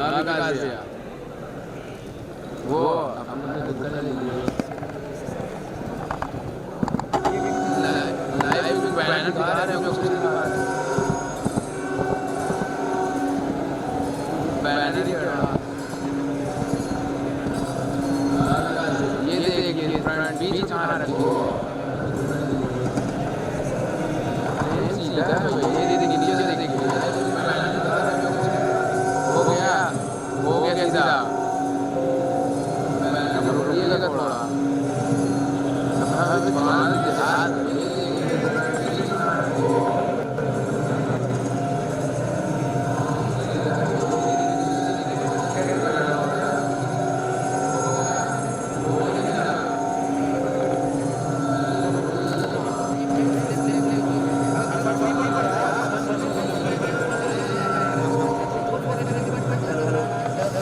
विकास भैया वो अपने दुकान ले लिए लाइव बैनर दिखा रहे हैं उसके बैनर ही ये देखिए फ्रंट बीच कहाँ रखी हो सीधा ये देखिए नीचे देखिए हो गया सीधा रोकिएगा थोड़ा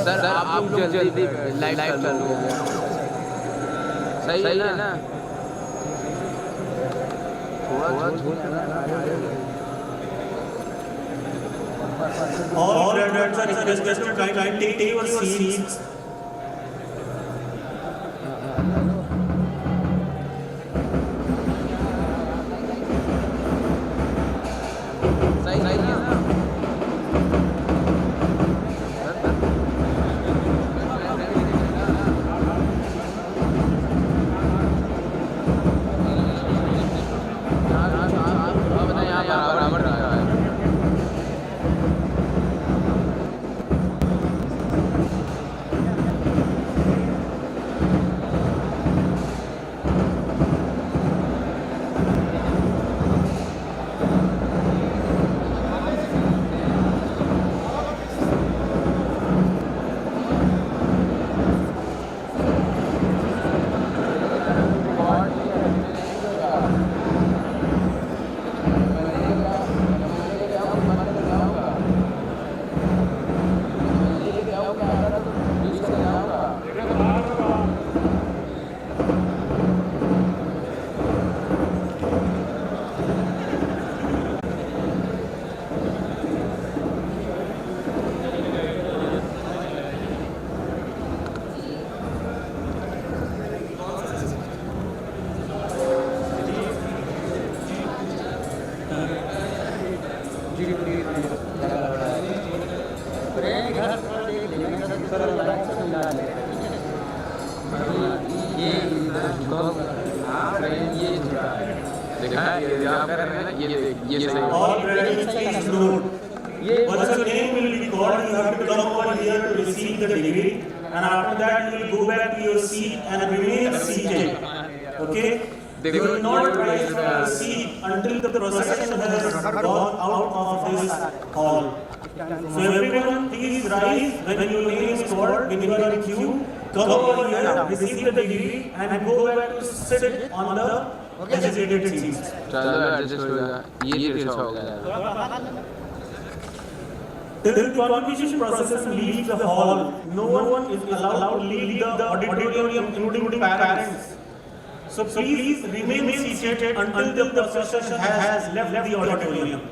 सर आप लोग जल्दी लाइव कर लो सही है ना थोड़ा all graduates are requested to kindly take your seats. सही है ना बराबर रहा है देखा ये आप कर रहे हैं ना ये सही All graduates please note. Once your name will be called, you have to come over here to receive the degree, and after that you will go back to your seat and remain seated. Okay? They will not rise from your seat until the procession has gone out of this hall. So everyone, please rise when your name is called, when you are in queue. Come over here, receive the degree, and go back to sit on the designated seats. चलो adjust हो गया ये तिरछा हो गया Till the convocation process leaves the hall, no one is allowed to leave the auditorium, including parents. So please remain seated until the procession has left the auditorium.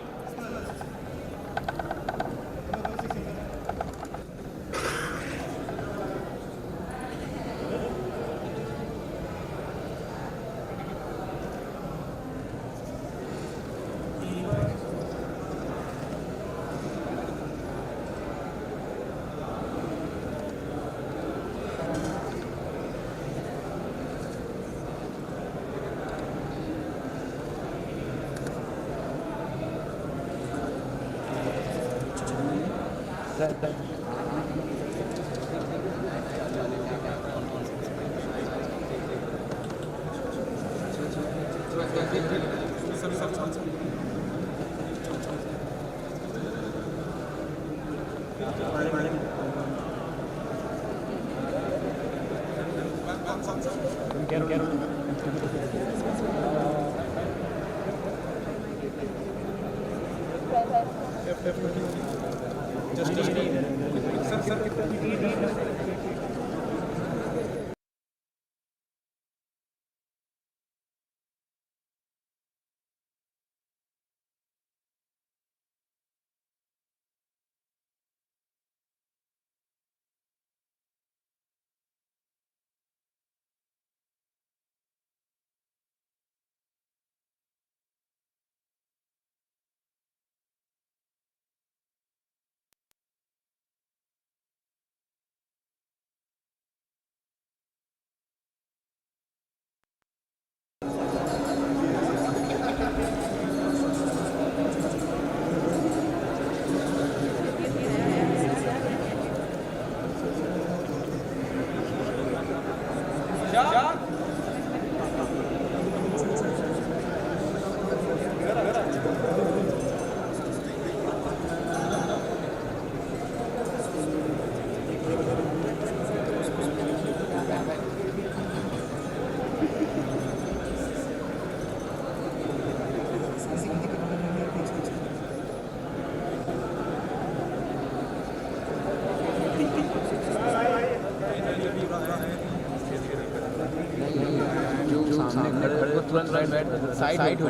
तुरंत बैठ side हो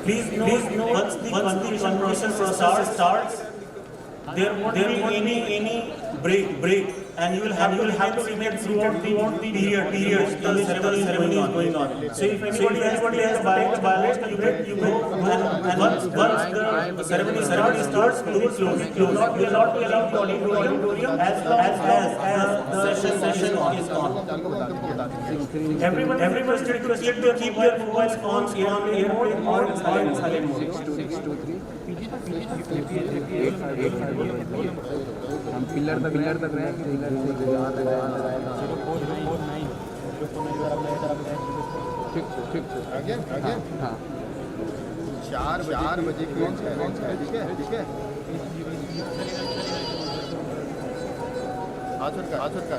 Please note, once the convocation process starts, there won't be any break, and you will have to remain throughout the period till the ceremony is going on. So if anybody has violated, you go and once the ceremony starts, close. You will not be allowed to allow the auditorium as long as the session is on. Everyone is requested to keep their mobiles on airport or in silent mode. 623 हम pillar तक रहे हैं ठीक आगे हाँ 4 बजे की launch है ठीक है हाथ का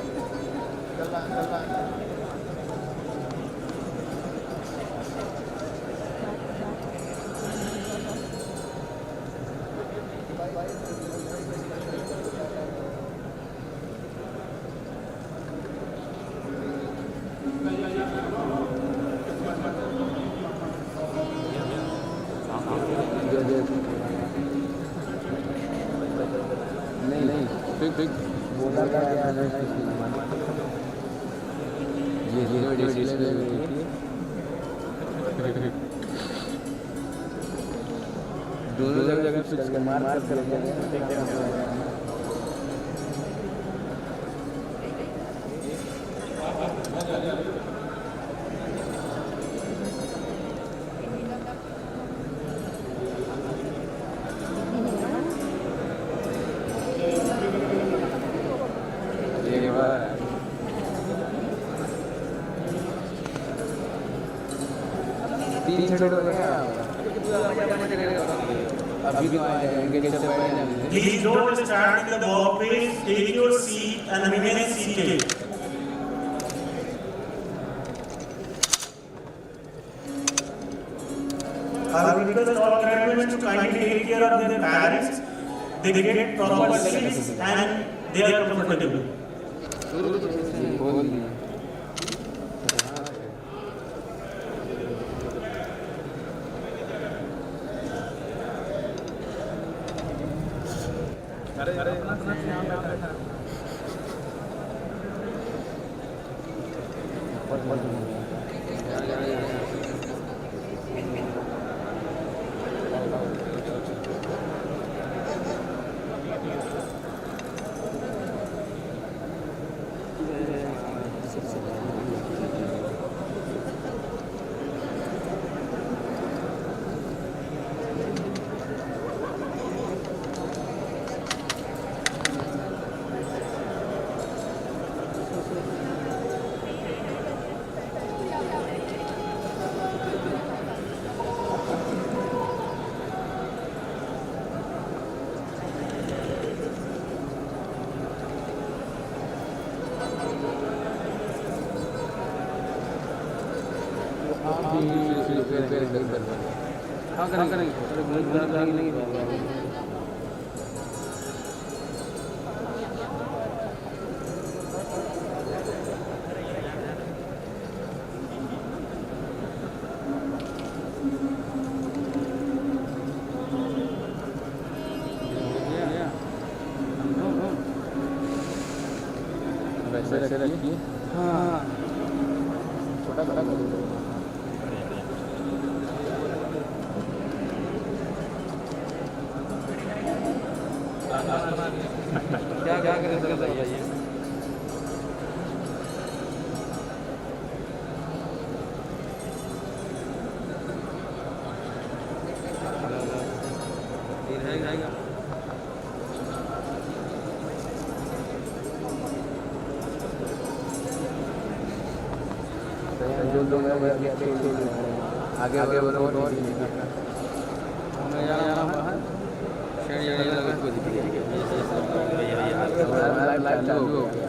नहीं फिक बोला था ये डिस्प्ले दोनों जगह फिक्स कर मार कर Please don't stand in the walkway, take your seat and remain seated. I will request all graduates to kindly take care of their parents. They get proper seats and they are comfortable. हाँ करेंगे नहीं वैसे रखिए। हाँ छोटा बड़ा क्या करें सर बताइए। रहेगा जो लोग आगे बढ़ो और मैं जा रहा हूं बाहर शेयर लगा को दिखिए लाइव चालू हो गया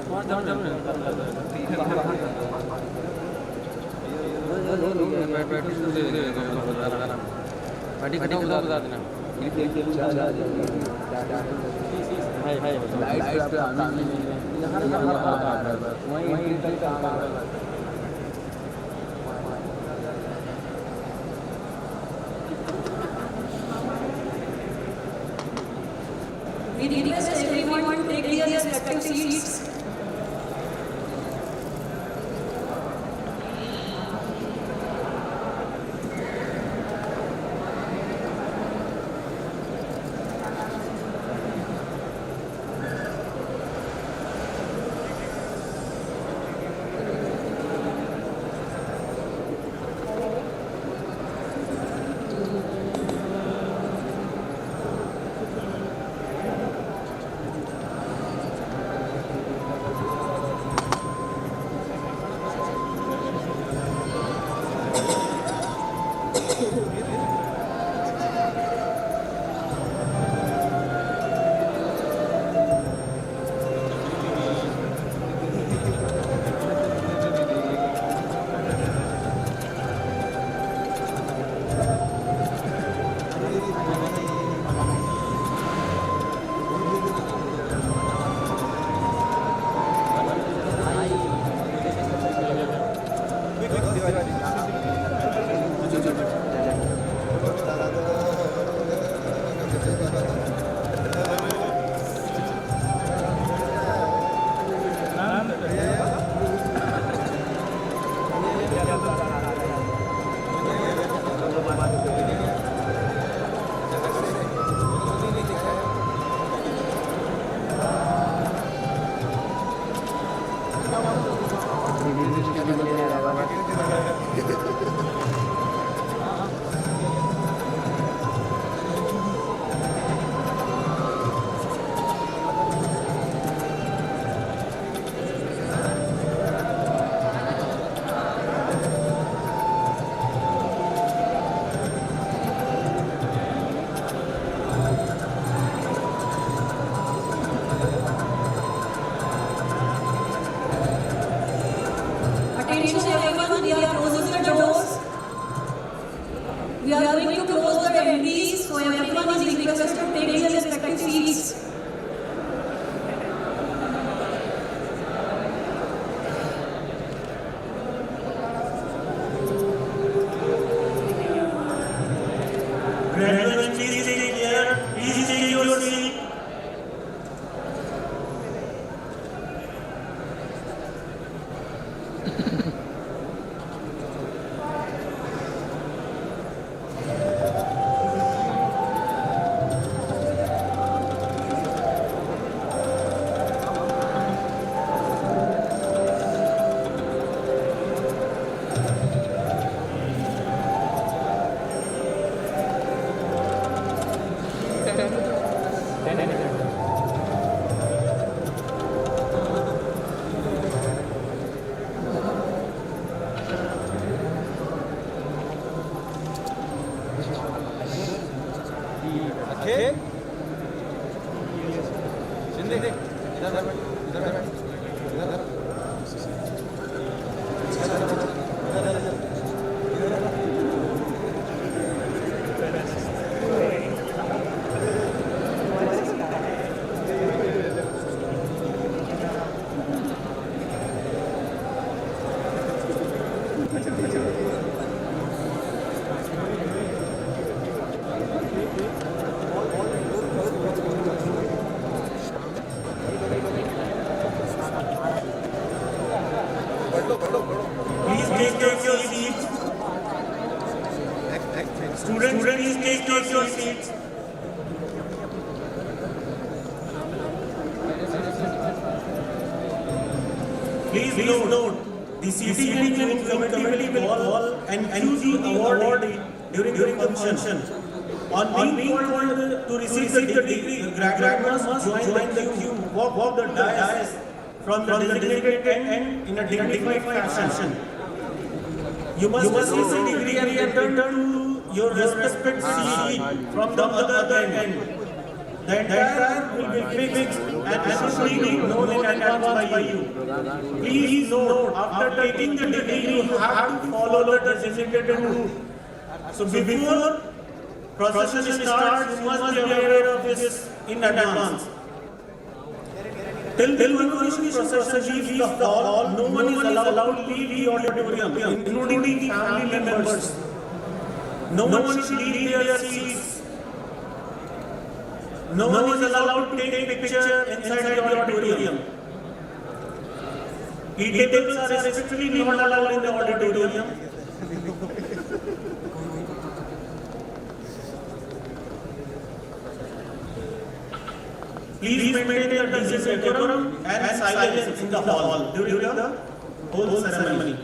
बैठी बता देना लाइट पे आना वहीं तक काम We request everyone to take their respective seats. Attention everyone, we are closing the doors. We are going to close the entries, so everyone is requested to take their respective seats. Graduates, please take care. Please take your seat. Please note, the seating committee will call and choose the awardee during the function. On being called to receive the degree, the graduate must join the queue, walk the dais from the designated end in a dignified fashion. You must receive the degree and return to your respective seat from the other end. The entire will be fixed and officially known in advance by you. Please note, after taking the degree, you have to follow the designated route. So before procession starts, you must be aware of this in advance. Till the procession leaves the hall, no one is allowed to leave the auditorium, including the family members. No one should leave their seats. No one is allowed to take a picture inside the auditorium. E-tables are strictly not allowed in the auditorium. Please maintain the decorum and silence in the hall during the whole ceremony.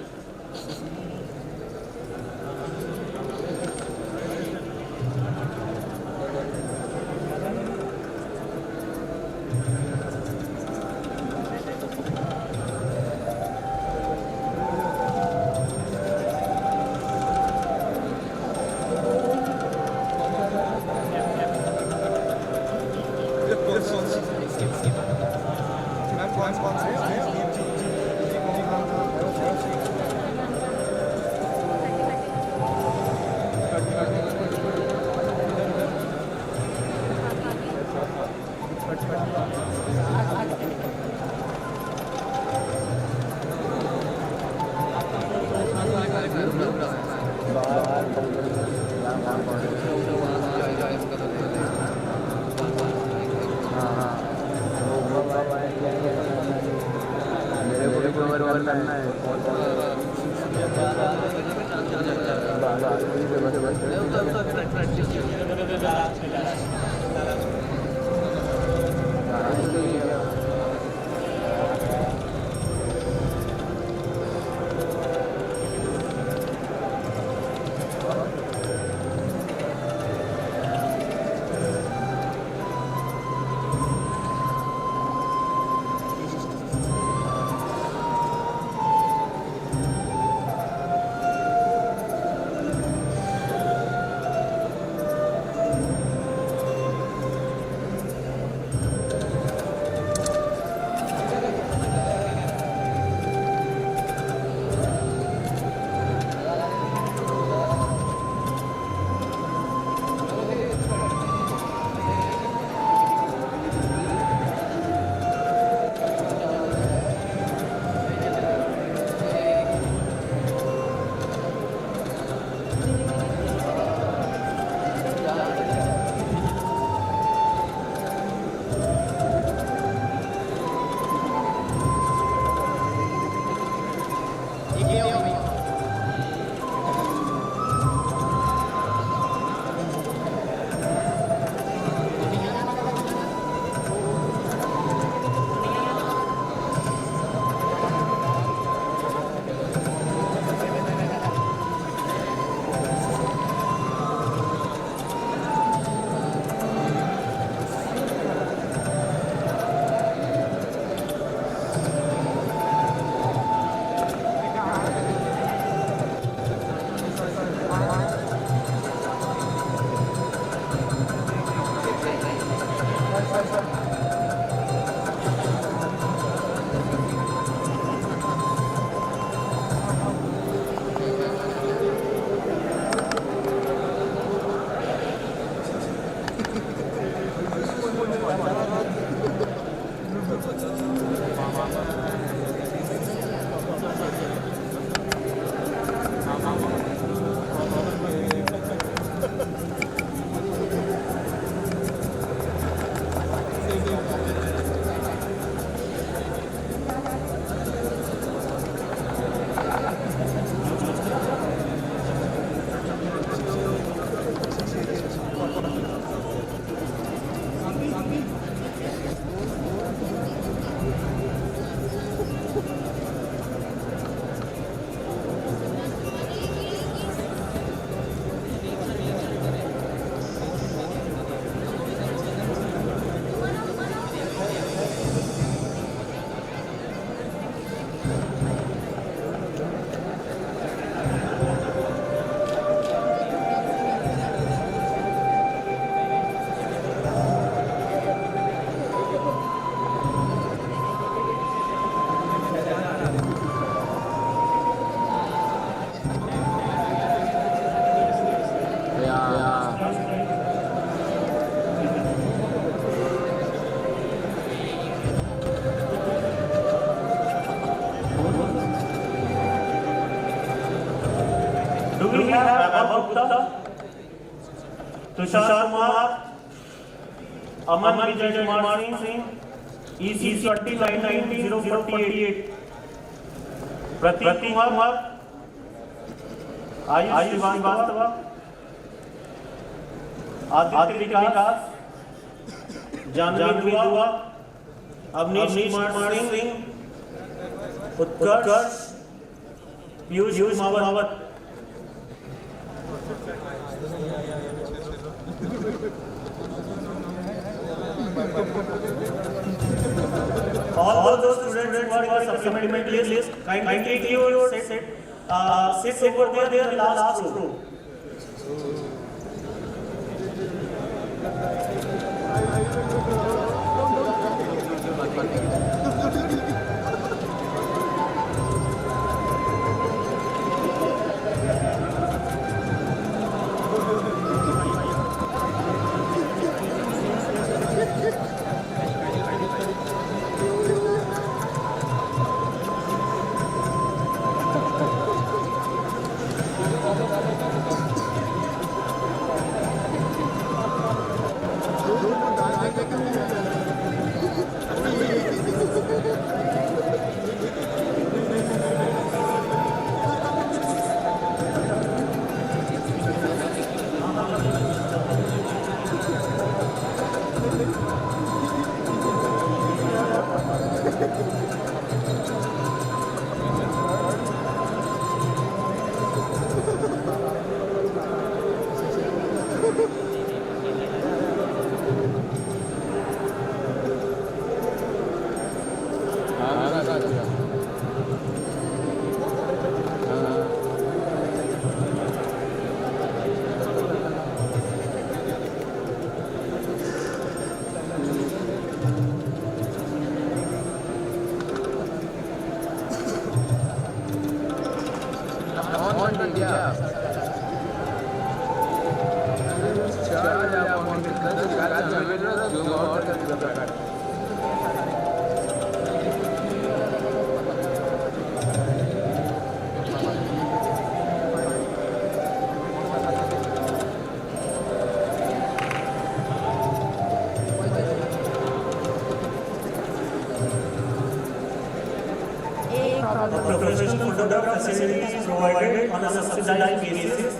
Vaibhav Gupta, Tushar Kumar, Aman Vijay Kumar Singh, EC 2999048, Pratik Kumar, Ayush Srivastava, Aditya Vikas, Janvi Dua, Avnish Kumar Singh, Utkarsh, Piyush Mawat. All those students who are in the supplementary list, kindly take your sit over there, the last row. Professional photograph facility is provided on a subsidized basis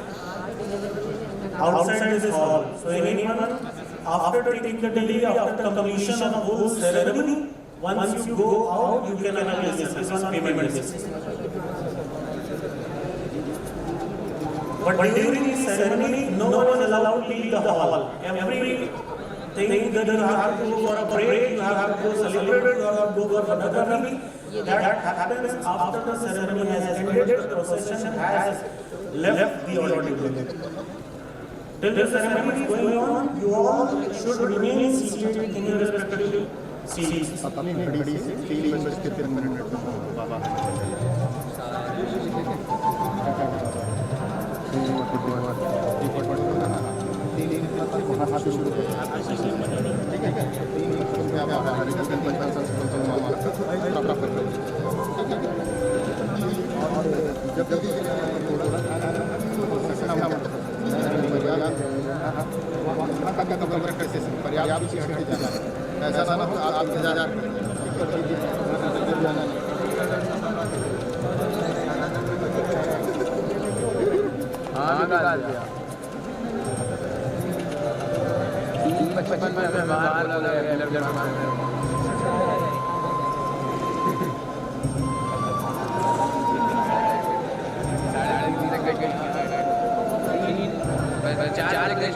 outside this hall. So anyone after taking the day, after the completion of the whole ceremony, once you go out, you can avail this on payment basis. But during this ceremony, no one is allowed to leave the hall. Everything that you have to go for a break, you have to go celebrate, you have to go for photography. That happens after the ceremony has ended, the procession has left the auditorium. Till the ceremony is going on, you all should remain seated in your respective seats. ऐसा ना हो आप इंतजार बचपन में हमें बाहर बोला चार बैठ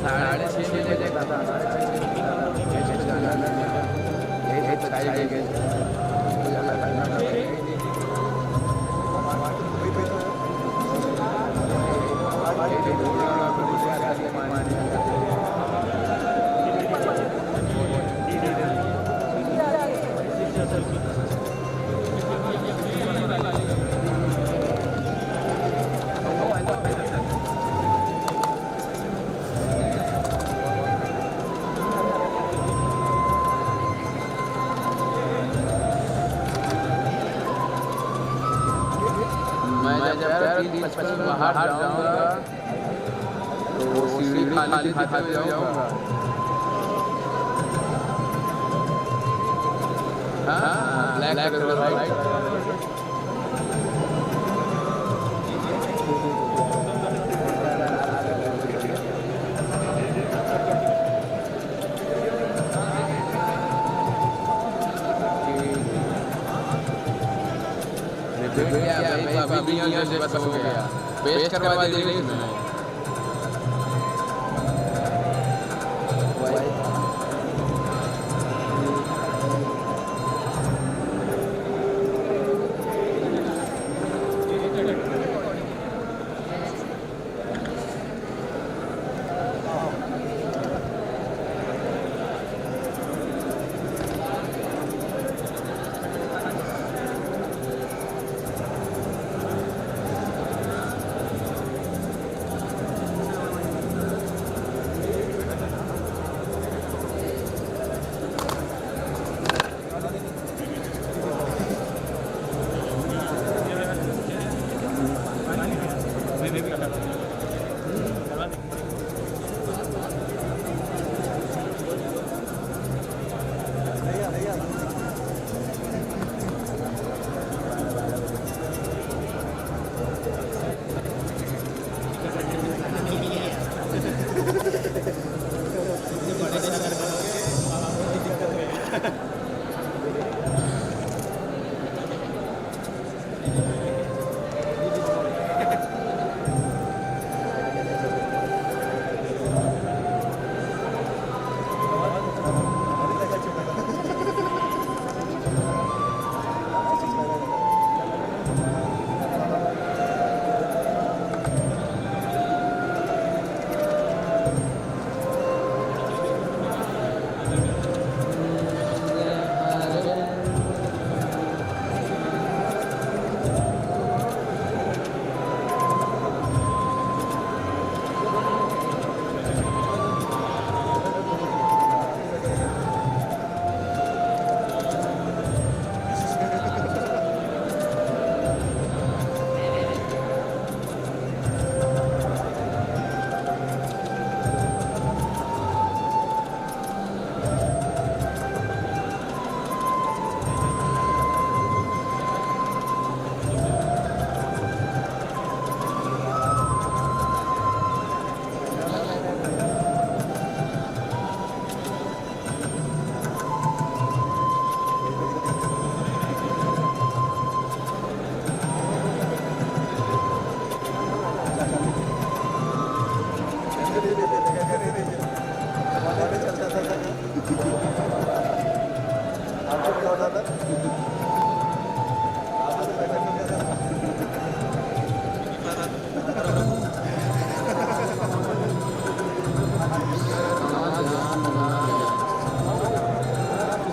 साढ़े छः बजे मैं बाहर जाऊंगा तो सीढ़ी खाली दिखाते जाऊंगा। हाँ, ब्लैक कलर वाइट बस हो गया, पेश करवा दीजिए।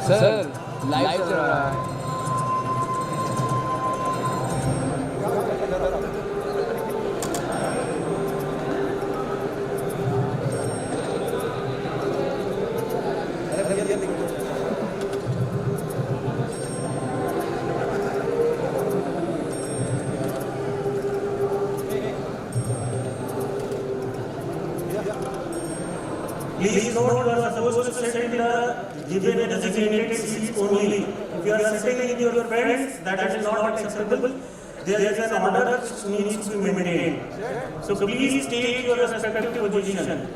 सर लाइव चल रहा है। Please note, you are supposed to sit in the given designated seats only. If you are sitting with your friends, that is not acceptable. There is an order which needs to be maintained. So please take your respective position.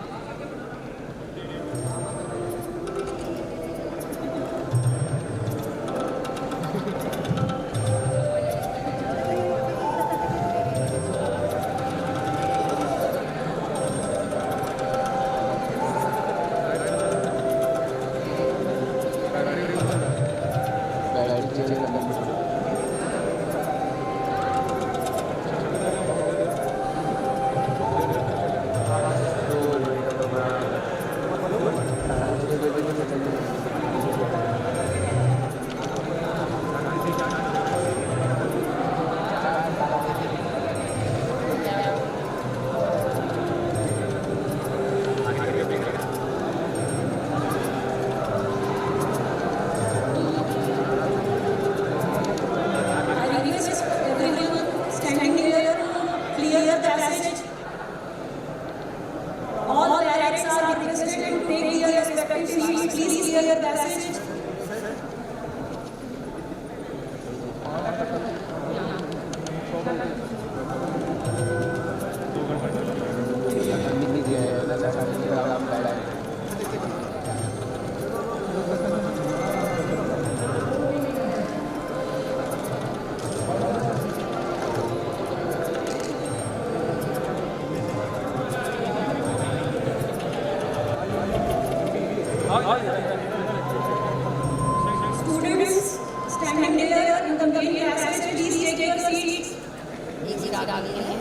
Students standing there in the main passage, please take your seats. Easy डाल दिए हैं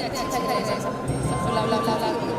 अच्छा अच्छा सब love love love love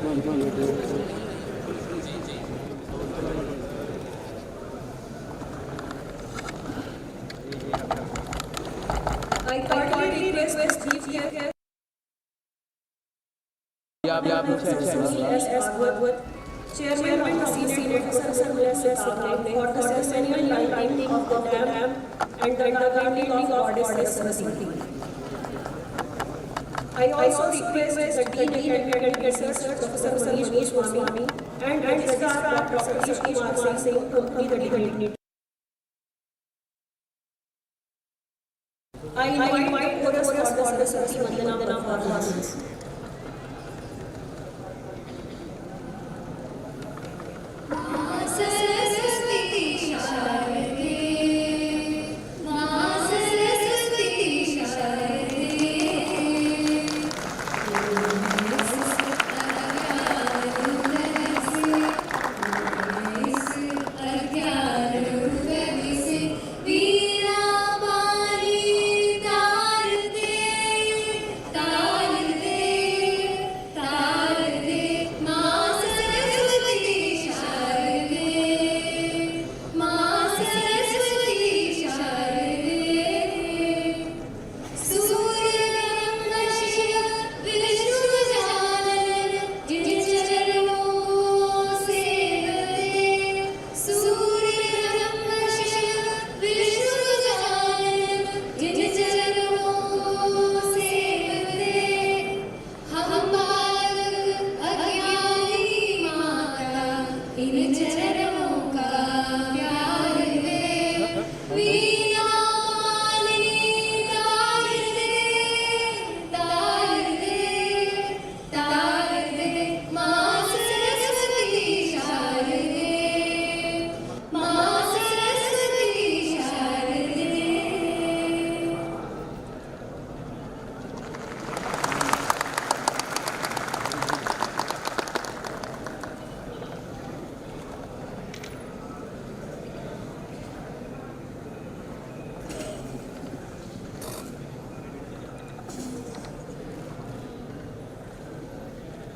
I cordially request Chief Guest Bhagwat, Chairman of the Senate, Professor for the ceremonial lighting of the dam and the unveiling of Goddess Saraswati. I also request the Dean Academic Research, Professor Manish Goswami, and Registrar Dr. Kumar Singh to complete the dignity. I invite chorus for the Saraswati Vandana performance.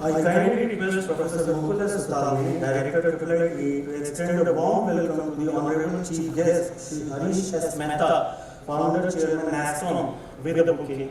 I kindly request Professor Mukula Sustami, Director IIITA, to extend a warm welcome to the Honorable Chief Guest, Shri Harish S. Mehta, Founder, Chairman, NASCOM, with the bouquet.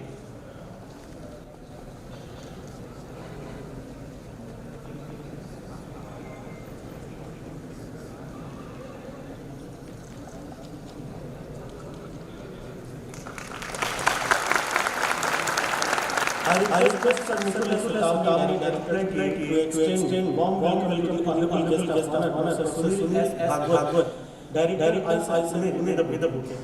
I request Sir Mukula Sustami, Director IIITA, to extend warm welcome to the Honorable Guest of Honor, Sir Sunil S. Bhagwat, Director IIITA, with the bouquet.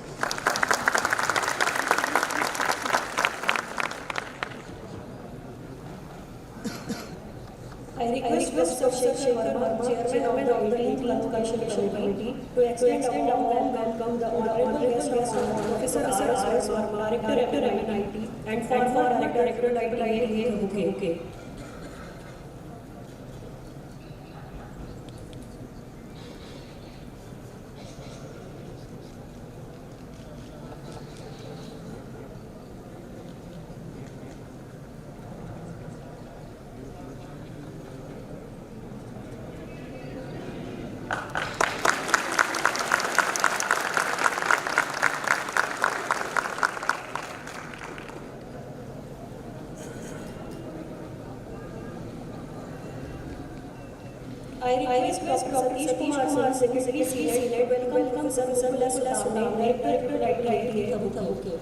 I request Professor Shekhar Verma, Chairman of the XVIII Convocation Committee, to extend a warm welcome to the Honorable Guest of Honor, Professor R.S. Verma, Director IIITA, and former Director IIITA, the bouquet. I request Dr. Kumar Singh, Secretary Senate, welcome Sir Mukula Sustami, Director IIITA, the bouquet.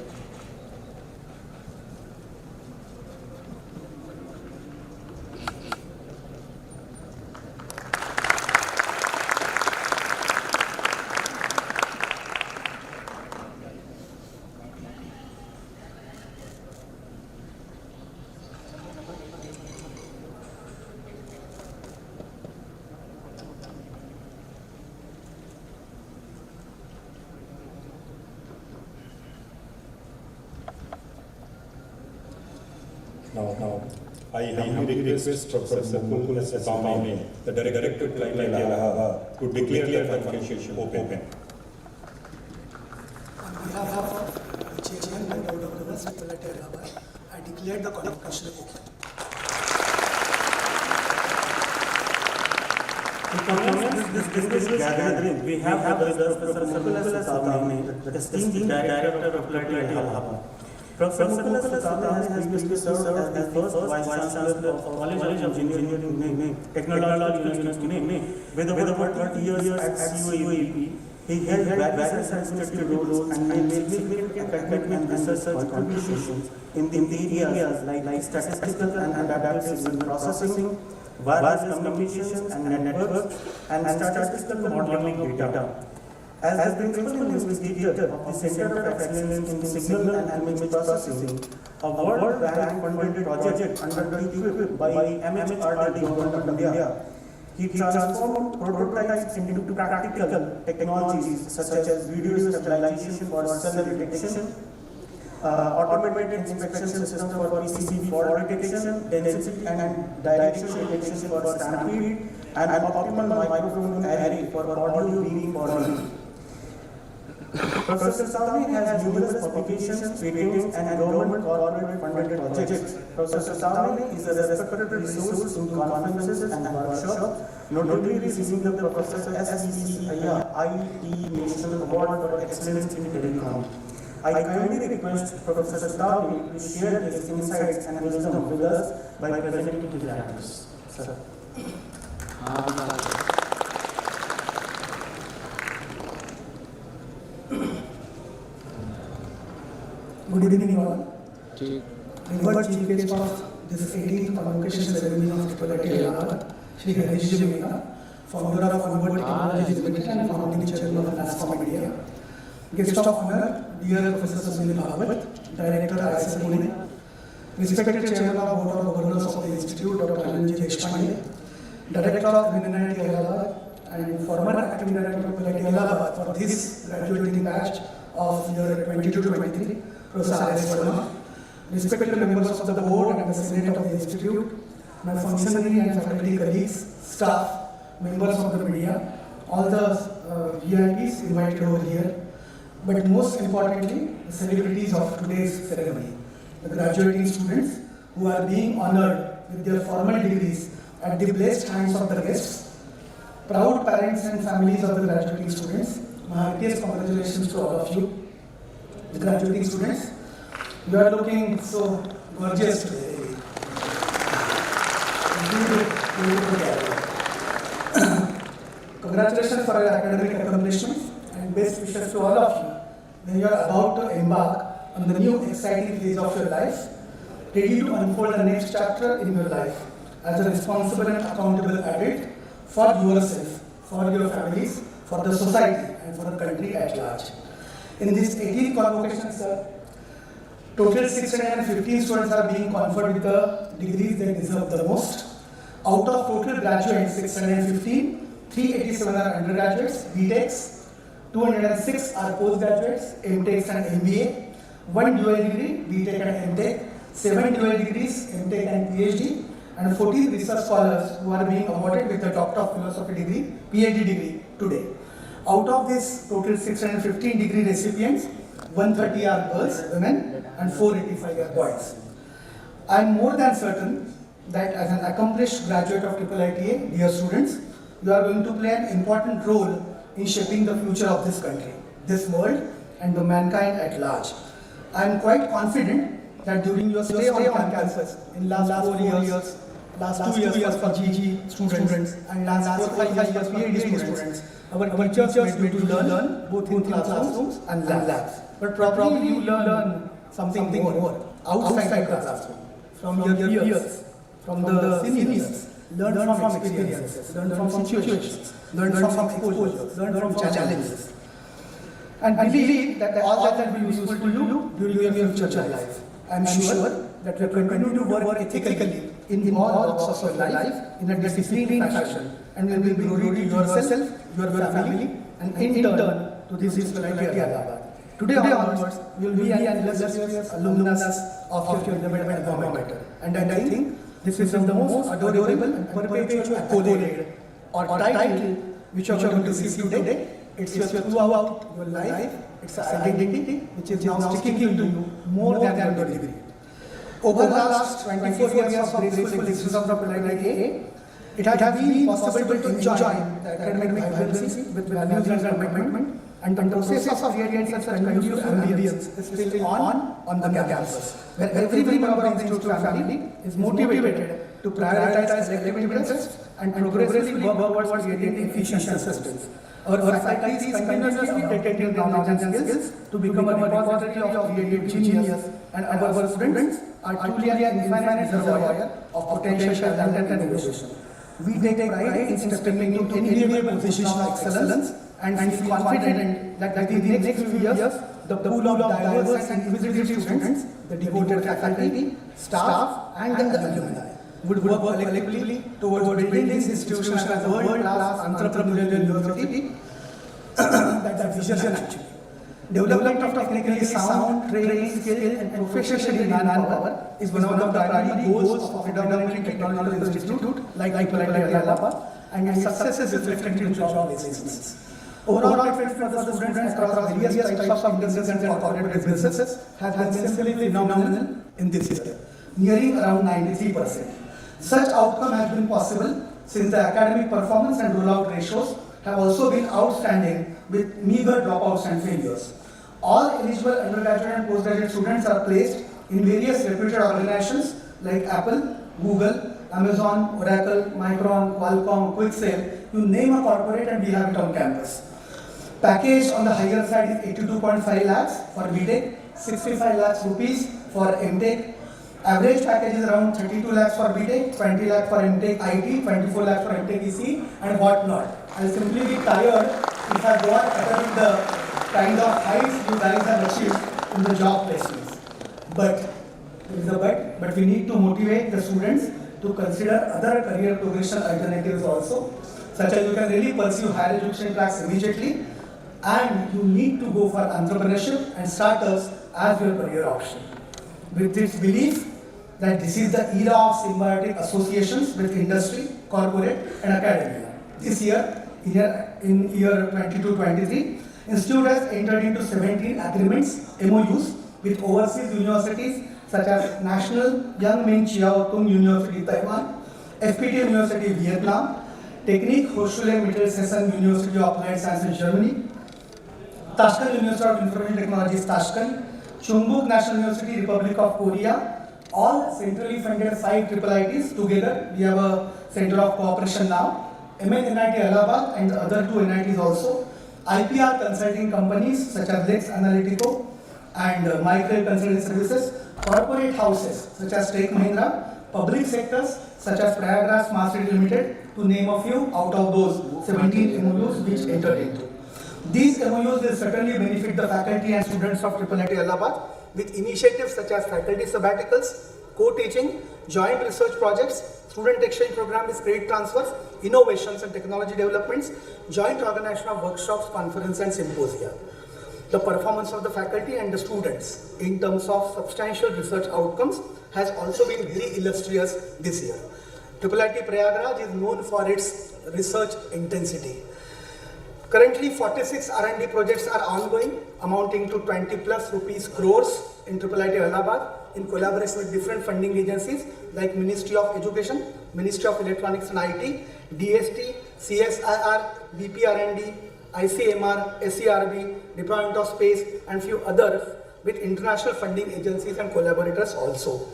Now, I humbly request Professor Mukula Sustami, the Director IIITA Allahabad, to declare the convocation open. On behalf of Chairman Dr. XVIII Allahabad, I declare the convocation open. To commence this distinguished gathering, we have with us Professor Mukul Satame, the esteemed Director of IIITA Allahabad. Professor Mukul Satame has previously served as the first Vice Chancellor of College of Engineering, Technology University, with over 30 years at XVIII. He held various administrative roles and made significant academic and research contributions in the areas like statistical and adaptive signal processing, wireless communications and networks, and statistical modeling of data. As the principal investigator of the Center of Excellence in Signal and Image Processing, a World Bank-funded project undertaken by MHRD Government of India, he transformed prototypes into practical technologies such as video stabilization for cell detection, automated inspection system for PCB fault detection, density and direction detection for stampede, and optimal microphone array for audio beaming for audio. Professor Satame has numerous publications, patents, and government corporate funded projects. Professor Satame is a respected resource in conferences and workshops, notably receiving the Professor XVIII National Award for Excellence in Telecom. I kindly request Professor Satame to share his insights and wisdom with us by presenting his lectures. Sir. Good evening, all. The first chief guest of this 18th Convocation ceremony of IIITA Allahabad, Shri Ganesh Mehta, founder of Convocation Technologies Limited and founding chairman of NASCOM India. Guest of honor, dear Professor Sunil Bhagavat, Director ISS Pune, respected Chairman of Board of Governors of the Institute, Dr. Anand Deshpande, Director of IIITA Allahabad, and former acting director of IIITA Allahabad for this graduating batch of year 22-23, Professor R.S. Verma, respected members of the board and the senate of the institute, my functionary and faculty colleagues, staff, members of the media, all the VIPs invited over here, but most importantly, the celebrities of today's ceremony, the graduating students who are being honored with their formal degrees at the blessed hands of the guests, proud parents and families of the graduating students. My heartiest congratulations to all of you. The graduating students, you are looking so gorgeous today. Congratulations for your academic accomplishments and best wishes to all of you when you are about to embark on the new exciting phase of your life, ready to unfold the next chapter in your life as a responsible and accountable adult for yourself, for your families, for the society and for the country at large. In this 18th convocation, sir, total 615 students are being conferred with the degrees they deserve the most. Out of total graduates, 615, 387 are undergraduates, BTechs, 206 are postgraduates, MTechs and MBA, 1 dual degree, BTech and MTech, 7 dual degrees, MTech and PhD, and 14 research scholars who are being awarded with the Doctor of Philosophy degree, PhD degree today. Out of this total 615 degree recipients, 130 are girls, women, and 485 are boys. I am more than certain that as an accomplished graduate of IIITA, dear students, you are going to play an important role in shaping the future of this country, this world, and the mankind at large. I am quite confident that during your stay on campus in last 4 years, last 2 years for GG students, and last 4-5 years for PhD students, our teachers made you to learn both in classrooms and labs. But probably you learn something more outside the classroom, from your peers, from the seniors, learn from experiences, learn from situations, learn from exposures, learn from challenges. And believe that all that will be useful to you during your future life. I am sure that you will continue to work ethically in all walks of your life in a disciplined fashion, and will bring glory to yourself, your family, and in turn to this IIITA Allahabad. Today onwards, you will be an illustrious alumnus of your beloved alma mater. And I think this is the most adorable and perpetual accolade or title which you are going to receive today. It's your throughout your life, it's an identity which is now sticking to you more than your degree. Over the last 24 years of graceful existence of IIITA, It has been possible to enjoy the academic vibrancy with values and commitment, and the process of creating such a conducive ambience is still on the campus, where every member of the institute family is motivated to prioritize collective interests and progressively work towards creating efficient systems. Our faculty is continuously taking knowledge and skills to become a repository of creative genius, and our students are truly an infinite reservoir of potential talent and innovation. We take pride in stepping into enviable position of excellence and feel confident that in the next few years, the pool of diverse and inquisitive students, the devoted faculty, staff, and the alumni would work collectively towards building this institution as a world-class entrepreneurial university. That's the vision actually. Development of technically sound, trained, skilled, and professionally manpower is one of the primary goals of a predominantly technological institute like IITA Allahabad, and success is reflected in job placements. Overall, placement for the students across various types of industries and corporate businesses has been simply phenomenal in this year, nearing around 93%. Such outcome has been possible since the academic performance and rollout ratios have also been outstanding with meager dropouts and failures. All eligible undergraduate and postgraduate students are placed in various reputed organizations like Apple, Google, Amazon, Oracle, Micron, Qualcomm, Quicksale, you name a corporate and we have it on campus. Package on the higher side is 82.5 lakhs for BTech, 65 lakhs rupees for MTech. Average package is around 32 lakhs for BTech, 20 lakhs for MTech IT, 24 lakhs for MTech EC, and whatnot. I'll simply be tired if I go on attaining the kind of heights you guys have achieved in the job placements. But, there is a but we need to motivate the students to consider other career progression alternatives also, such as you can really pursue higher education tracks immediately, and you need to go for entrepreneurship and startups as your career option. With this belief that this is the era of symbiotic associations with industry, corporate, and academia. This year, in year 22-23, Institute has entered into 17 agreements, MOUs, with overseas universities such as National Young Ming Chiao Tung University, Taiwan, FPT University, Vietnam, Technique Hochschule Mittelhessen University of Applied Sciences, Germany, Tashkent University of Information Technology, Tashkent, Chungbuk National University, Republic of Korea, all centrally funded 5 IIITs. Together, we have a center of cooperation now. NIT Allahabad and the other 2 NITs also. IPR consulting companies such as Lex Analytico and Micro Consulting Services, corporate houses such as Tech Mahindra, public sectors such as Prayagraj Smart City Limited, to name a few out of those 17 MOUs which entered into. These MOUs will certainly benefit the faculty and students of IIITA Allahabad with initiatives such as faculty sabbaticals, co-teaching, joint research projects, student exchange program with credit transfers, innovations and technology developments, joint organization of workshops, conferences and symposia. The performance of the faculty and the students in terms of substantial research outcomes has also been very illustrious this year. IIIT Prayagraj is known for its research intensity. Currently, 46 R&D projects are ongoing, amounting to 20 plus rupees crores in IIITA Allahabad in collaboration with different funding agencies like Ministry of Education, Ministry of Electronics and IT, DST, CSIR, BPR&D, ICMR, SERB, Department of Space and few others with international funding agencies and collaborators also.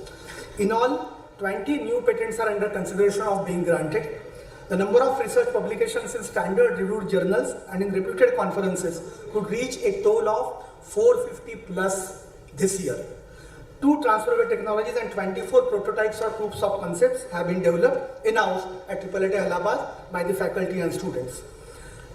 In all, 20 new patents are under consideration of being granted. The number of research publications in standard reviewed journals and in reputed conferences could reach a total of 450 plus this year. 2 transferable technologies and 24 prototypes or proofs of concepts have been developed in-house at IIITA Allahabad by the faculty and students.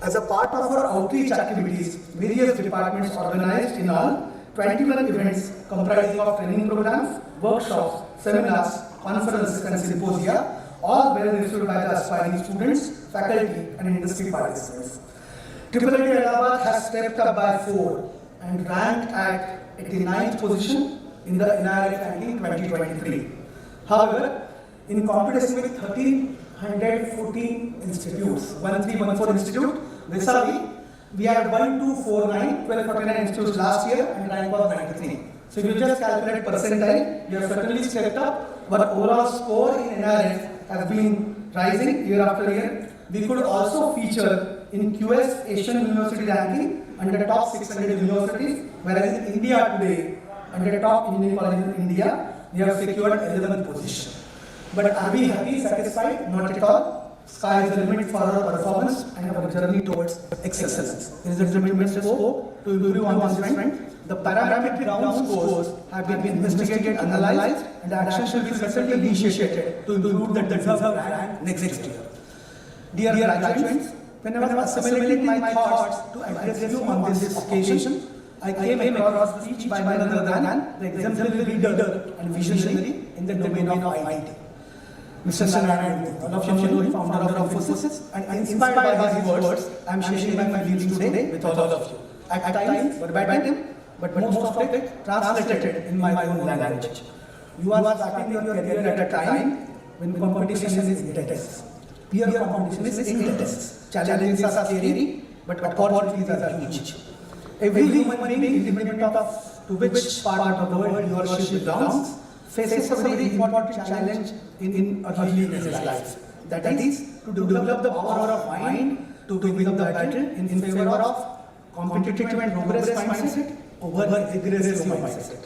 As a part of our outreach activities, various departments organized in all 21 events comprising of training programs, workshops, seminars, conferences and symposia, all well received by the aspiring students, faculty and industry participants. IIITA Allahabad has stepped up by 4 and ranked at 89th position in the NIRF ranking 2023. However, in competition with 1,314 institutes, 1314 institute, we had 1249 institutes last year and rank was 93. So if you just calculate percentile, you have certainly stepped up, but overall score in NIRF has been rising year after year. We could also feature in QS Asian University ranking under the top 600 universities, whereas in India today, under the top engineering colleges in India, we have secured 11th position. But are we happy, satisfied? Not at all. Sky is the limit for our performance and our journey towards excellence. There is a tremendous scope to improve on this front. The parametric ground scores have been investigated, analyzed, and actions will be certainly initiated to improve the deserved rank next year. Dear graduates, when I was assimilating my thoughts to address you on this occasion, I came across the speech by none other than the exemplary leader and visionary in the domain of IT. Mr. Narayan, all of you know him, founder of Infosys, and inspired by his words, I am sharing my feelings today with all of you. At times, verbatim, but most of it translated in my own language. You are starting your career at a time when competition is intense. Peer competition is intense. Challenges are scary, but opportunities are huge. Every human being, independent of to which part of the world he or she belongs, faces a very important challenge in early in his life. That is to develop the power of mind to win the battle in favor of competitive and progress mindset over aggressive mindset.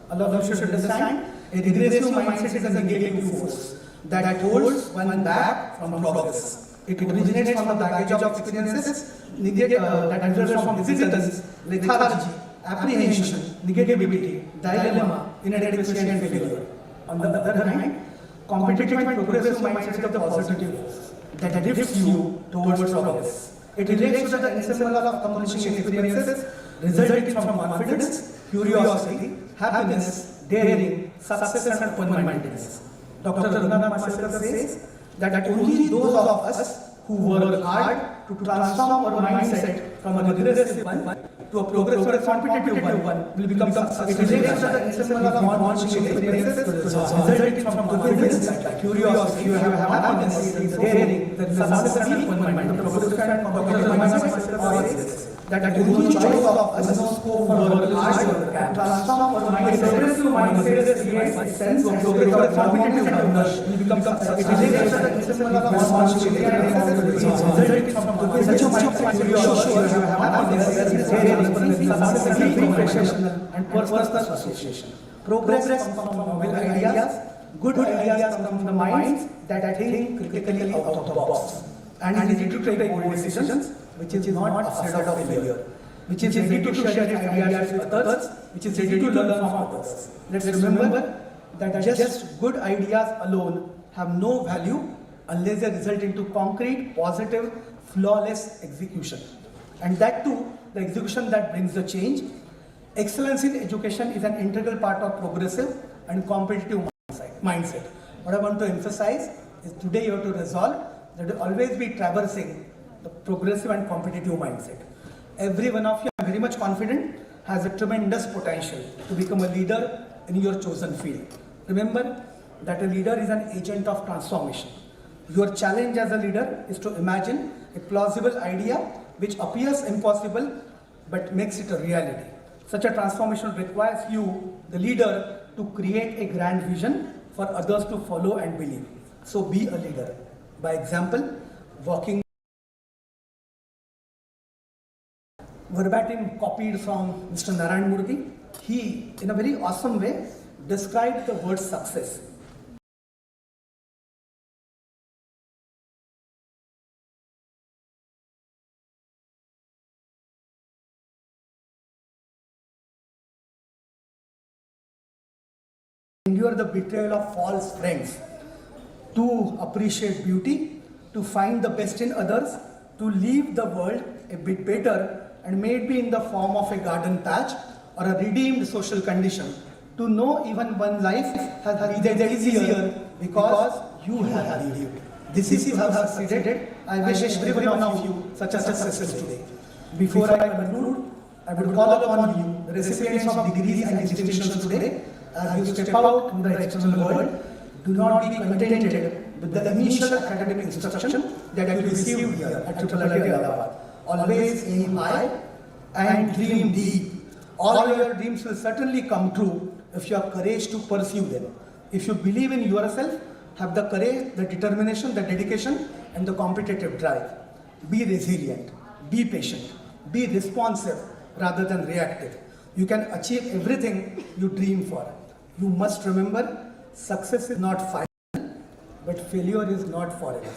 All of you should understand, aggressive mindset is a negative force that holds one back from progress. It originates from the baggage of experiences that results from resistance, lethargy, apprehension, negativity, dilemma, inadequacy and failure. On the other hand, competitive and progressive mindset is the positive force that drifts you towards progress. It relates to the ensemble of accomplishing experiences resulting from confidence, curiosity, happiness, daring, success and open-mindedness. Dr. Raghunath Massekar says that only those of us who work hard to transform our mindset from a regressive one to a progressive or competitive one will become successful. It relates to the ensemble of accomplishing experiences resulting from confidence, curiosity, happiness, daring, success and open-mindedness. The progressive and competitive mindset says that only choice of us is no scope for work hard to transform our mindset. Progressive mindset creates a sense of progressive or competitive ownership will become successful. It relates to the ensemble of accomplishing experiences resulting from such a mindset, curiosity, happiness, daring, success and personal association. Progress comes from novel ideas. Good ideas come from the minds that think critically out of the box and is ready to take bold decisions, which is not afraid of failure, which is ready to share its ideas with others, which is ready to learn from others. Let's remember that just good ideas alone have no value unless they result into concrete, positive, flawless execution. And that too, the execution that brings the change. Excellence in education is an integral part of progressive and competitive mindset. What I want to emphasize is today you have to resolve that will always be traversing the progressive and competitive mindset. Every one of you, I am very much confident, has a tremendous potential to become a leader in your chosen field. Remember that a leader is an agent of transformation. Your challenge as a leader is to imagine a plausible idea which appears impossible but makes it a reality. Such a transformation requires you, the leader, to create a grand vision for others to follow and believe. So be a leader. By example, walking verbatim copied from Mr. Narayan Murthy, he, in a very awesome way, described the word success. Endure the betrayal of false friends, to appreciate beauty, to find the best in others, to leave the world a bit better, and may it be in the form of a garden patch or a redeemed social condition, to know even one life has been easier because you have lived. This is you have succeeded. I wish every one of you such a success today. Before I conclude, I would call upon you, the recipients of degrees and distinctions today, as you step out in the external world, do not be contented with the initial academic instruction that you received here at XVIII Allahabad. Always aim high and dream deep. All your dreams will certainly come true if you have courage to pursue them. If you believe in yourself, Have the courage, the determination, the dedication, and the competitive drive. Be resilient, be patient, be responsive rather than reactive. You can achieve everything you dream for. You must remember, success is not final, but failure is not forever.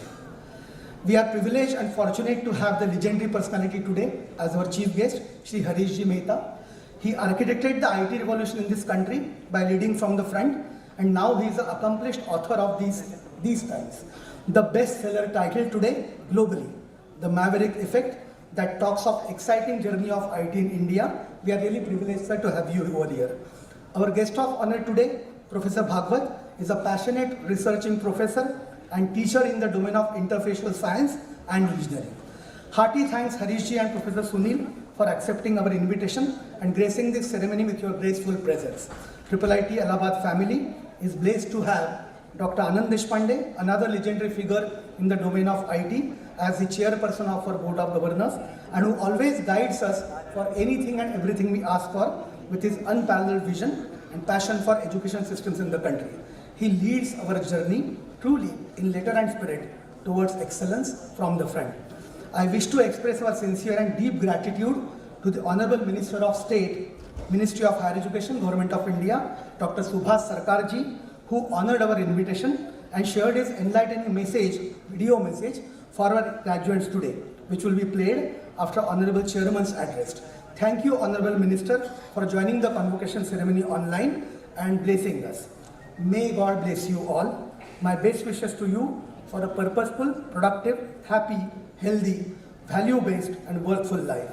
We are privileged and fortunate to have the legendary personality today as our chief guest, Shri Harishji Mehta. He architected the IT revolution in this country by leading from the front, and now he is an accomplished author of these times. The bestseller title today globally, The Maverick Effect, that talks of exciting journey of IT in India. We are really privileged, sir, to have you over here. Our guest of honor today, Professor Bhagwat, is a passionate researching professor and teacher in the domain of interfacial science and engineering. Hearty thanks Harishji and Professor Sunil for accepting our invitation and gracing this ceremony with your graceful presence. IIIT Allahabad family is blessed to have Dr. Anand Deshpande, another legendary figure in the domain of IT, as the chairperson of our Board of Governors, and who always guides us for anything and everything we ask for with his unparalleled vision and passion for education systems in the country. He leads our journey truly in letter and spirit towards excellence from the front. I wish to express our sincere and deep gratitude to the Honorable Minister of State, Ministry of Higher Education, Government of India, Dr. Subhas Sarkarji, who honored our invitation and shared his enlightening message, video message, for our graduates today, which will be played after Honorable Chairman's address. Thank you, Honorable Minister, for joining the convocation ceremony online and blessing us. May God bless you all. My best wishes to you for a purposeful, productive, happy, healthy, value-based and worthful life.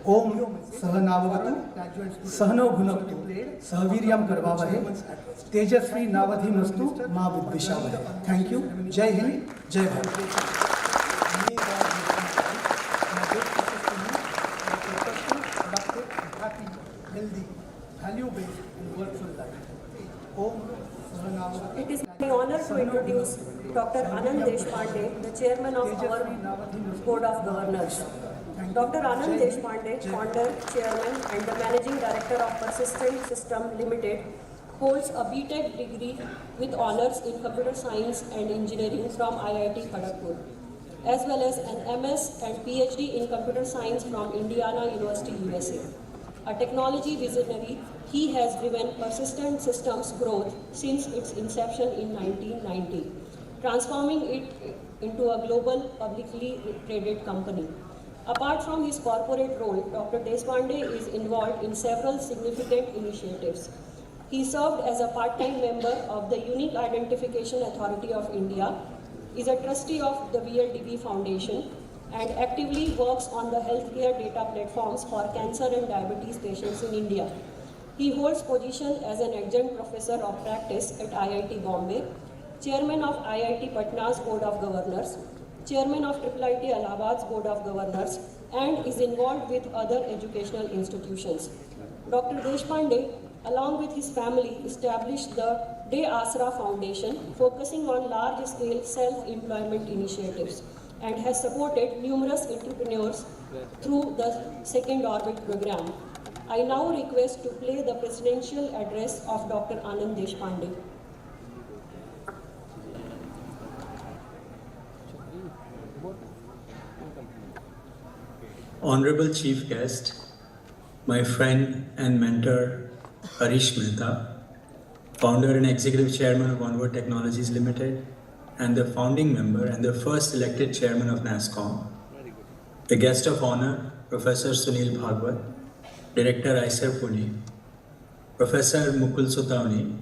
Om Sahanavavatu Sahano Bhunaktu Sahaviryam Karvavahe Tejasvi Navadhimastu Ma Vidvishavahe. Thank you. Jai Hind, Jai Bharat. It is my honor to introduce Dr. Anand Deshpande, the chairman of our Board of Governors. Dr. Anand Deshpande, founder, chairman, and the managing director of Persistent System Limited, holds a B.Tech degree with honors in computer science and engineering from IIT Kharagpur, as well as an MS and PhD in computer science from Indiana University, USA. A technology visionary, he has driven Persistent Systems growth since its inception in 1990, transforming it into a global publicly traded company. Apart from his corporate role, Dr. Deshpande is involved in several significant initiatives. He served as a part-time member of the Unique Identification Authority of India, is a trustee of the VLDB Foundation, and actively works on the healthcare data platforms for cancer and diabetes patients in India. He holds position as an adjunct professor of practice at IIT Bombay, chairman of IIT Patna's Board of Governors, chairman of IIIT Allahabad's Board of Governors, and is involved with other educational institutions. Dr. Deshpande, along with his family, established the Day Asra Foundation, focusing on large-scale self-employment initiatives, and has supported numerous entrepreneurs through the Second Orbit program. I now request to play the presidential address of Dr. Anand Deshpande. Honorable Chief Guest, my friend and mentor Harish Mehta, founder and executive chairman of Onward Technologies Limited, and the founding member and the first elected chairman of NASSCOM. The guest of honor, Professor Sunil Bhagwat, Director ISER Pune, Professor Mukul Sotawani,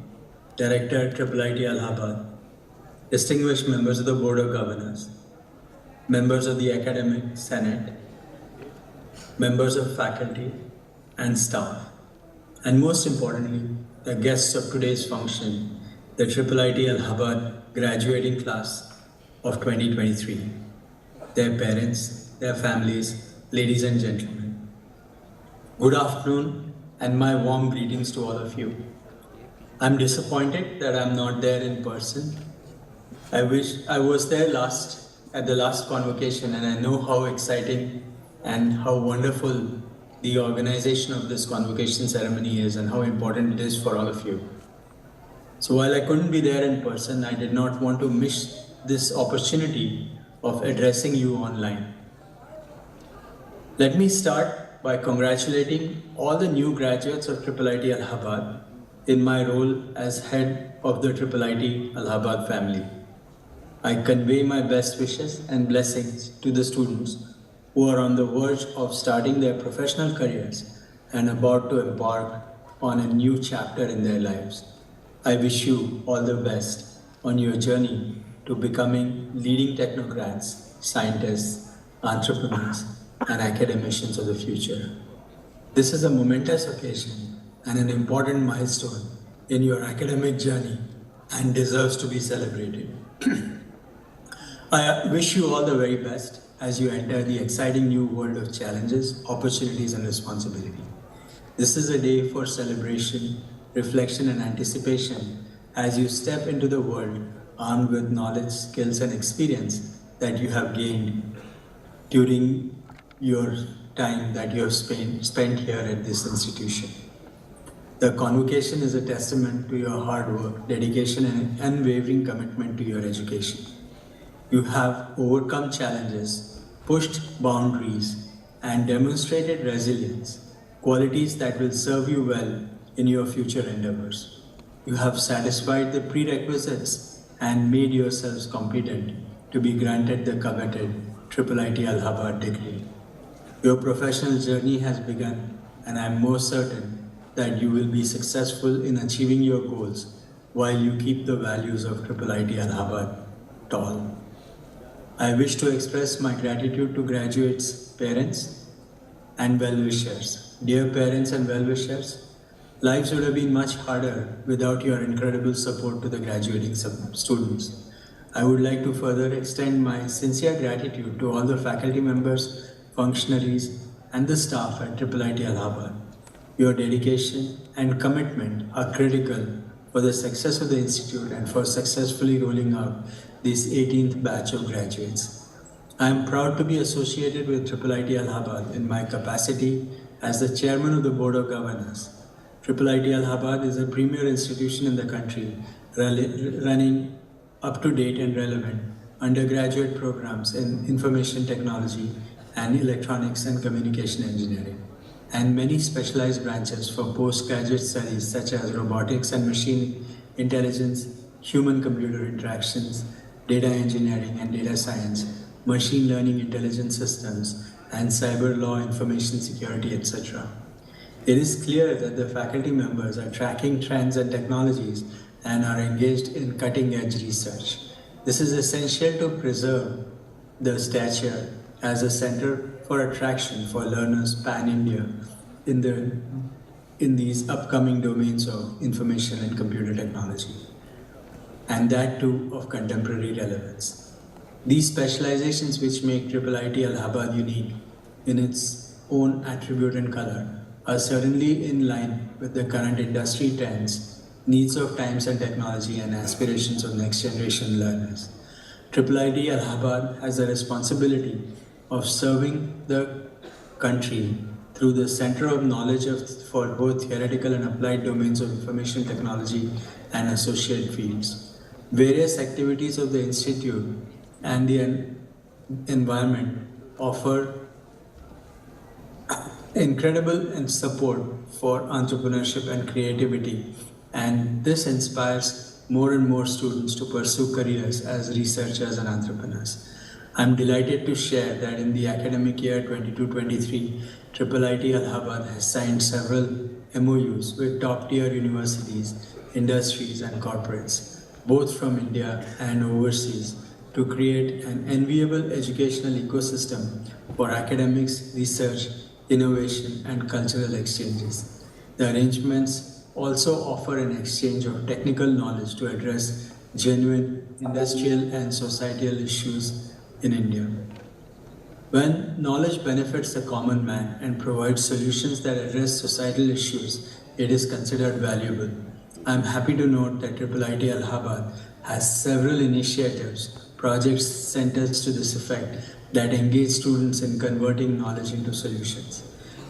Director IIIT Allahabad, distinguished members of the Board of Governors, members of the Academic Senate, members of faculty and staff, and most importantly, the guests of today's function, the IIIT Allahabad graduating class of 2023, their parents, their families, ladies and gentlemen. Good afternoon and my warm greetings to all of you. I'm disappointed that I'm not there in person. I wish I was there at the last convocation, and I know how exciting and how wonderful the organization of this convocation ceremony is and how important it is for all of you. So while I couldn't be there in person, I did not want to miss this opportunity of addressing you online. Let me start by congratulating all the new graduates of IIITA Allahabad in my role as head of the IIITA Allahabad family. I convey my best wishes and blessings to the students who are on the verge of starting their professional careers and about to embark on a new chapter in their lives. I wish you all the best on your journey to becoming leading technocrats, scientists, entrepreneurs, and academicians of the future. This is a momentous occasion and an important milestone in your academic journey and deserves to be celebrated. I wish you all the very best as you enter the exciting new world of challenges, opportunities, and responsibility. This is a day for celebration, reflection, and anticipation as you step into the world armed with knowledge, skills, and experience that you have gained during your time that you have spent here at this institution. The convocation is a testament to your hard work, dedication, and unwavering commitment to your education. You have overcome challenges, pushed boundaries, and demonstrated resilience, qualities that will serve you well in your future endeavors. You have satisfied the prerequisites and made yourselves competent to be granted the coveted IIITA Allahabad degree. Your professional journey has begun, and I am most certain that you will be successful in achieving your goals while you keep the values of IIITA Allahabad tall. I wish to express my gratitude to graduates, parents, and well-wishers. Dear parents and well-wishers, lives would have been much harder without your incredible support to the graduating students. I would like to further extend my sincere gratitude to all the faculty members, functionaries, and the staff at IIITA Allahabad. Your dedication and commitment are critical for the success of the institute and for successfully rolling out this 18th batch of graduates. I am proud to be associated with IIITA Allahabad in my capacity as the chairman of the Board of Governors. IIITA Allahabad is a premier institution in the country running up-to-date and relevant undergraduate programs in information technology and electronics and communication engineering, and many specialized branches for postgraduate studies such as robotics and machine intelligence, human-computer interactions, data engineering and data science, machine learning intelligence systems, and cyber law, information security, etc. It is clear that the faculty members are tracking trends and technologies and are engaged in cutting-edge research. This is essential to preserve the stature as a center for attraction for learners pan-India in these upcoming domains of information and computer technology, and that too of contemporary relevance. These specializations which make IIITA Allahabad unique in its own attribute and color are certainly in line with the current industry trends, needs of times and technology, and aspirations of next generation learners. IIITA Allahabad has the responsibility of serving the country through the Center of Knowledge for both theoretical and applied domains of information technology and associate fields. Various activities of the Institute and the environment offer incredible and support for entrepreneurship and creativity, and this inspires more and more students to pursue careers as researchers and entrepreneurs. I'm delighted to share that in the academic year 22-23, IIITA Allahabad has signed several MOUs with top-tier universities, industries, and corporates, both from India and overseas, to create an enviable educational ecosystem for academics, research, innovation, and cultural exchanges. The arrangements also offer an exchange of technical knowledge to address genuine industrial and societal issues in India. When knowledge benefits the common man and provides solutions that address societal issues, it is considered valuable. I am happy to note that IIITA Allahabad has several initiatives, projects, centers to this effect that engage students in converting knowledge into solutions.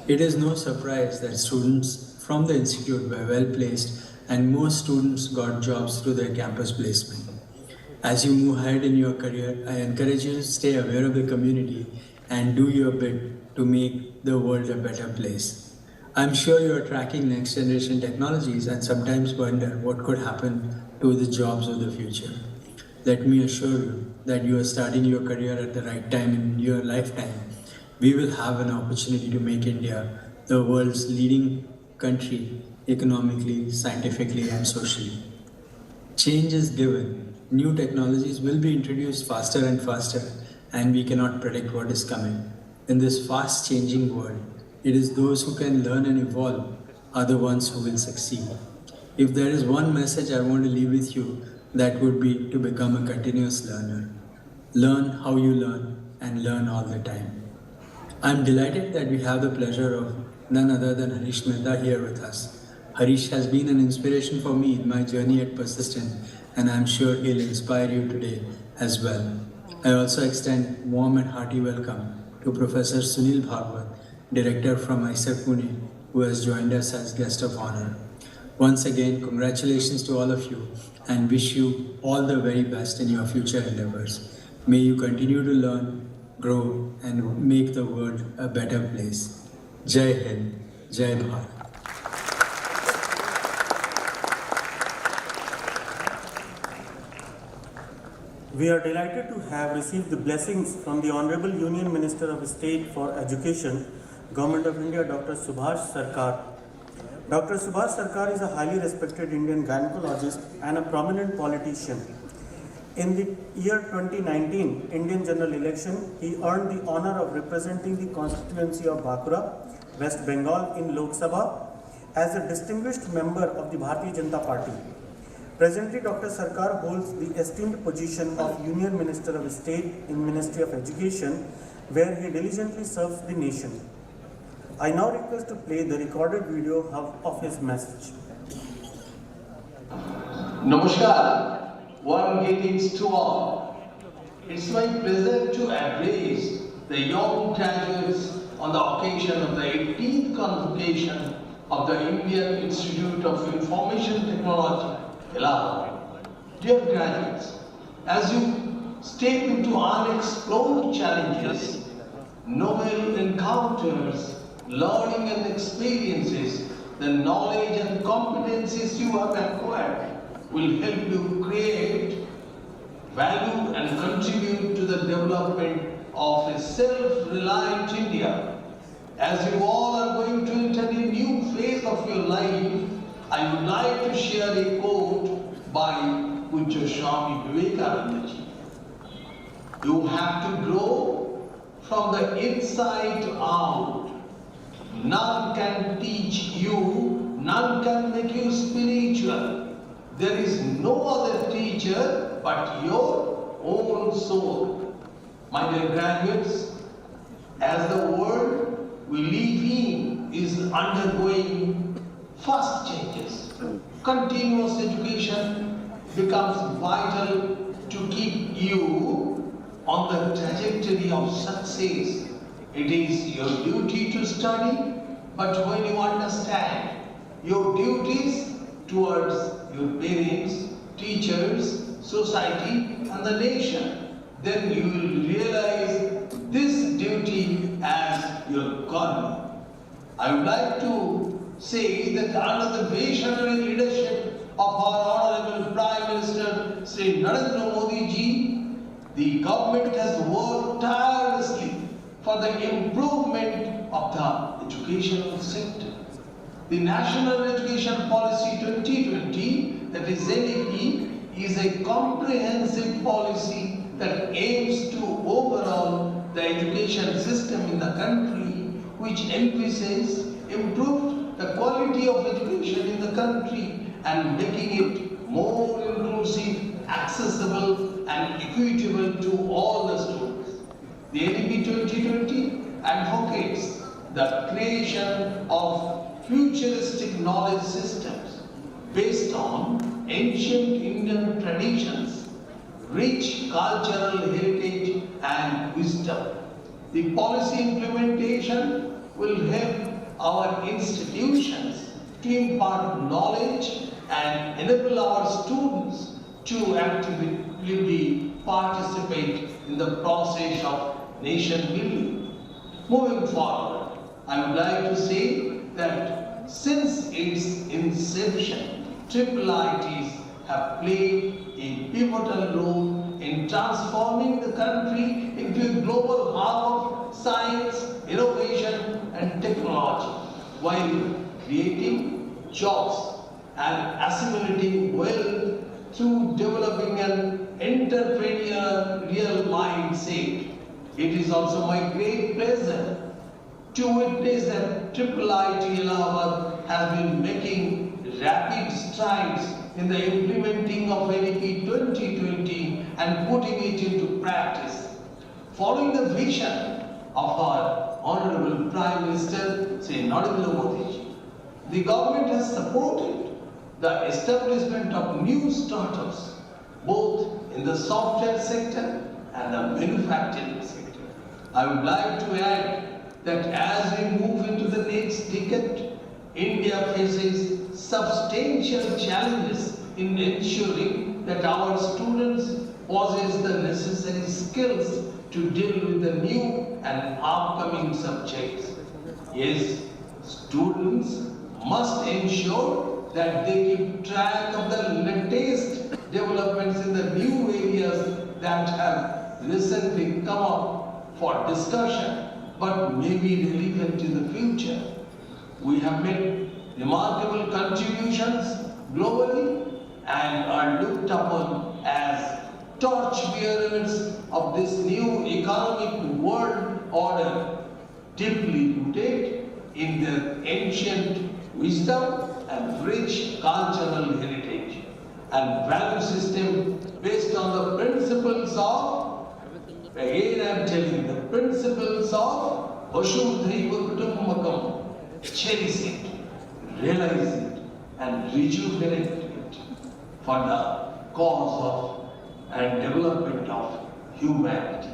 It is no surprise that students from the Institute were well placed and most students got jobs through their campus placement. As you move ahead in your career, I encourage you to stay aware of the community and do your bit to make the world a better place. I'm sure you are tracking next generation technologies and sometimes wonder what could happen to the jobs of the future. Let me assure you that you are starting your career at the right time in your lifetime. We will have an opportunity to make India the world's leading country economically, scientifically, and socially. Change is given. New technologies will be introduced faster and faster, and we cannot predict what is coming. In this fast changing world, it is those who can learn and evolve are the ones who will succeed. If there is one message I want to leave with you, that would be to become a continuous learner. Learn how you learn and learn all the time. I'm delighted that we have the pleasure of none other than Harish Mehta here with us. Harish has been an inspiration for me in my journey at Persistent, and I'm sure he'll inspire you today as well. I also extend warm and hearty welcome to Professor Sunil Bhagwat, Director from IISER Pune, who has joined us as guest of honor. Once again, congratulations to all of you and wish you all the very best in your future endeavors. May you continue to learn, grow, and make the world a better place. Jai Hind, Jai Bharat. We are delighted to have received the blessings from the Honorable Union Minister of State for Education, Government of India, Dr. Subhash Sarkar. Dr. Subhash Sarkar is a highly respected Indian gynecologist and a prominent politician. In the year 2019 Indian general election, he earned the honor of representing the constituency of Bankura, West Bengal in Lok Sabha as a distinguished member of the Bharatiya Janata Party. Presently, Dr. Sarkar holds the esteemed position of Union Minister of State in Ministry of Education, where he diligently serves the nation. I now request to play the recorded video of his message. Namaskar, warm greetings to all. It's my pleasure to address the young graduates on the occasion of the 18th Convocation of the Indian Institute of Information Technology, Allahabad. Dear graduates, as you step into unexplored challenges, novel encounters, learning and experiences, the knowledge and competencies you have acquired will help you create value and contribute to the development of a self-reliant India. As you all are going to enter a new phase of your life, I would like to share a quote by Pujya Swami Vivekananda ji. You have to grow from the inside out. None can teach you, none can make you spiritual. There is no other teacher but your own soul. My dear graduates, as the world we live in is undergoing fast changes, continuous education becomes vital to keep you on the trajectory of success. It is your duty to study, but when you understand your duties towards your parents, teachers, society and the nation, then you will realize this duty as your karma. I would like to say that under the visionary leadership of our Honorable Prime Minister Sri Narendra Modi ji, the government has worked tirelessly for the improvement of the educational sector. The National Education Policy 2020, that is NEP, is a comprehensive policy that aims to overhaul the education system in the country, which emphasizes improved the quality of education in the country and making it more inclusive, accessible and equitable to all the students. The NEP 2020 advocates the creation of futuristic knowledge systems based on ancient Indian traditions, rich cultural heritage and wisdom. The policy implementation will help our institutions to impart knowledge and enable our students to actively participate in the process of nation building. Moving forward, I would like to say that since its inception, IIITs have played a pivotal role in transforming the country into a global hub of science, innovation and technology, while creating jobs and assimilating wealth through developing an entrepreneurial mindset. It is also my great pleasure to witness that IIIT Allahabad has been making rapid strides in the implementing of NEP 2020 and putting it into practice. Following the vision of our Honorable Prime Minister, Sri Narendra Modi ji, the government has supported the establishment of new startups, both in the software sector and the manufacturing sector. I would like to add that as we move into the next decade, India faces substantial challenges in ensuring that our students possess the necessary skills to deal with the new and upcoming subjects. Yes, students must ensure that they keep track of the latest developments in the new areas that have recently come up for discussion but may be relevant in the future. We have made remarkable contributions globally and are looked upon as torchbearers of this new economic world order, deeply rooted in their ancient wisdom and rich cultural heritage and value system based on the principles of, again I am telling, the principles of Vasudhaiva Kutumbakam. Cherish it, realize it and rejuvenate it for the cause of and development of humanity.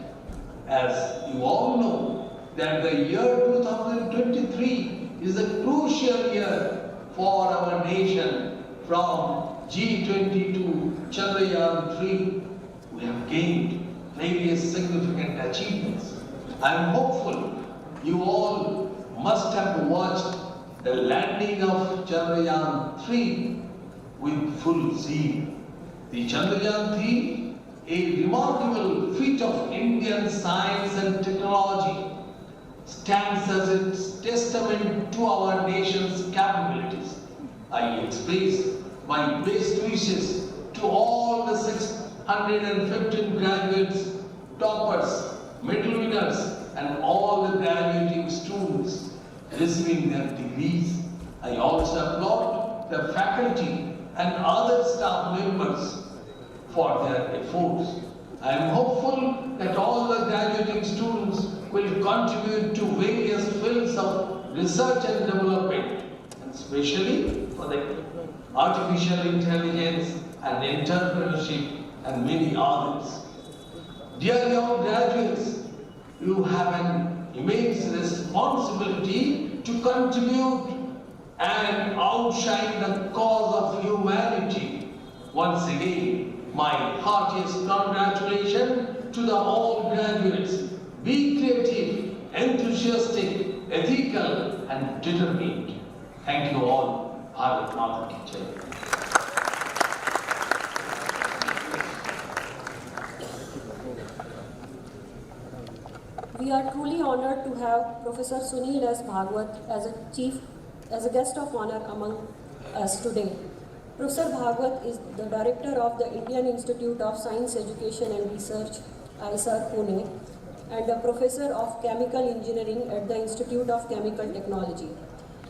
As you all know that the year 2023 is a crucial year for our nation. From G20 to Chandrayaan-3, we have gained various significant achievements. I am hopeful you all must have watched the landing of Chandrayaan-3 with full zeal. The Chandrayaan-3, a remarkable feat of Indian science and technology, stands as its testament to our nation's capabilities. I express my best wishes to all the 615 graduates, toppers, medal winners, and all the graduating students receiving their degrees. I also applaud the faculty and other staff members for their efforts. I am hopeful that all the graduating students will contribute to various fields of research and development, and especially for the artificial intelligence and entrepreneurship and many others. Dear young graduates, you have an immense responsibility to contribute and outshine the cause of humanity. Once again, my heartiest congratulations to the all graduates. Be creative, enthusiastic, ethical and determined. Thank you all. Bharat Mata Ki Jai. We are truly honored to have Professor Sunil S. Bhagwat as a guest of honor among us today. Professor Bhagwat is the director of the Indian Institute of Science Education and Research, ISAR, Pune, and a professor of chemical engineering at the Institute of Chemical Technology.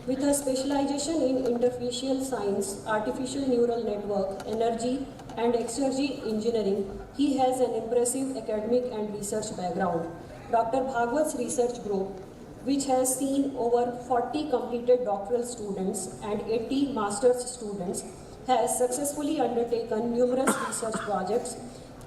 With a specialization in interfacial science, artificial neural network, energy, and exergy engineering, he has an impressive academic and research background. Dr. Bhagwat's research group, which has seen over 40 completed doctoral students and 80 master's students, has successfully undertaken numerous research projects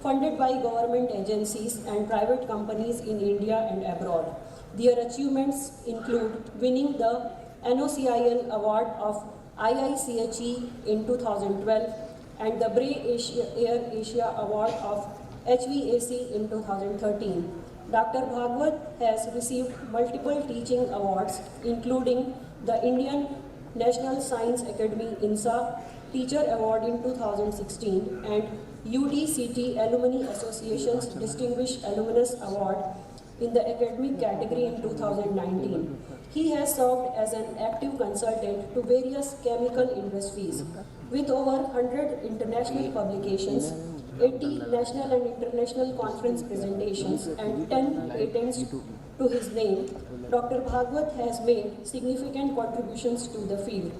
funded by government agencies and private companies in India and abroad. Their achievements include winning the NOCIL Award of IICHE in 2012 and the Air Asia Award of HVAC in 2013. Dr. Bhagwat has received multiple teaching awards, including the Indian National Science Academy INSA Teacher Award in 2016 and UDCT Alumni Association's Distinguished Alumnus Award in the academic category in 2019. He has served as an active consultant to various chemical industries with over 100 international publications, 80 national and international conference presentations, and 10 patents to his name. Dr. Bhagwat has made significant contributions to the field.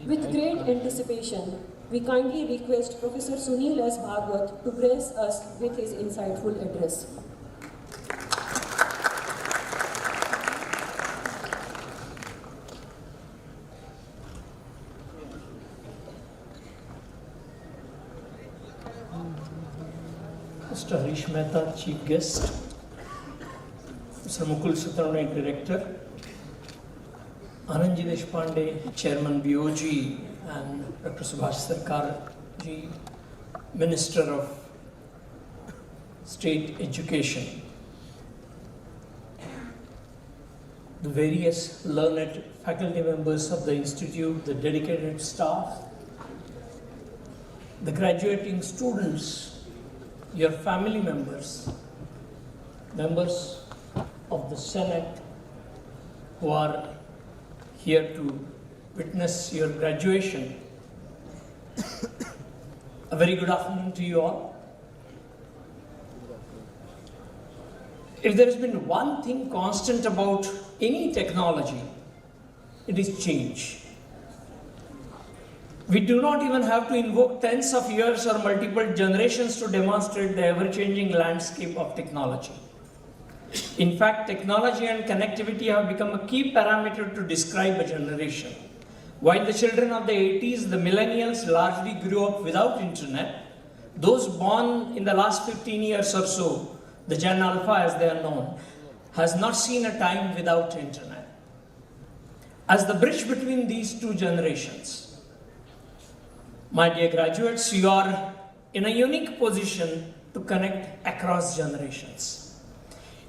With great anticipation, we kindly request Professor Sunil S. Bhagwat to grace us with his insightful address. Mr. Harish Mehta, Chief Guest, Mr. Mukul Sutarne, Director, Anandji Deshpande, Chairman BOG, and Dr. Subhash Sarkar ji, Minister of State Education, the various learned faculty members of the Institute, the dedicated staff, the graduating students, your family members, members of the Senate who are here to witness your graduation. A very good afternoon to you all. If there has been one thing constant about any technology, it is change. We do not even have to invoke tens of years or multiple generations to demonstrate the ever-changing landscape of technology. In fact, technology and connectivity have become a key parameter to describe a generation. While the children of the 80s, the millennials, largely grew up without internet, those born in the last 15 years or so, the Gen Alpha as they are known, has not seen a time without internet. As the bridge between these two generations, my dear graduates, you are in a unique position to connect across generations.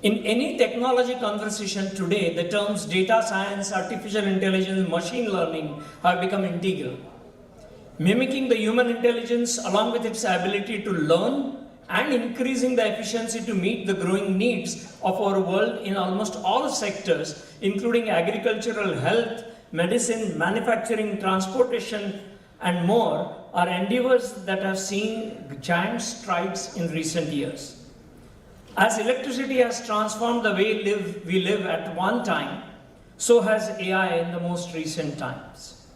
In any technology conversation today, the terms data science, artificial intelligence, machine learning have become integral. Mimicking the human intelligence along with its ability to learn and increasing the efficiency to meet the growing needs of our world in almost all sectors, including agricultural, health, medicine, manufacturing, transportation, and more, are endeavors that have seen giant strides in recent years. As electricity has transformed the way we live at one time, so has AI in the most recent times.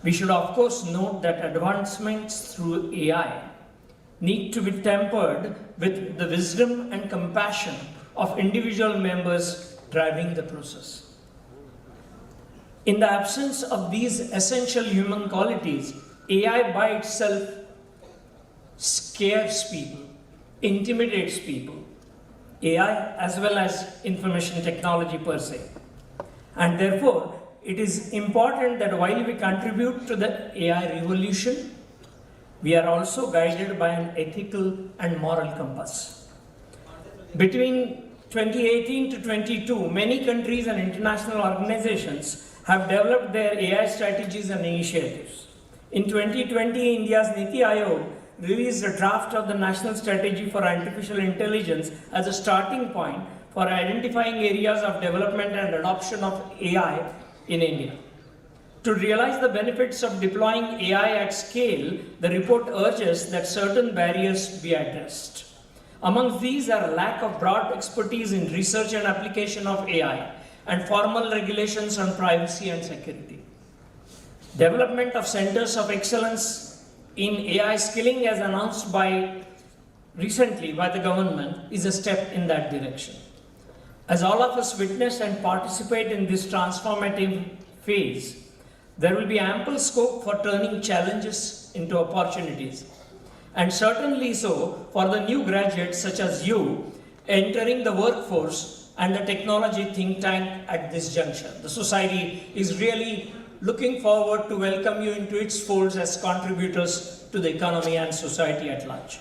We should of course note that advancements through AI need to be tempered with the wisdom and compassion of individual members driving the process. In the absence of these essential human qualities, AI by itself scares people, intimidates people, AI as well as information technology per se. And therefore, it is important that while we contribute to the AI revolution, we are also guided by an ethical and moral compass. Between 2018 to 22, many countries and international organizations have developed their AI strategies and initiatives. In 2020, India's Niti Aayog released a draft of the National Strategy for Artificial Intelligence as a starting point for identifying areas of development and adoption of AI in India. To realize the benefits of deploying AI at scale, the report urges that certain barriers be addressed. Among these are lack of broad expertise in research and application of AI, and formal regulations on privacy and security. Development of centers of excellence in AI skilling as announced recently by the government is a step in that direction. As all of us witness and participate in this transformative phase, there will be ample scope for turning challenges into opportunities, and certainly so for the new graduates such as you entering the workforce and the technology think tank at this juncture. The society is really looking forward to welcome you into its folds as contributors to the economy and society at large.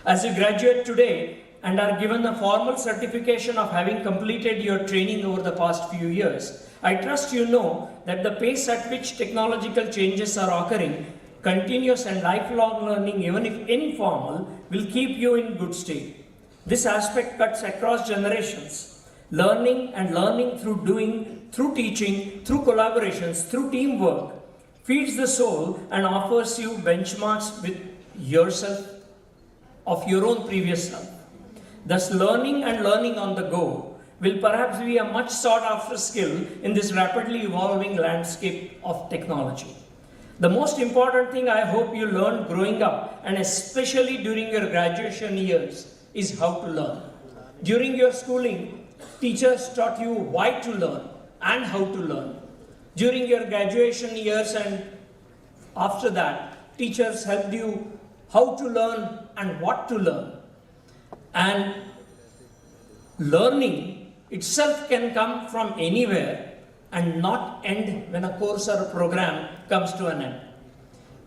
As you graduate today and are given a formal certification of having completed your training over the past few years, I trust you know that the pace at which technological changes are occurring, continuous and lifelong learning, even if informal, will keep you in good state. This aspect cuts across generations. Learning and learning through doing, through teaching, through collaborations, through teamwork, feeds the soul and offers you benchmarks with yourself of your own previous self. Thus, learning and learning on the go will perhaps be a much sought after skill in this rapidly evolving landscape of technology. The most important thing I hope you learned growing up, and especially during your graduation years, is how to learn. During your schooling, teachers taught you why to learn and how to learn. During your graduation years and after that, teachers helped you how to learn and what to learn. And learning itself can come from anywhere and not end when a course or a program comes to an end.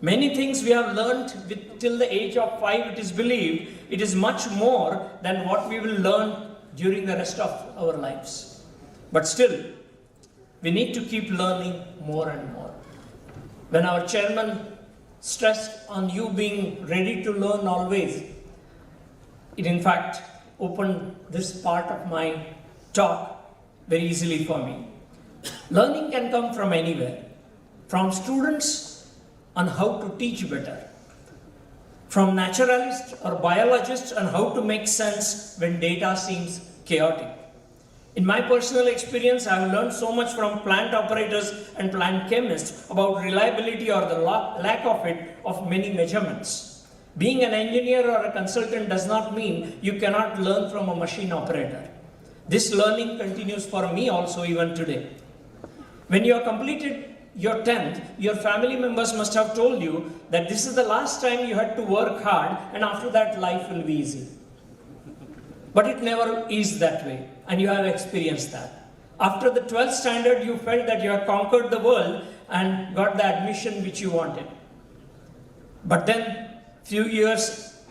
Many things we have learned till the age of 5, it is believed, it is much more than what we will learn during the rest of our lives. But still, we need to keep learning more and more. When our chairman stressed on you being ready to learn always, it in fact opened this part of my talk very easily for me. Learning can come from anywhere. From students on how to teach better. From naturalists or biologists on how to make sense when data seems chaotic. In my personal experience, I have learned so much from plant operators and plant chemists about reliability or the lack of it of many measurements. Being an engineer or a consultant does not mean you cannot learn from a machine operator. This learning continues for me also even today. When you have completed your 10th, your family members must have told you that this is the last time you had to work hard and after that life will be easy. But it never is that way, and you have experienced that. After the 12th standard, you felt that you had conquered the world and got the admission which you wanted. But then, few years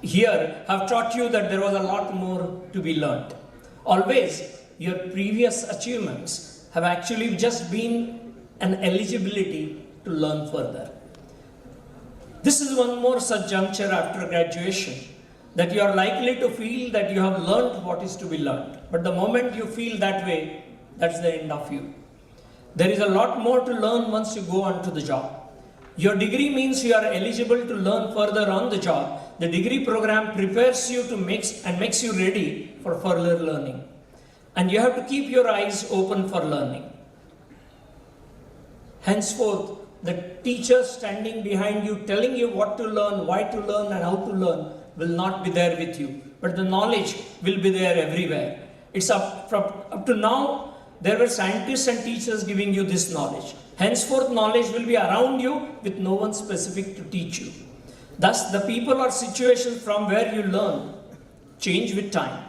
here have taught you that there was a lot more to be learned. Always, your previous achievements have actually just been an eligibility to learn further. This is one more such juncture after graduation that you are likely to feel that you have learned what is to be learned. But the moment you feel that way, that's the end of you. There is a lot more to learn once you go on to the job. Your degree means you are eligible to learn further on the job. The degree program prepares you to makes you ready for further learning. And you have to keep your eyes open for learning. Henceforth, the teachers standing behind you, telling you what to learn, why to learn, and how to learn will not be there with you. But the knowledge will be there everywhere. It's up to now, there were scientists and teachers giving you this knowledge. Henceforth, knowledge will be around you with no one specific to teach you. Thus, the people or situations from where you learn change with time.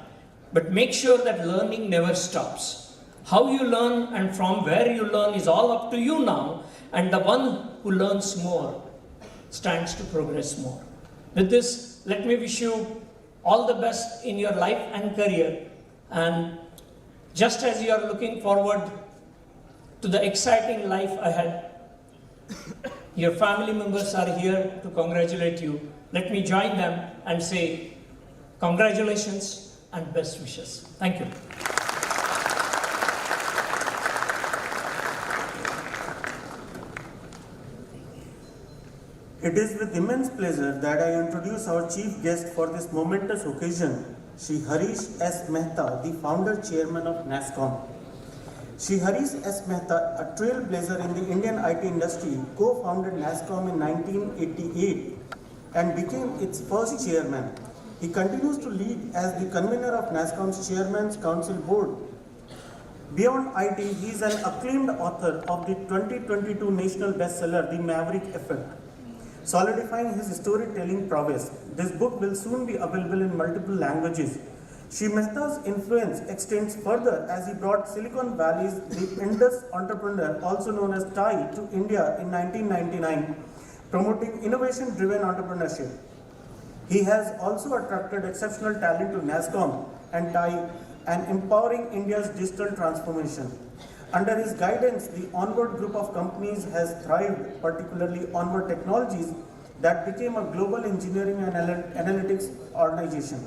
But make sure that learning never stops. How you learn and from where you learn is all up to you now, and the one who learns more stands to progress more. With this, let me wish you all the best in your life and career, and just as you are looking forward to the exciting life ahead, your family members are here to congratulate you. Let me join them and say congratulations and best wishes. Thank you. It is with immense pleasure that I introduce our chief guest for this momentous occasion, Shri Harish S. Mehta, the founder chairman of NASSCOM. Shri Harish S. Mehta, a trailblazer in the Indian IT industry, co-founded NASSCOM in 1988 and became its first chairman. He continues to lead as the convener of NASSCOM's Chairman's Council Board. Beyond IT, he is an acclaimed author of the 2022 national bestseller, The Maverick Effect, solidifying his storytelling prowess. This book will soon be available in multiple languages Shri Mehta's influence extends further as he brought Silicon Valley's the Indus entrepreneur, also known as TAI, to India in 1999, promoting innovation-driven entrepreneurship. He has also attracted exceptional talent to NASSCOM and TAI and empowering India's digital transformation. Under his guidance, the Onward group of companies has thrived, particularly Onward Technologies, that became a global engineering and analytics organization.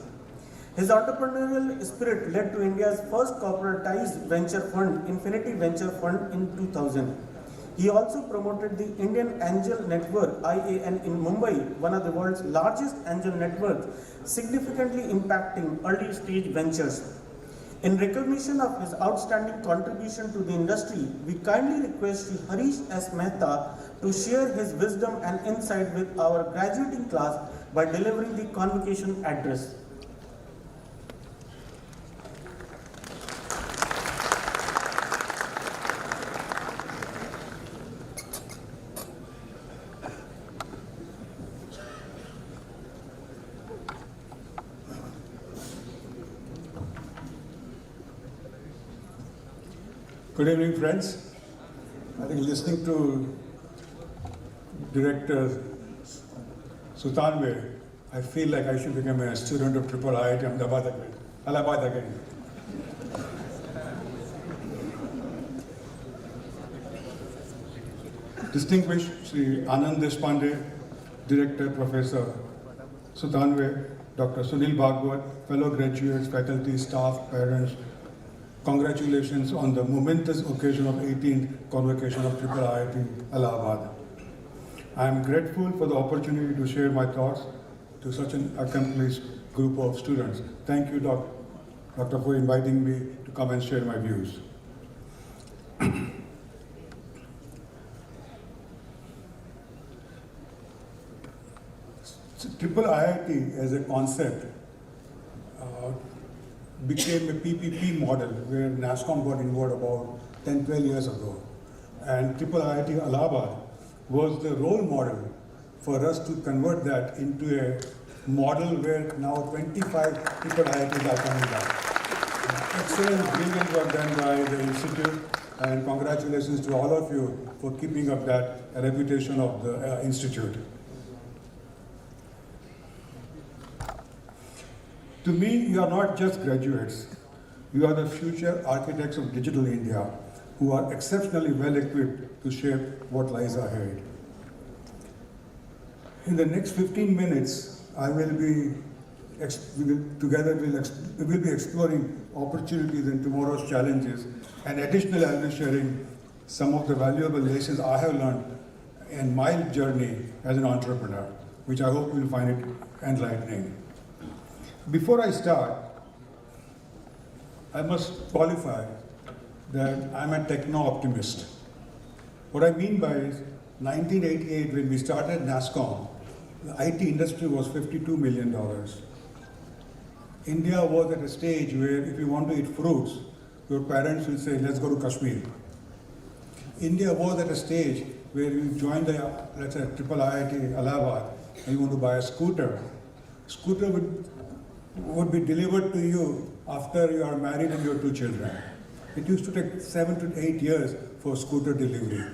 His entrepreneurial spirit led to India's first corporatized venture fund, Infinity Venture Fund, in 2000. He also promoted the Indian Angel Network, IAN, in Mumbai, one of the world's largest angel networks, significantly impacting early stage ventures. In recognition of his outstanding contribution to the industry, we kindly request Shri Harish S. Mehta to share his wisdom and insight with our graduating class by delivering the convocation address. Good evening, friends. I think listening to Director Sutanve, I feel like I should become a student of IIITA Allahabad again. Distinguished Sri Anand Deshpande, Director Professor Sutanve, Dr. Sunil Bhagwat, fellow graduates, faculty, staff, parents, congratulations on the momentous occasion of 18th Convocation of IIITA Allahabad. I am grateful for the opportunity to share my thoughts to such an accomplished group of students. Thank you, Doctor, for inviting me to come and share my views. IIITA as a concept became a PPP model where NASSCOM got involved about 10-12 years ago. And IIITA Allahabad was the role model for us to convert that into a model where now 25 IIITs are coming up. Excellent, brilliant work done by the Institute, and congratulations to all of you for keeping up that reputation of the Institute. To me, you are not just graduates. You are the future architects of digital India who are exceptionally well equipped to shape what lies ahead. In the next 15 minutes, we will be exploring opportunities and tomorrow's challenges, and additionally I'll be sharing some of the valuable lessons I have learned in my journey as an entrepreneur, which I hope you will find it enlightening. Before I start, I must qualify that I'm a techno-optimist. What I mean by is, 1988, when we started NASSCOM, the IT industry was $52 million. India was at a stage where if you want to eat fruits, your parents will say, let's go to Kashmir. India was at a stage where you join the, let's say, IIITA Allahabad, and you want to buy a scooter. Scooter would be delivered to you after you are married and your 2 children. It used to take 7 to 8 years for scooter delivery.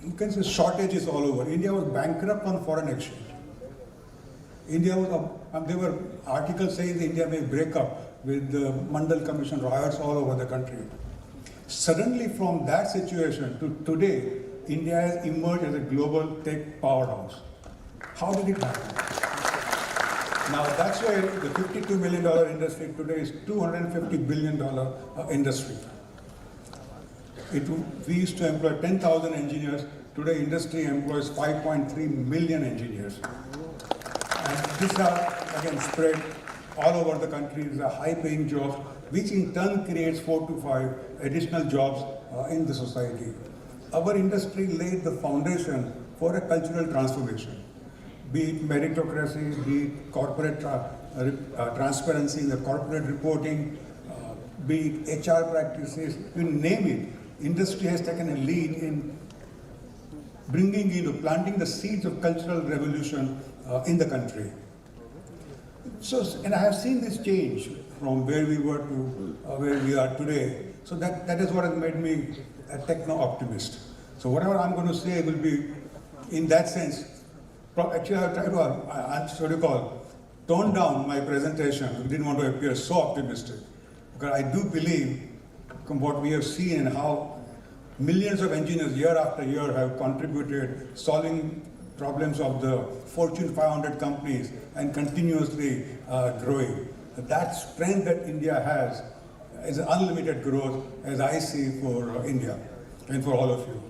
You can say shortages all over. India was bankrupt on foreign exchange. India was, there were articles saying that India may break up with the Mandal Commission riots all over the country. Suddenly from that situation to today, India has emerged as a global tech powerhouse. How did it happen? Now that's why the $52 million industry today is $250 billion industry. We used to employ 10,000 engineers. Today industry employs 5.3 million engineers. And these are again spread all over the country. These are high paying jobs, which in turn creates 4 to 5 additional jobs in the society. Our industry laid the foundation for a cultural transformation. Be it meritocracy, be it corporate transparency in the corporate reporting, be it HR practices, you name it. Industry has taken a lead in planting the seeds of cultural revolution in the country. So, and I have seen this change from where we were to where we are today. So that is what has made me a techno-optimist. So whatever I'm going to say will be, in that sense, actually I've tried to, tone down my presentation. I didn't want to appear so optimistic. Because I do believe from what we have seen and how millions of engineers year after year have contributed solving problems of the Fortune 500 companies and continuously growing. That strength that India has is unlimited growth, as I see for India and for all of you.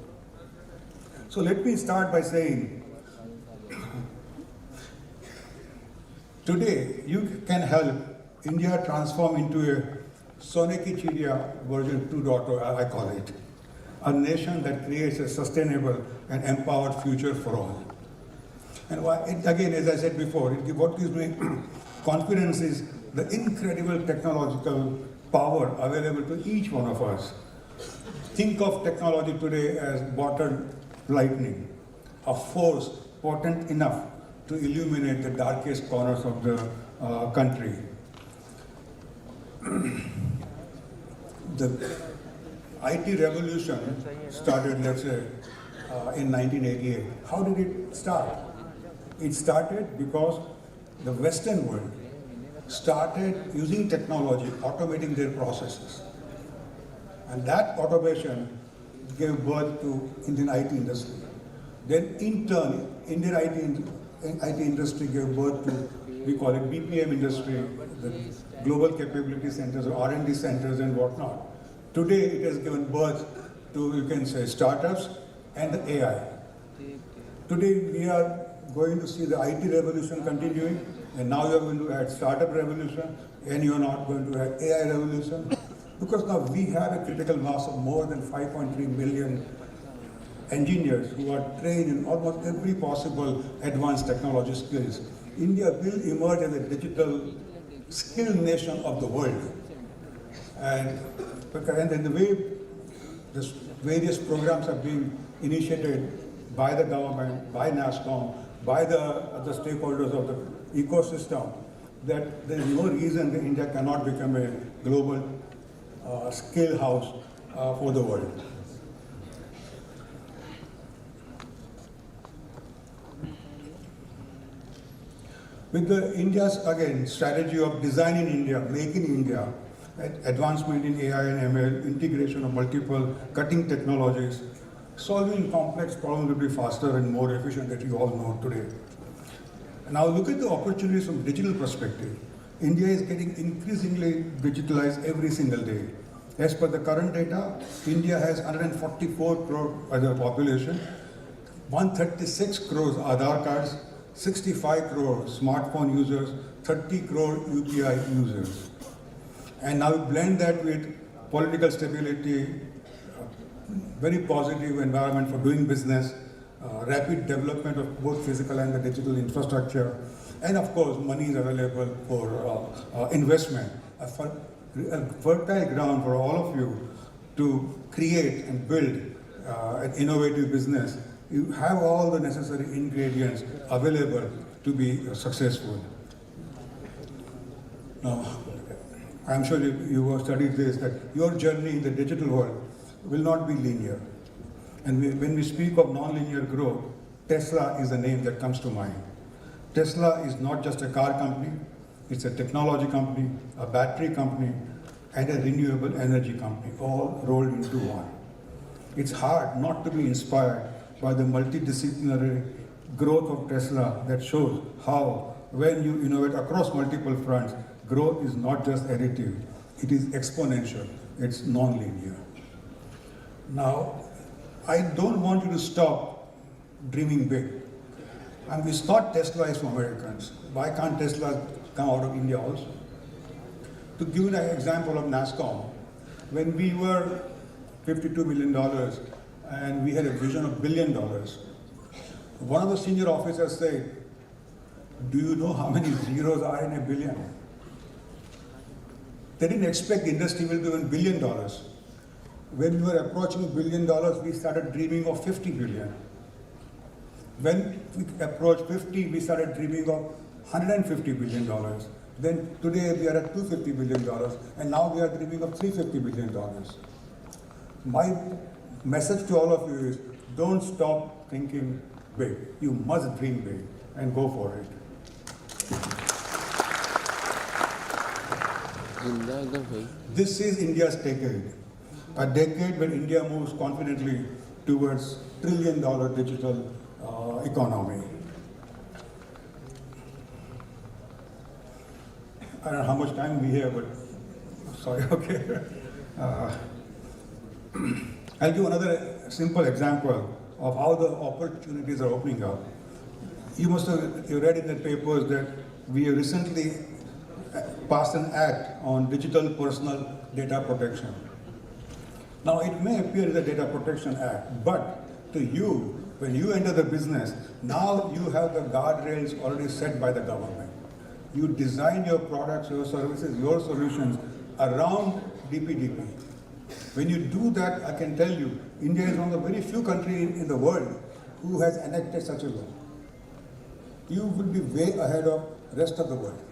So let me start by saying, today you can help India transform into a Soneki Chidiya version 2.0, I call it. A nation that creates a sustainable and empowered future for all. And again, as I said before, what gives me confidence is the incredible technological power available to each one of us. Think of technology today as bottled lightning, a force potent enough to illuminate the darkest corners of the country. The IT revolution started, let's say, in 1988. How did it start? It started because the Western world started using technology, automating their processes. And that automation gave birth to Indian IT industry. Then in turn, Indian IT industry gave birth to, we call it BPM industry, the global capability centers, or R&D centers and whatnot. Today it has given birth to, you can say, startups and the AI. Today we are going to see the IT revolution continuing, and now you are going to add startup revolution, and you are not going to add AI revolution, because now we have a critical mass of more than 5.3 million engineers who are trained in almost every possible advanced technology skills. India will emerge as a digital skill nation of the world. And the way this various programs are being initiated by the government, by NASCOM, by the other stakeholders of the ecosystem, that there is no reason that India cannot become a global skill house for the world. With the India's, again, strategy of design in India, make in India, advancement in AI and ML, integration of multiple cutting technologies, solving complex problems will be faster and more efficient, that you all know today. Now look at the opportunities from digital perspective. India is getting increasingly digitalized every single day. As per the current data, India has 144 crore as a population, 136 crores Aadhaar cards, 65 crore smartphone users, 30 crore UPI users. And now blend that with political stability, very positive environment for doing business, rapid development of both physical and the digital infrastructure, and of course money is available for investment. A fertile ground for all of you to create and build an innovative business. You have all the necessary ingredients available to be successful. Now, I'm sure you have studied this, that your journey in the digital world will not be linear. And when we speak of non-linear growth, Tesla is the name that comes to mind. Tesla is not just a car company, it's a technology company, a battery company, and a renewable energy company, all rolled into one. It's hard not to be inspired by the multidisciplinary growth of Tesla that shows how, when you innovate across multiple fronts, growth is not just additive, it is exponential, it's non-linear. Now, I don't want you to stop dreaming big. And we thought Tesla is for Americans. Why can't Tesla come out of India also? To give you an example of NASCOM, when we were $52 million and we had a vision of $1 billion, one of the senior officers said, do you know how many zeros are in a billion? They didn't expect the industry will be $1 billion. When we were approaching $1 billion, we started dreaming of 50 billion. When we approached 50, we started dreaming of $150 billion. Then today we are at $250 billion, and now we are dreaming of $350 billion. My message to all of you is, don't stop thinking big. You must dream big and go for it. This is India's decade, a decade when India moves confidently towards trillion-dollar digital economy. I don't know how much time we have, but sorry, okay. I'll give another simple example of how the opportunities are opening up. You must have read in the papers that we recently passed an act on digital personal data protection. Now, it may appear as a data protection act, but to you, when you enter the business, now you have the guardrails already set by the government. You design your products, your services, your solutions around DPDP. When you do that, I can tell you, India is one of the very few countries in the world who has enacted such a law. You will be way ahead of the rest of the world.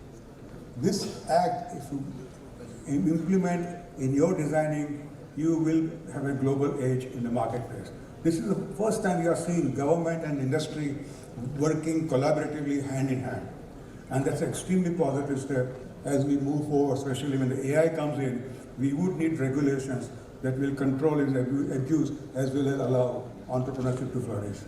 This act, if you implement in your designing, you will have a global edge in the marketplace. This is the first time we are seeing government and industry working collaboratively hand in hand. And that's an extremely positive step as we move forward, especially when the AI comes in. We would need regulations that will control its abuse as well as allow entrepreneurship to flourish.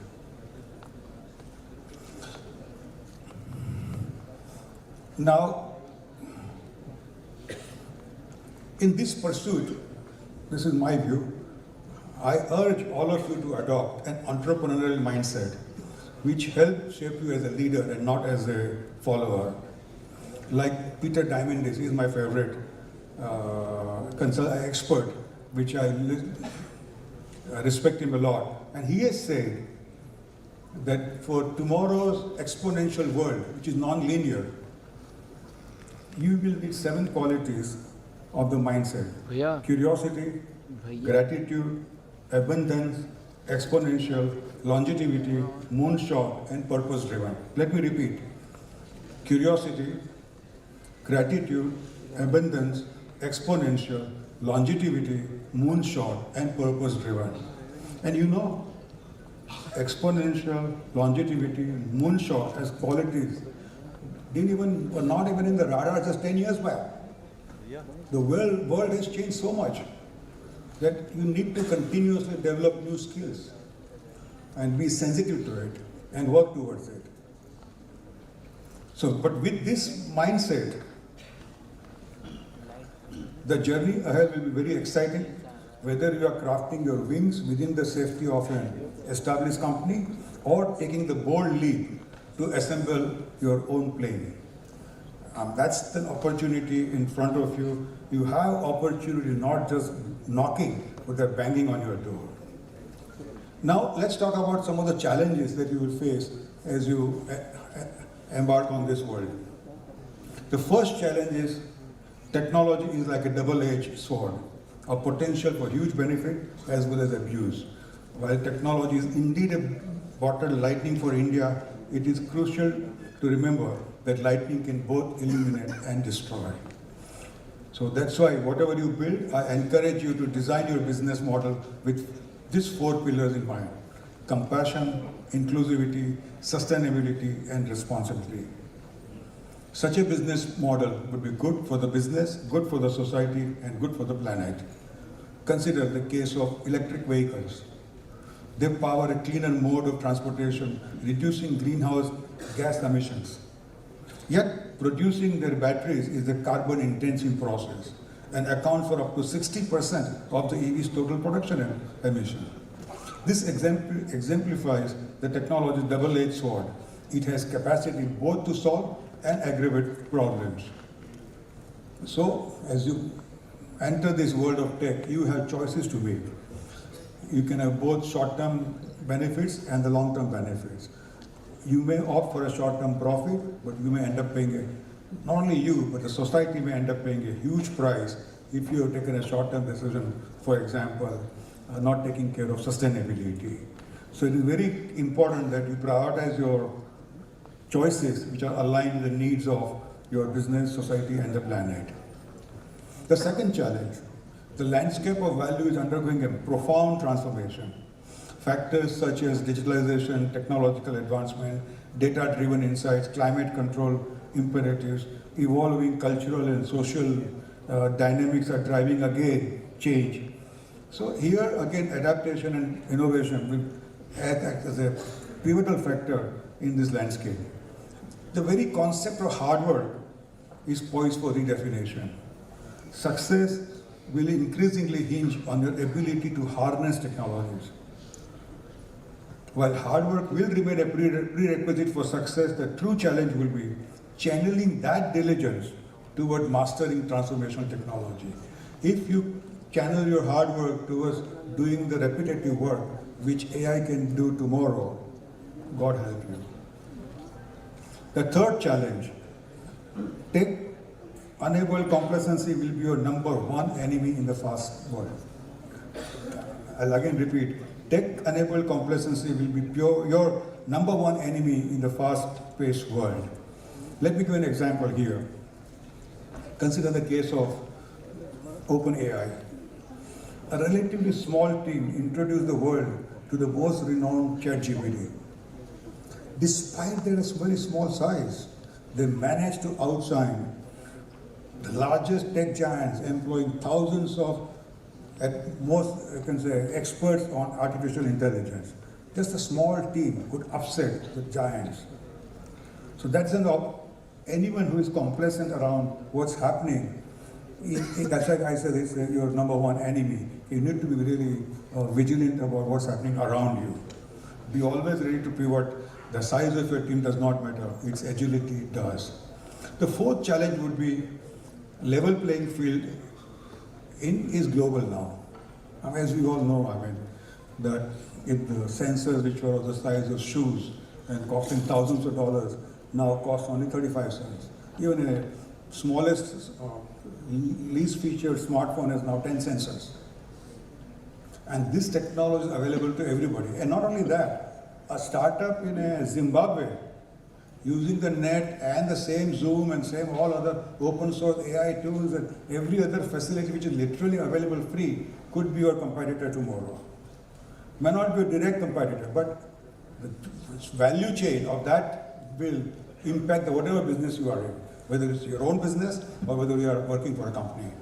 Now, in this pursuit, this is my view, I urge all of you to adopt an entrepreneurial mindset which helps shape you as a leader and not as a follower. Like Peter Diamandis, he is my favorite expert, which I respect him a lot. And he has said that for tomorrow's exponential world, which is non-linear, you will need 7 qualities of the mindset. Curiosity, gratitude, abundance, exponential, longevity, moonshot, and purpose-driven. Let me repeat. Curiosity, gratitude, abundance, exponential, longevity, moonshot, and purpose-driven. And you know, exponential, longevity, moonshot as qualities were not even in the radar just 10 years back. The world has changed so much that you need to continuously develop new skills and be sensitive to it and work towards it. So, but with this mindset, the journey ahead will be very exciting, whether you are crafting your wings within the safety of an established company or taking the bold leap to assemble your own plane. That's the opportunity in front of you. You have opportunity not just knocking, but they're banging on your door. Now, let's talk about some of the challenges that you will face as you embark on this world. The first challenge is technology is like a double-edged sword, a potential for huge benefit as well as abuse. While technology is indeed a bottle lightning for India, it is crucial to remember that lightning can both illuminate and destroy. So that's why whatever you build, I encourage you to design your business model with these 4 pillars in mind: compassion, inclusivity, sustainability, and responsibility. Such a business model would be good for the business, good for the society, and good for the planet. Consider the case of electric vehicles. They power a cleaner mode of transportation, reducing greenhouse gas emissions. Yet, producing their batteries is a carbon-intensive process and accounts for up to 60% of the EV's total production emission. This exemplifies the technology's double-edged sword. It has capacity both to solve and aggravate problems. So, as you enter this world of tech, you have choices to make. You can have both short-term benefits and the long-term benefits. You may opt for a short-term profit, but you may end up paying not only you, but the society may end up paying a huge price if you have taken a short-term decision, for example, not taking care of sustainability. So it is very important that you prioritize your choices which are aligned with the needs of your business, society, and the planet. The second challenge, the landscape of value is undergoing a profound transformation. Factors such as digitalization, technological advancement, data-driven insights, climate control imperatives, evolving cultural and social dynamics are driving again change. So here again adaptation and innovation will act as a pivotal factor in this landscape. The very concept of hard work is poised for redefinition. Success will increasingly hinge on your ability to harness technologies. While hard work will remain a prerequisite for success, the true challenge will be channeling that diligence toward mastering transformational technology. If you channel your hard work towards doing the repetitive work which AI can do tomorrow, God help you. The third challenge, tech-enabled complacency will be your number one enemy in the fast world. I'll again repeat, tech-enabled complacency will be your number one enemy in the fast-paced world. Let me give an example here. Consider the case of OpenAI. A relatively small team introduced the world to the most renowned ChatGPT. Despite their very small size, they managed to outshine the largest tech giants, employing thousands of, at most, you can say, experts on artificial intelligence. Just a small team could upset the giants. So that's anyone who is complacent around what's happening. That's like I said, it's your number one enemy. You need to be really vigilant about what's happening around you. Be always ready to pivot. The size of your team does not matter. Its agility does. The fourth challenge would be level playing field is global now. As we all know, that if the sensors which were of the size of shoes and costing thousands of dollars now cost only 35 cents. Even a smallest, least featured smartphone has now 10 sensors. And this technology is available to everybody. And not only that, a startup in Zimbabwe using the net and the same Zoom and same all other open source AI tools and every other facility which is literally available free could be your competitor tomorrow. May not be a direct competitor, but the value chain of that will impact whatever business you are in, whether it's your own business or whether you are working for a company.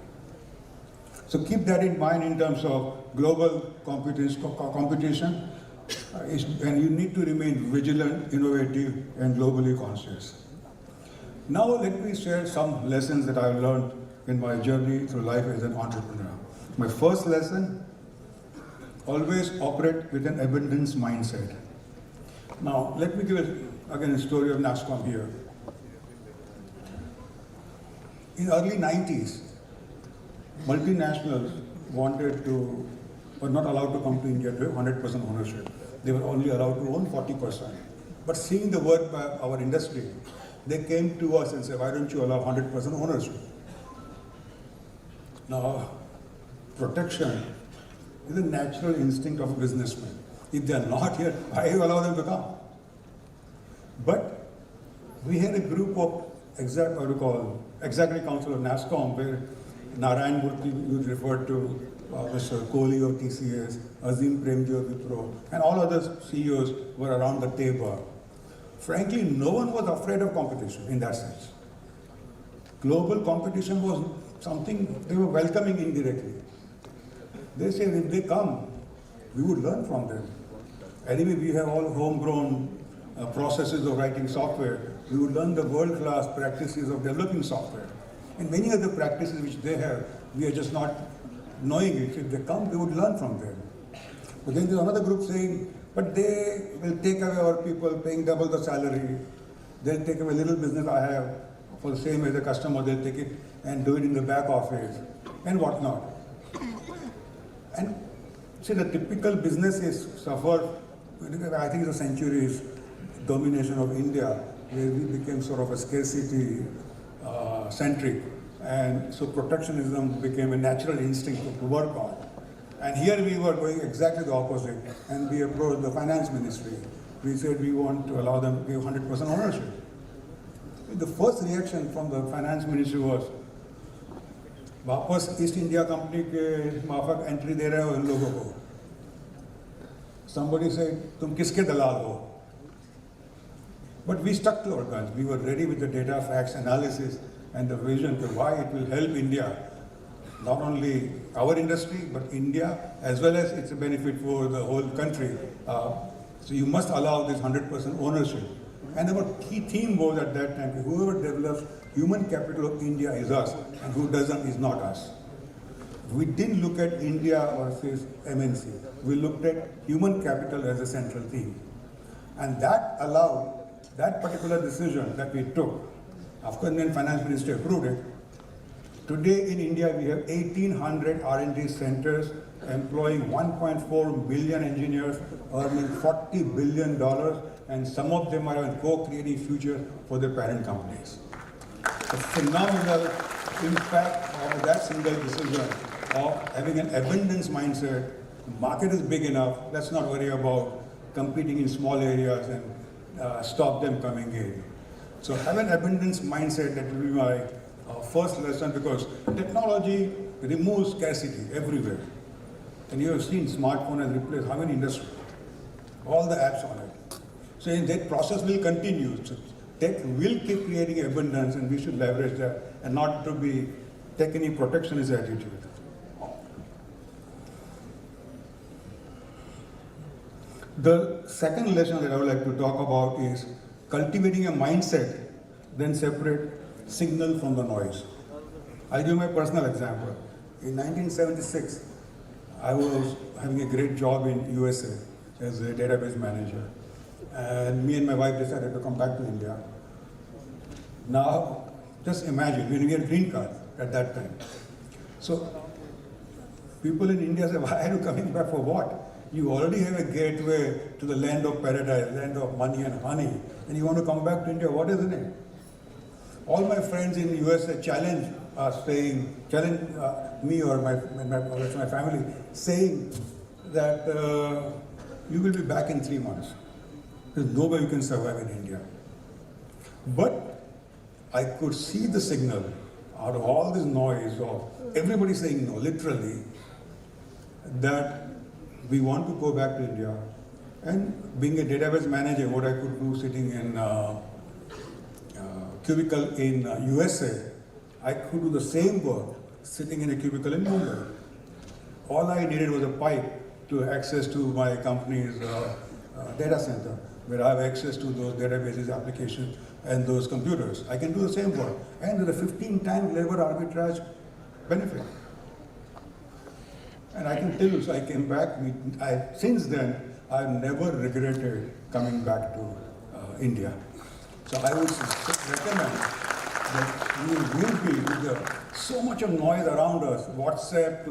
So keep that in mind in terms of global competition. And you need to remain vigilant, innovative, and globally conscious. Now let me share some lessons that I've learned in my journey through life as an entrepreneur. My first lesson, always operate with an abundance mindset. Now let me give again a story of NASSCOM here. In early 90s, multinationals were not allowed to come to India to have 100% ownership. They were only allowed to own 40%. But seeing the work by our industry, they came to us and said, why don't you allow 100% ownership? Now, protection is a natural instinct of a businessman. If they are not here, why you allow them to come? But we had a group of executive council of NASSCOM where Narayan Murthy, you referred to, Mr. Kohli of TCS, Azim Premji of Wipro, and all other CEOs were around the table. Frankly, no one was afraid of competition in that sense. Global competition was something they were welcoming indirectly. They said if they come, we would learn from them. Anyway, we have all homegrown processes of writing software. We would learn the world-class practices of developing software. And many other practices which they have, we are just not knowing it. If they come, we would learn from them. But then there's another group saying, but they will take away our people paying double the salary. They'll take away a little business I have for the same as a customer. They'll take it and do it in the back office and whatnot. And see, the typical businesses suffer, I think it's a century's domination of India, where we became sort of a scarcity centric. And so protectionism became a natural instinct to work on. And here we were going exactly the opposite. And we approached the finance ministry. We said we want to allow them to give 100% ownership. The first reaction from the finance ministry was, वापस east India company के माफक entry दे रहे हो इन लोगों को. Somebody said, तुम किसके दलाल हो? But we stuck to our guns. We were ready with the data, facts, analysis, and the vision to why it will help India, not only our industry, but India, as well as it's a benefit for the whole country. So you must allow this 100% ownership. And our key theme was at that time, whoever develops human capital of India is us, and who doesn't is not us. We didn't look at India versus MNC. We looked at human capital as a central theme. And that allowed that particular decision that we took. Of course, when Finance Ministry approved it. Today in India, we have 1,800 R&D centers employing 1.4 million engineers, earning $40 billion, and some of them are co-creating future for their parent companies. The phenomenal impact of that single decision of having an abundance mindset. The market is big enough. Let's not worry about competing in small areas and stop them coming in. So have an abundance mindset. That will be my first lesson, because technology removes scarcity everywhere. And you have seen smartphone has replaced how many industries? All the apps on it. So that process will continue. So tech will keep creating abundance, and we should leverage that and not to be take any protectionist attitude. The second lesson that I would like to talk about is cultivating a mindset, then separate signal from the noise. I'll give my personal example. In 1976, I was having a great job in USA as a database manager. And me and my wife decided to come back to India. Now, just imagine, we didn't get a green card at that time. So, people in India say, why are you coming back for what? You already have a gateway to the land of paradise, land of money and honey, and you want to come back to India, what is in it? All my friends in the USA challenge me or my family, saying that you will be back in 3 months. There's no way you can survive in India. But I could see the signal out of all this noise of everybody saying no, literally, that we want to go back to India. And being a database manager, what I could do sitting in cubicle in USA, I could do the same work sitting in a cubicle in Mumbai. All I needed was a pipe to access to my company's data center, where I have access to those databases, applications, and those computers. I can do the same work. And with a 15-time labor arbitrage benefit. And I can tell you, so I came back, since then, I've never regretted coming back to India. So I would recommend that you will be with so much of noise around us, WhatsApp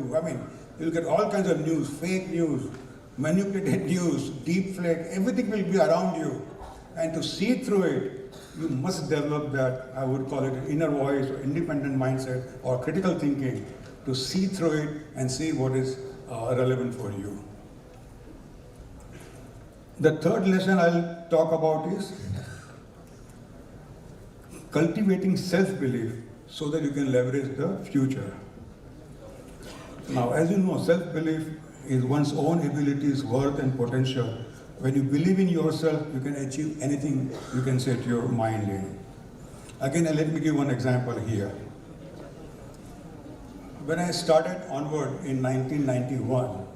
you'll get all kinds of news, fake news, manipulated news, deep fake, everything will be around you. And to see through it, you must develop that, I would call it an inner voice or independent mindset or critical thinking, to see through it and see what is relevant for you. The third lesson I'll talk about is cultivating self-belief so that you can leverage the future. Now, as you know, self-belief is one's own abilities, worth, and potential. When you believe in yourself, you can achieve anything you can set your mind in. Again, let me give one example here. When I started Onward in 1991,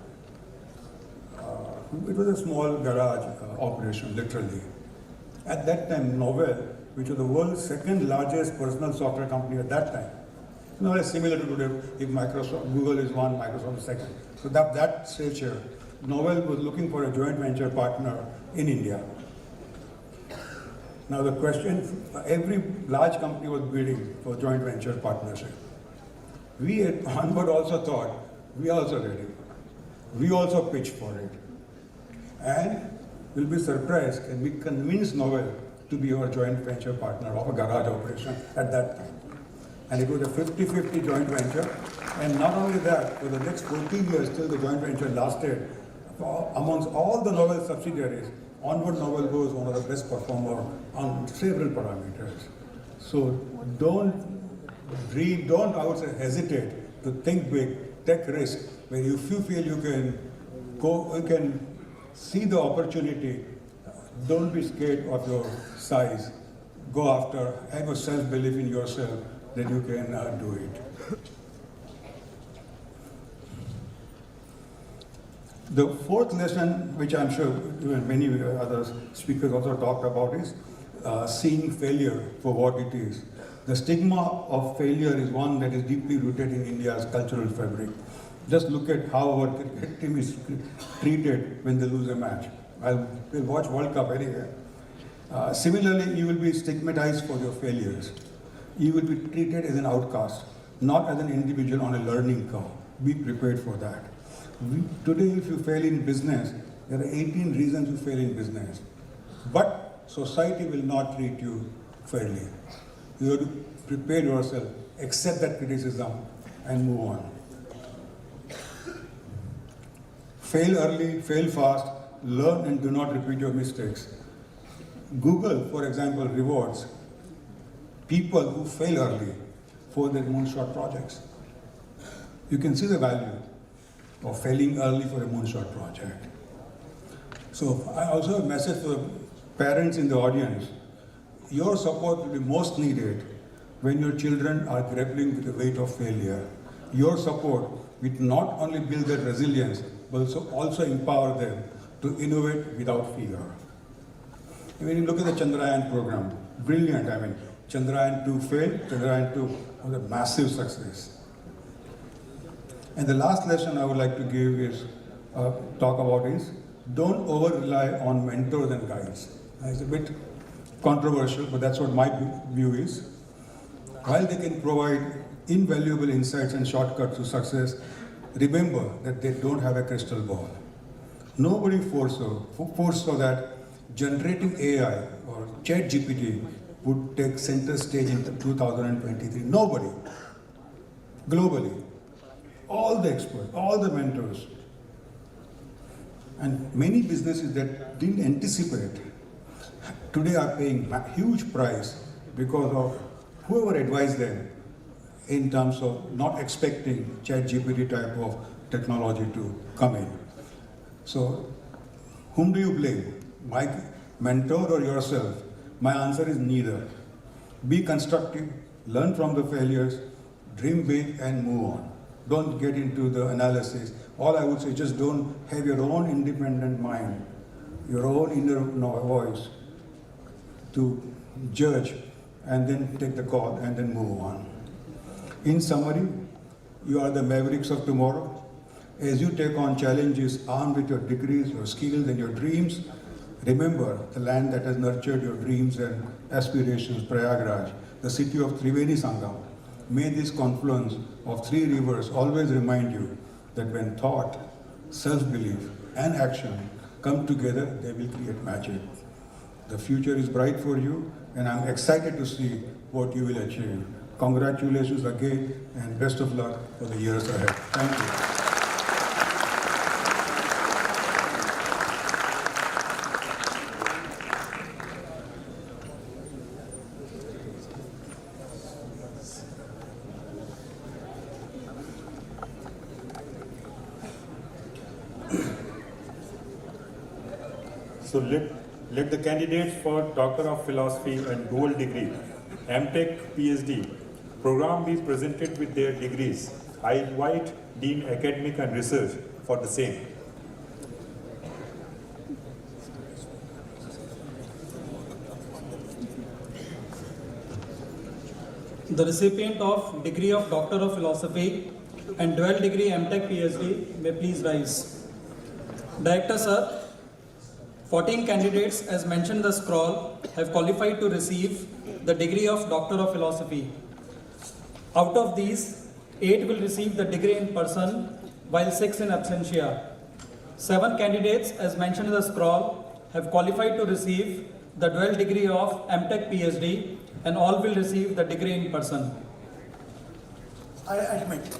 it was a small garage operation, literally. At that time, Novell, which was the world's second largest personal software company at that time, it's similar to today, if Google is one, Microsoft is second. So that stature, Novell was looking for a joint venture partner in India. Now the question, every large company was bidding for joint venture partnership. We at Onward also thought, we are also ready. We also pitched for it. And we'll be surprised, and we convinced Novell to be our joint venture partner of a garage operation at that time. And it was a 50-50 joint venture. And not only that, for the next 14 years till the joint venture lasted, amongst all the Novell subsidiaries, Onward Novell was one of the best performers on several parameters. So don't dream, don't I would say hesitate to think big, take risk. When if you feel you can go, you can see the opportunity, don't be scared of your size. Go after, have a self-belief in yourself that you can do it. The fourth lesson, which I'm sure many other speakers also talked about, is seeing failure for what it is. The stigma of failure is one that is deeply rooted in India's cultural fabric. Just look at how our cricket team is treated when they lose a match. We'll watch World Cup anywhere. Similarly, you will be stigmatized for your failures. You will be treated as an outcast, not as an individual on a learning curve. Be prepared for that. Today, if you fail in business, there are 18 reasons you fail in business. But society will not treat you fairly. You have to prepare yourself, accept that criticism, and move on. Fail early, fail fast, learn and do not repeat your mistakes. Google, for example, rewards people who fail early for their moonshot projects. You can see the value of failing early for a moonshot project. So I also have a message for parents in the audience. Your support will be most needed when your children are grappling with the weight of failure. Your support will not only build their resilience, but also empower them to innovate without fear. When you look at the Chandrayaan program, brilliant. I mean, Chandrayaan 2 failed, Chandrayaan 2 was a massive success. And the last lesson I would like to give is, talk about is, don't over-rely on mentors and guides. It's a bit controversial, but that's what my view is. While they can provide invaluable insights and shortcuts to success, remember that they don't have a crystal ball. Nobody foresaw that generative AI or ChatGPT would take center stage in 2023. Nobody. Globally. All the experts, all the mentors. And many businesses that didn't anticipate today are paying a huge price because of whoever advised them in terms of not expecting ChatGPT type of technology to come in. So, whom do you blame? My mentor or yourself? My answer is neither. Be constructive, learn from the failures, dream big and move on. Don't get into the analysis. All I would say, just don't have your own independent mind, your own inner voice to judge and then take the call and then move on. In summary, you are the mavericks of tomorrow. As you take on challenges armed with your degrees, your skills and your dreams, remember the land that has nurtured your dreams and aspirations, Prayagraj, the city of Triveni Sangam. May this confluence of three rivers always remind you that when thought, self-belief and action come together, they will create magic. The future is bright for you and I'm excited to see what you will achieve. Congratulations again and best of luck for the years ahead. Thank you. So let the candidates for Doctor of Philosophy and dual degree, MTech, PhD program be presented with their degrees. I invite Dean Academic and Research for the same. The recipient of degree of Doctor of Philosophy and dual degree MTech PhD may please rise. Director Sir, 14 candidates, as mentioned in the scroll, have qualified to receive the degree of Doctor of Philosophy. Out of these, 8 will receive the degree in person, while 6 in absentia. 7 candidates, as mentioned in the scroll, have qualified to receive the dual degree of MTech PhD, and all will receive the degree in person. I admit.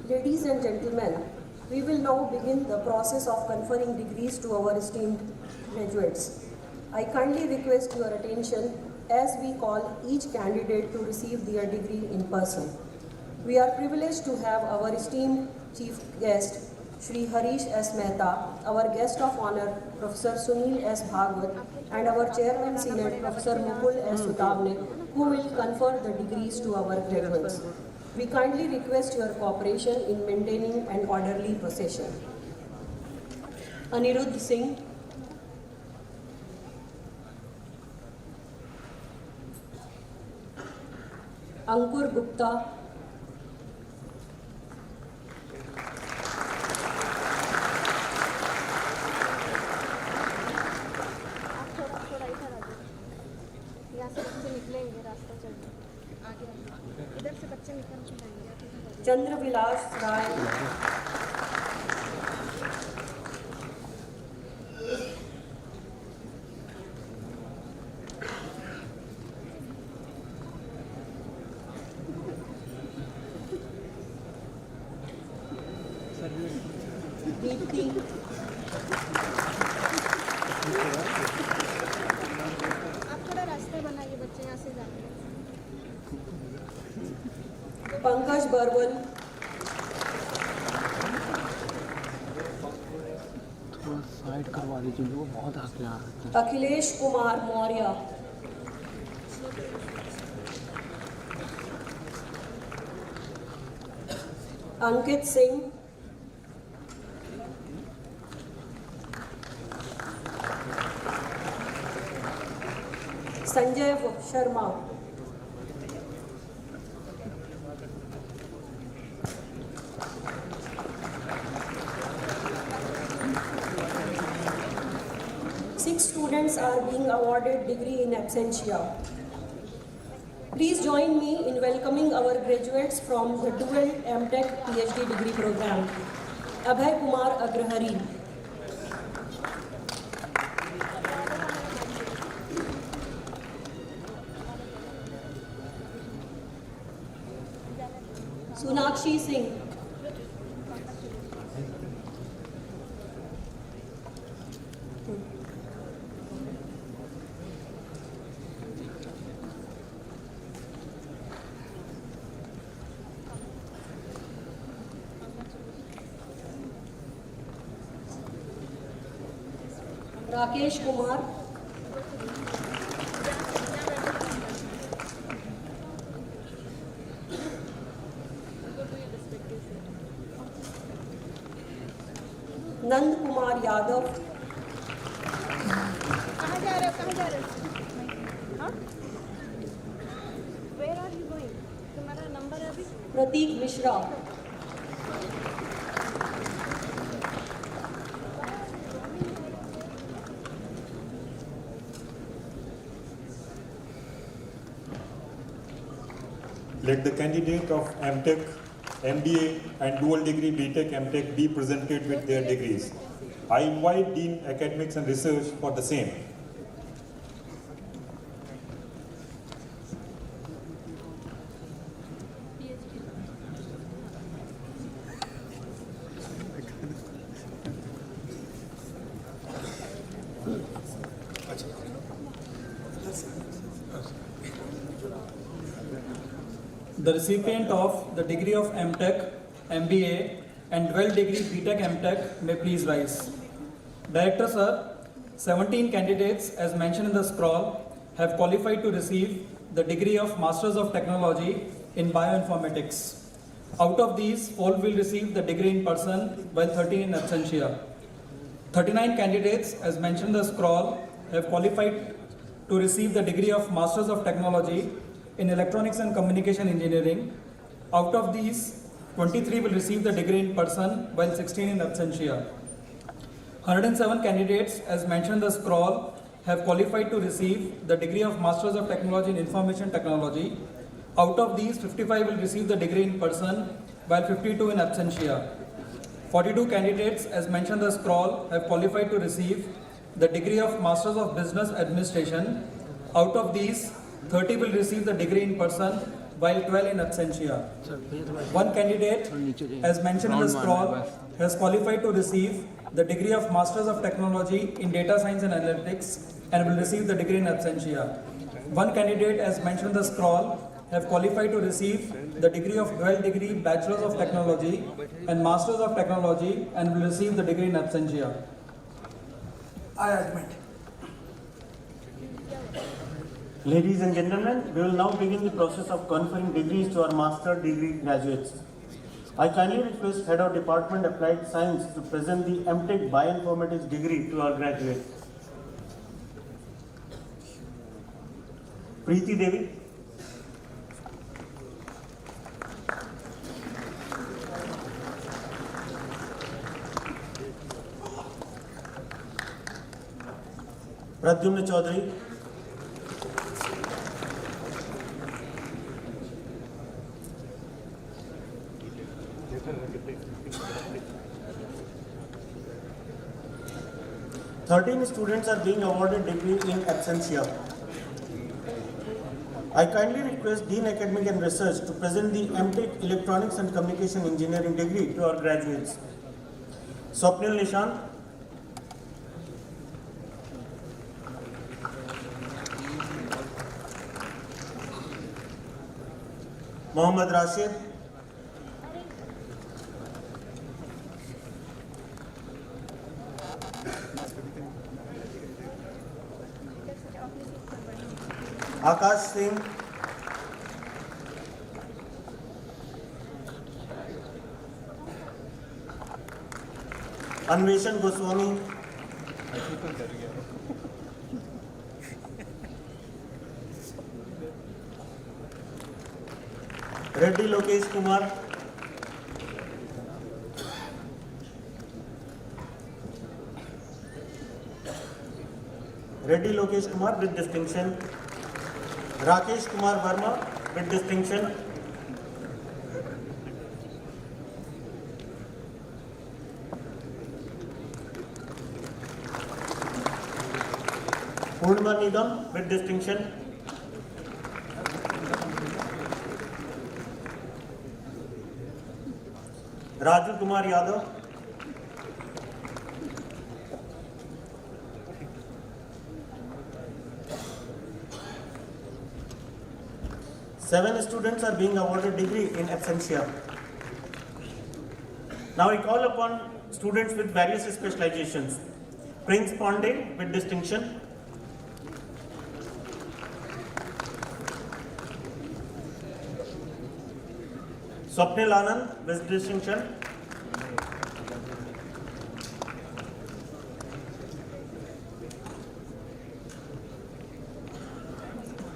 Ladies and gentlemen, we will now begin the process of conferring degrees to our esteemed graduates. I kindly request your attention as we call each candidate to receive their degree in person. We are privileged to have our esteemed chief guest, Shri Harish S. Mehta, our guest of honor, Professor Sunil S. Bhagwat, and our Chairman Senate, Professor Mukul S. Sutavne, who will confer the degrees to our graduates. We kindly request your cooperation in maintaining an orderly procession. Anirudh Singh, Ankur Gupta, Chandra Vilas Rai, Deepti, आप थोड़ा रास्ता बनाइए, बच्चे यहाँ से जाएंगे। Pankaj Barwal, थोड़ा side करवा दीजिए, वो बहुत आगे आ रहे हैं। Akhilesh Kumar Maurya, Ankit Singh, Sanjay Sharma, Six students are being awarded degree in absentia. Please join me in welcoming our graduates from the dual MTech PhD degree program. Abhay Kumar Agrahari, Sunakshi Singh, Rakesh Kumar, Nand Kumar Yadav, कहाँ जा रहे हो? कहाँ जा रहे हो? हाँ? Where are you going? तुम्हारा नंबर है अभी? Prateek Mishra, Let the candidate of MTech, MBA and dual degree BTech, MTech be presented with their degrees. I invite Dean Academics and Research for the same. The recipient of the degree of MTech, MBA and dual degree BTech, MTech may please rise. Director sir, 17 candidates as mentioned in the scroll have qualified to receive the degree of Masters of Technology in Bioinformatics. Out of these, 4 will receive the degree in person while 13 in absentia. 39 candidates as mentioned in the scroll have qualified to receive the degree of Masters of Technology in Electronics and Communication Engineering. Out of these, 23 will receive the degree in person while 16 in absentia. 107 candidates as mentioned in the scroll have qualified to receive the degree of Masters of Technology in Information Technology. Out of these, 55 will receive the degree in person while 52 in absentia. 42 candidates as mentioned in the scroll have qualified to receive the degree of Masters of Business Administration. Out of these, 30 will receive the degree in person while 12 in absentia. One candidate as mentioned in the scroll has qualified to receive the degree of Masters of Technology in Data Science and Analytics and will receive the degree in absentia. One candidate, as mentioned in the scroll, have qualified to receive the degree of dual degree Bachelors of Technology and Masters of Technology and will receive the degree in absentia. I admit. Ladies and gentlemen, we will now begin the process of conferring degrees to our master degree graduates. I kindly request Head of Department Applied Science to present the MTech Bioinformatics degree to our graduates. Preeti Devi. Pradyumna Chaudhary. Thirteen students are being awarded degree in absentia. I kindly request Dean Academic and Research to present the MTech Electronics and Communication Engineering degree to our graduates. Swapnil Nishant. Mohammad Rashid. Akash Singh. Anveshan Goswami. Reddy Lokesh Kumar. Reddy Lokesh Kumar with distinction. Rakesh Kumar Verma with distinction. Purnima Nigam with distinction. Raju Kumar Yadav. Seven students are being awarded degree in absentia. Now I call upon students with various specializations. Prince Pandey with distinction. Swapnil Anand with distinction.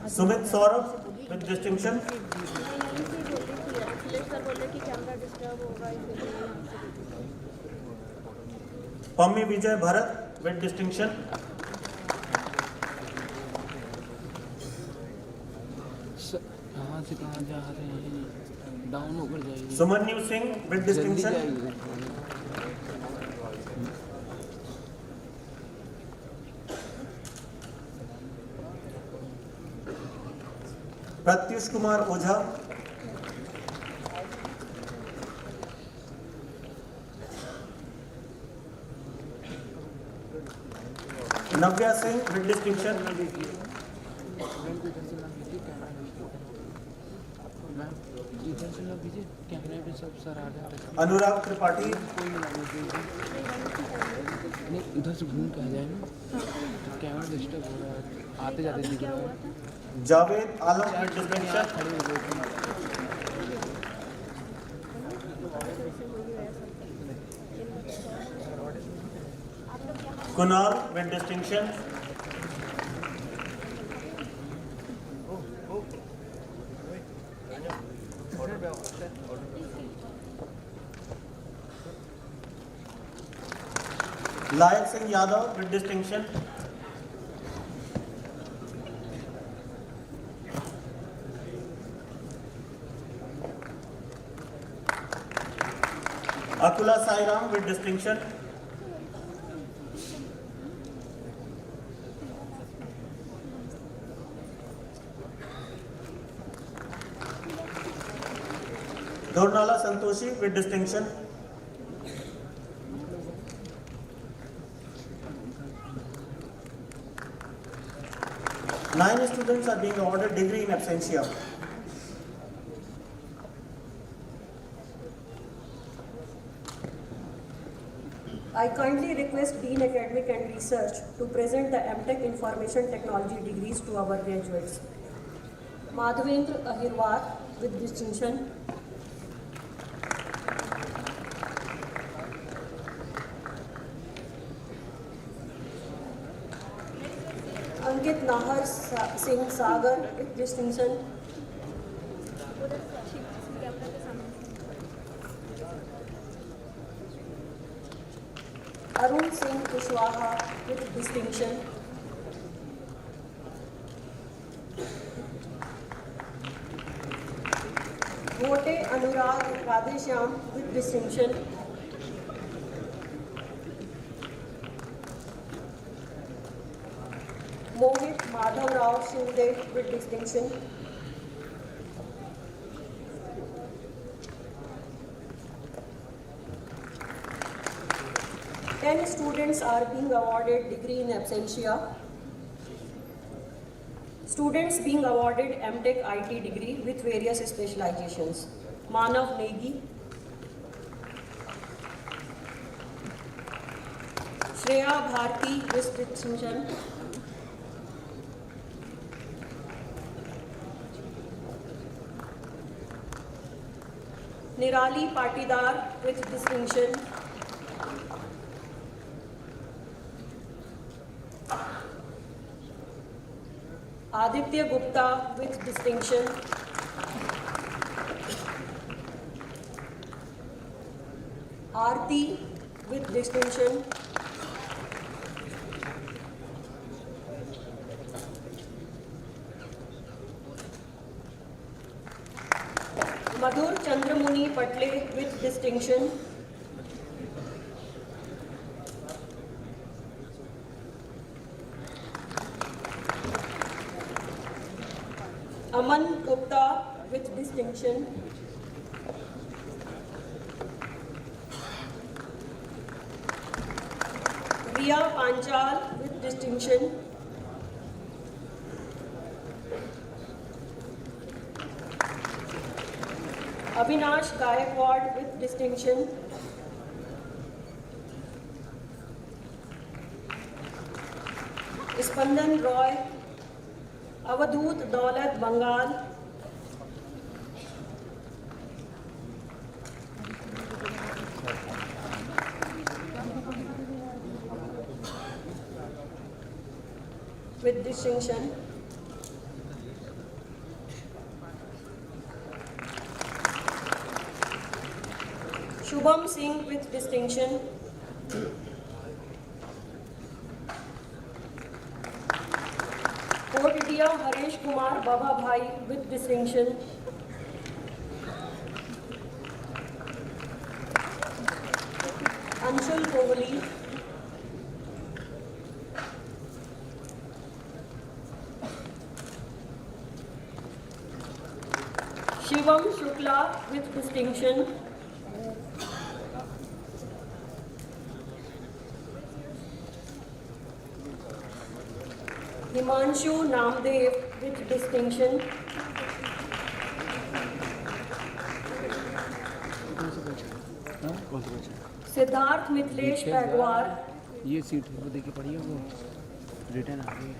Sumit Saurabh with distinction. Pammi Vijay Bharat with distinction. कहाँ से कहाँ जा रहे हैं, down होकर जाइए. Sumanyu Singh with distinction. Pratyush Kumar Ojha. Navya Singh with distinction. Anurag Tripathi. नहीं उधर से घूम के आ जाए ना, तो कैमरा डिस्टर्ब हो रहा है, आते जाते दिख रहा है. Javed Alam with distinction. Kunal with distinction. Layak Singh Yadav with distinction. Akula Sairam with distinction. Dornala Santoshi with distinction. 9 students are being awarded degree in absentia. I kindly request Dean Academic and Research to present the MTech Information Technology degrees to our graduates. Madhavendra Ahirwar with distinction. Ankit Nahar Singh Sagar with distinction. Arun Singh Kushwaha with distinction. Vote Anurag Radheshyam with distinction. Mohit Madhav Rao Shinde with distinction. Ten students are being awarded degree in absentia. Students being awarded MTech IT degree with various specializations. Manav Negi, Shreya Bharti with distinction. Nirali Patidar with distinction. Aditya Gupta with distinction. Aarti with distinction. Madhur Chandramuni Patle with distinction. Aman Gupta with distinction. Riya Panchal with distinction. Avinash Gaikwad with distinction. Spandan Roy. Avadhoot Daulat Bengal. With distinction. Shubham Singh with distinction. Kotiya Haresh Kumar Baba Bhai with distinction. Anshul Kohli. Shivam Shukla with distinction. Himanshu Namdev with distinction. Siddharth Mitlesh Pagwar. ये seat वो देखी पड़ी है वो return आ गई है.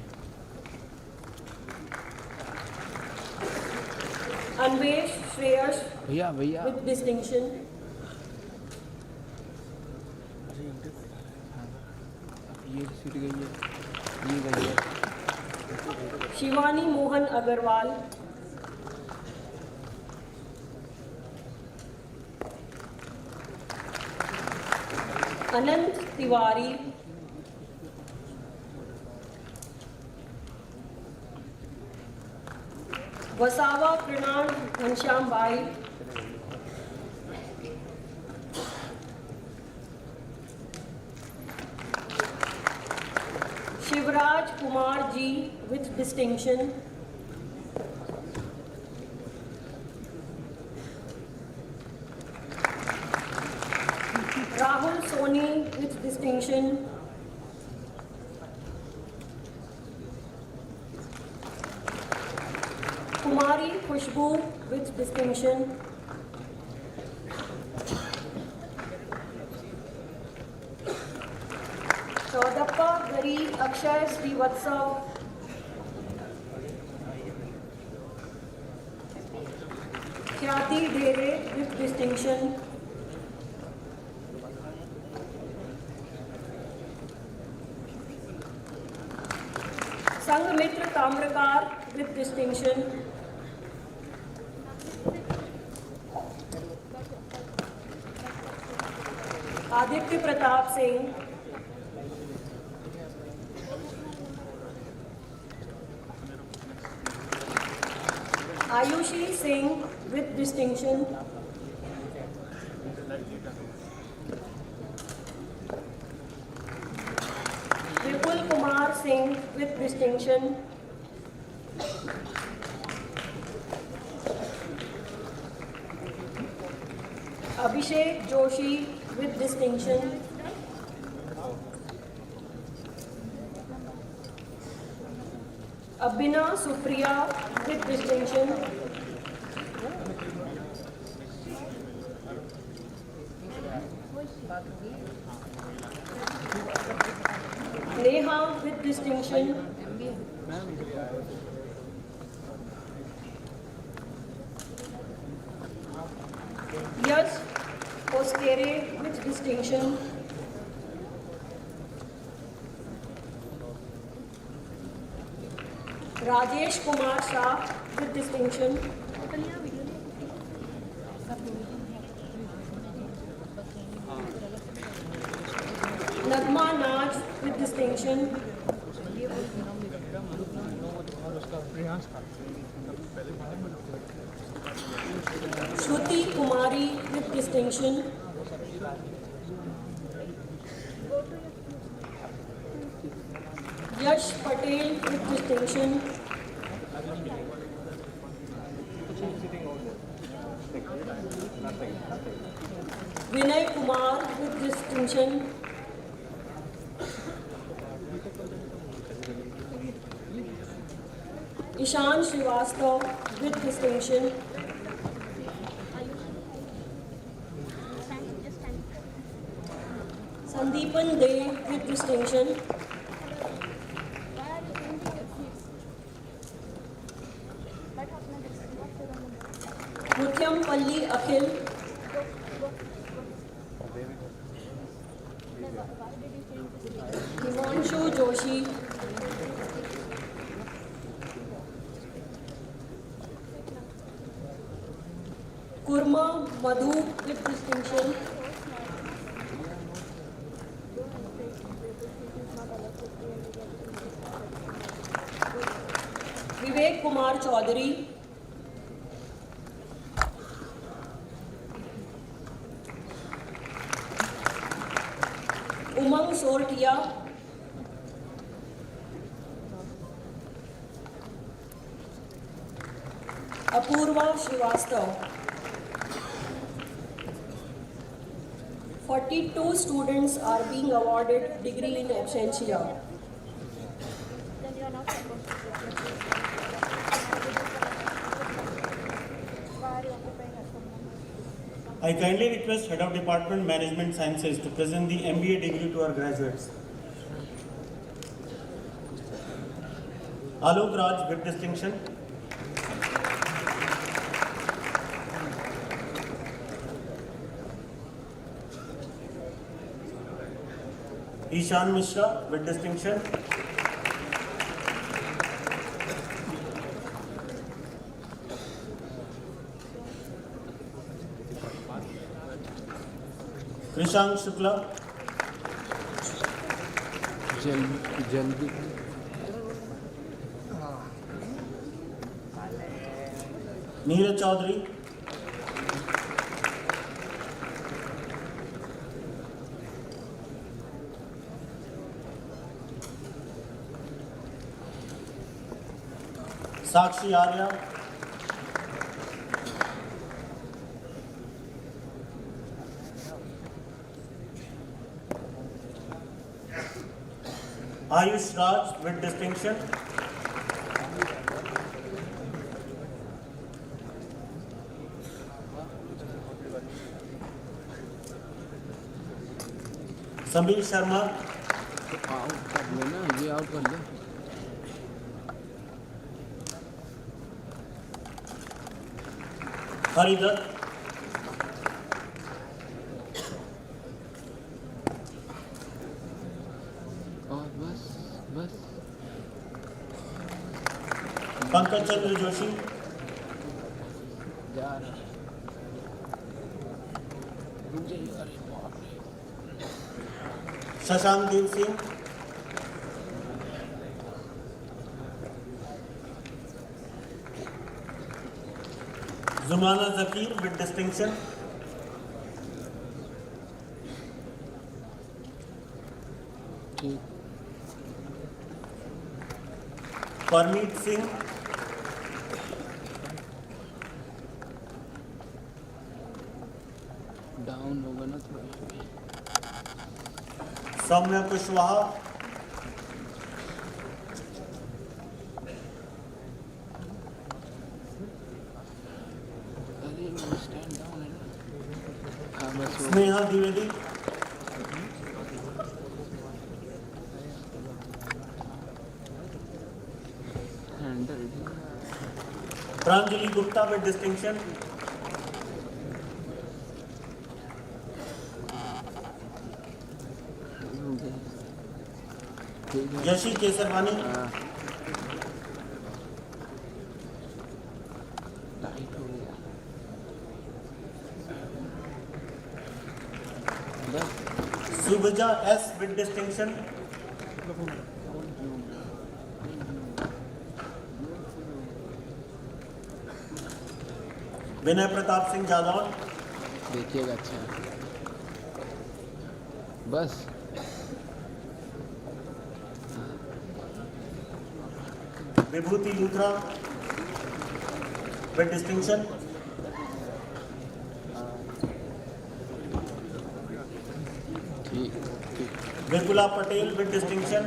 Anvesh Shreyas भैया भैया with distinction. ये सीट गई है, ये गई है. Shivani Mohan Agarwal. Anant Tiwari. Vasawa Pranam Ghanshyam Bai. Shivraj Kumar Ji with distinction. Rahul Soni with distinction. Kumari Khushbu with distinction. Chaudappa Gari Akshay Srivatsa. Khyati Dere with distinction. Sanghamitra Tamrakar with distinction. Aditya Pratap Singh. Ayushi Singh with distinction. Vipul Kumar Singh with distinction. Abhishek Joshi with distinction. Abhina Supriya with distinction. Neha with distinction. Yash Koskere with distinction. Rajesh Kumar Shah with distinction. Nagma Naj with distinction. Shruti Kumari with distinction. Yash Patel with distinction. Vinay Kumar with distinction. Ishan Srivastav with distinction. Sandeepan De with distinction. Muthyam Palli Akhil. Himanshu Joshi. Kurma Madhu with distinction. Vivek Kumar Chaudhary. Umang Sortia. Apurva Srivastav. 42 students are being awarded degree in absentia. I kindly request Head of Department Management Sciences to present the MBA degree to our graduates. Alok Raj with distinction. Ishan Mishra with distinction. Krishank Shukla. जल्दी Neeraj Chaudhary. Sakshi Arya. Ayush Raj with distinction. Sameer Sharma, out कर लेना, ये out कर ले। हरिदत्त, और बस बस पंकज चंद्र जोशी, जा रहा मुझे, अरे बाप रे। शशांक देव सिंह, जुमाना जकीर with distinction, ठीक। परमीत सिंह, डाउन होगा ना थोड़ा। सौम्या कुशवाहा, अरे वो स्टैंड डाउन है ना। हाँ बस वो। Sneha Dwivedi, handle. Pranjali Gupta with distinction, ठीक है। यशी केसरवानी, हाँ। टाइट हो गया। बस सुभजा एस with distinction, विनय प्रताप सिंह जादौन, देखिएगा अच्छा। बस विभूति लूथरा with distinction, ठीक ठीक। विपुला Patel with distinction,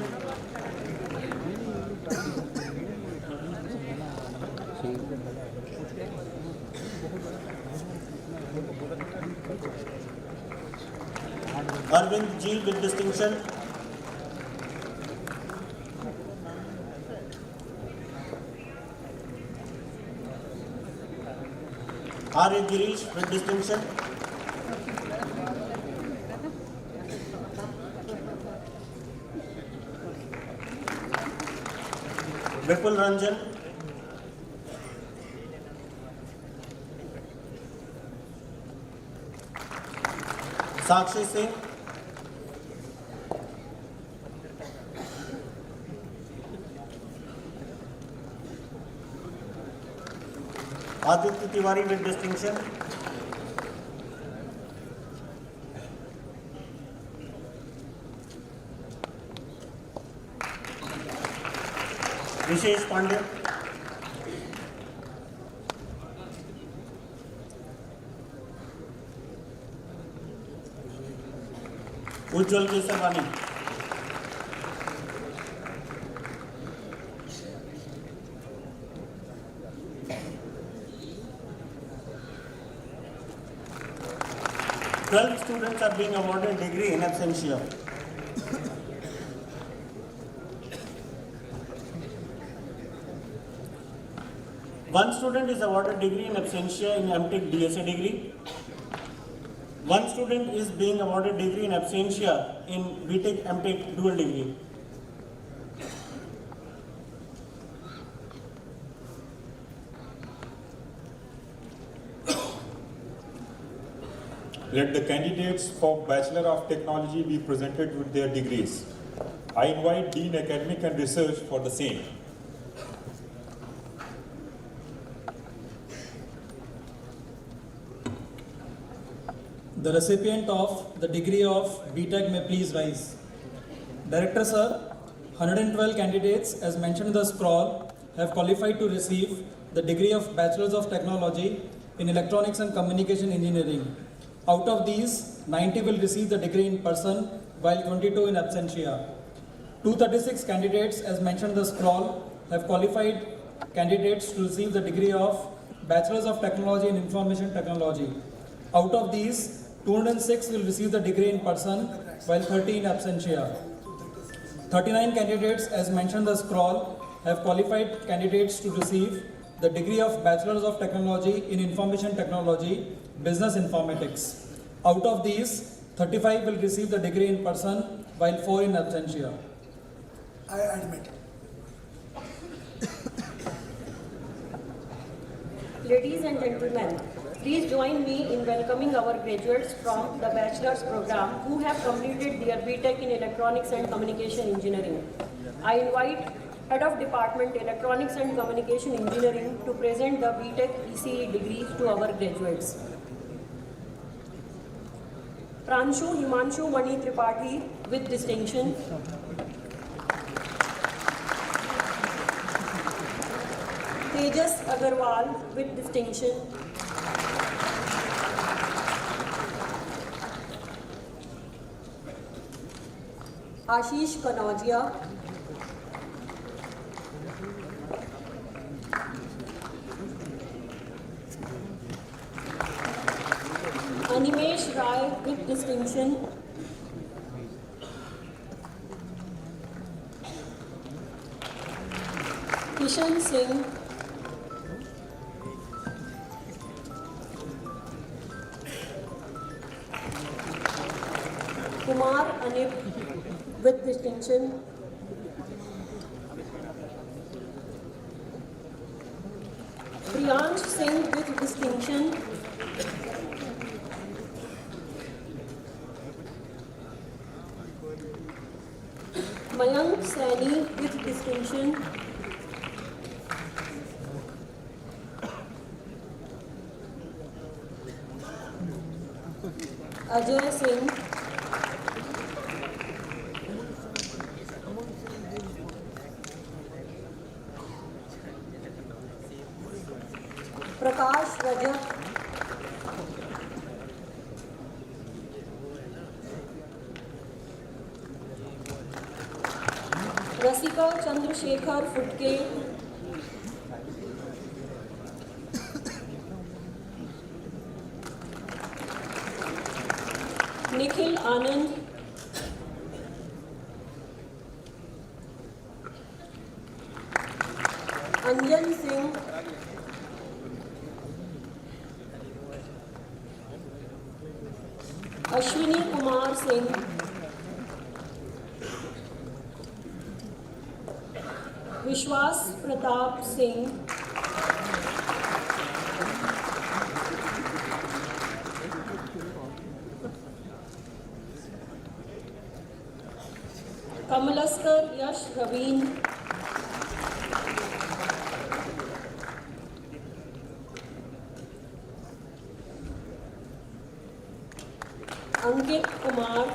Arvind ji with distinction, Arya Girish with distinction, Vipul Ranjan, Sakshi Singh, Aditya Tiwari with distinction, wishes Pandey, Ujjwal Kesarwani, Twelve students are being awarded degree in absentia. One student is awarded degree in absentia in MTech DSA degree. One student is being awarded degree in absentia in BTech MTech dual degree. Let the candidates for Bachelor of Technology be presented with their degrees. I invite Dean Academic and Research for the same. The recipient of the degree of BTech may please rise. Director Sir, 112 candidates as mentioned in the scroll have qualified to receive the degree of Bachelors of Technology in Electronics and Communication Engineering. Out of these, 90 will receive the degree in person while 22 in absentia. 236 candidates as mentioned in the scroll have qualified candidates to receive the degree of Bachelors of Technology in Information Technology. Out of these, 206 will receive the degree in person while 30 in absentia. 39 candidates, as mentioned in the scroll, have qualified candidates to receive the degree of Bachelors of Technology in Information Technology, Business Informatics. Out of these, 35 will receive the degree in person, while 4 in absentia. I admit. Ladies and gentlemen, please join me in welcoming our graduates from the Bachelor's program who have completed their BTech in Electronics and Communication Engineering. I invite Head of Department Electronics and Communication Engineering to present the BTech ECE degree to our graduates. Pranshu Himanshu Mani Tripathi with distinction. Tejas Agarwal with distinction. Ashish Kanaudia. Animesh Rai with distinction. Kishan Singh. Kumar Anip with distinction. Priyansh Singh with distinction. Mayank Saini with distinction. Ajay Singh. Prakash Rajat. Rasika Chandrasekhar Futke. Nikhil Anand. Anjan Singh. Ashwini Kumar Singh. Vishwas Pratap Singh. Kamalaskar Yash Raveen. Ankit Kumar.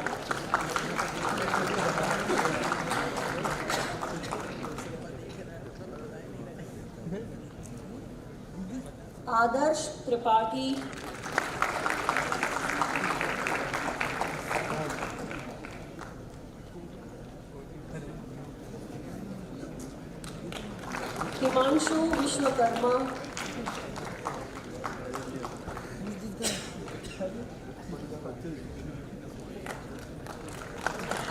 Adarsh Tripathi. Himanshu Vishwakarma.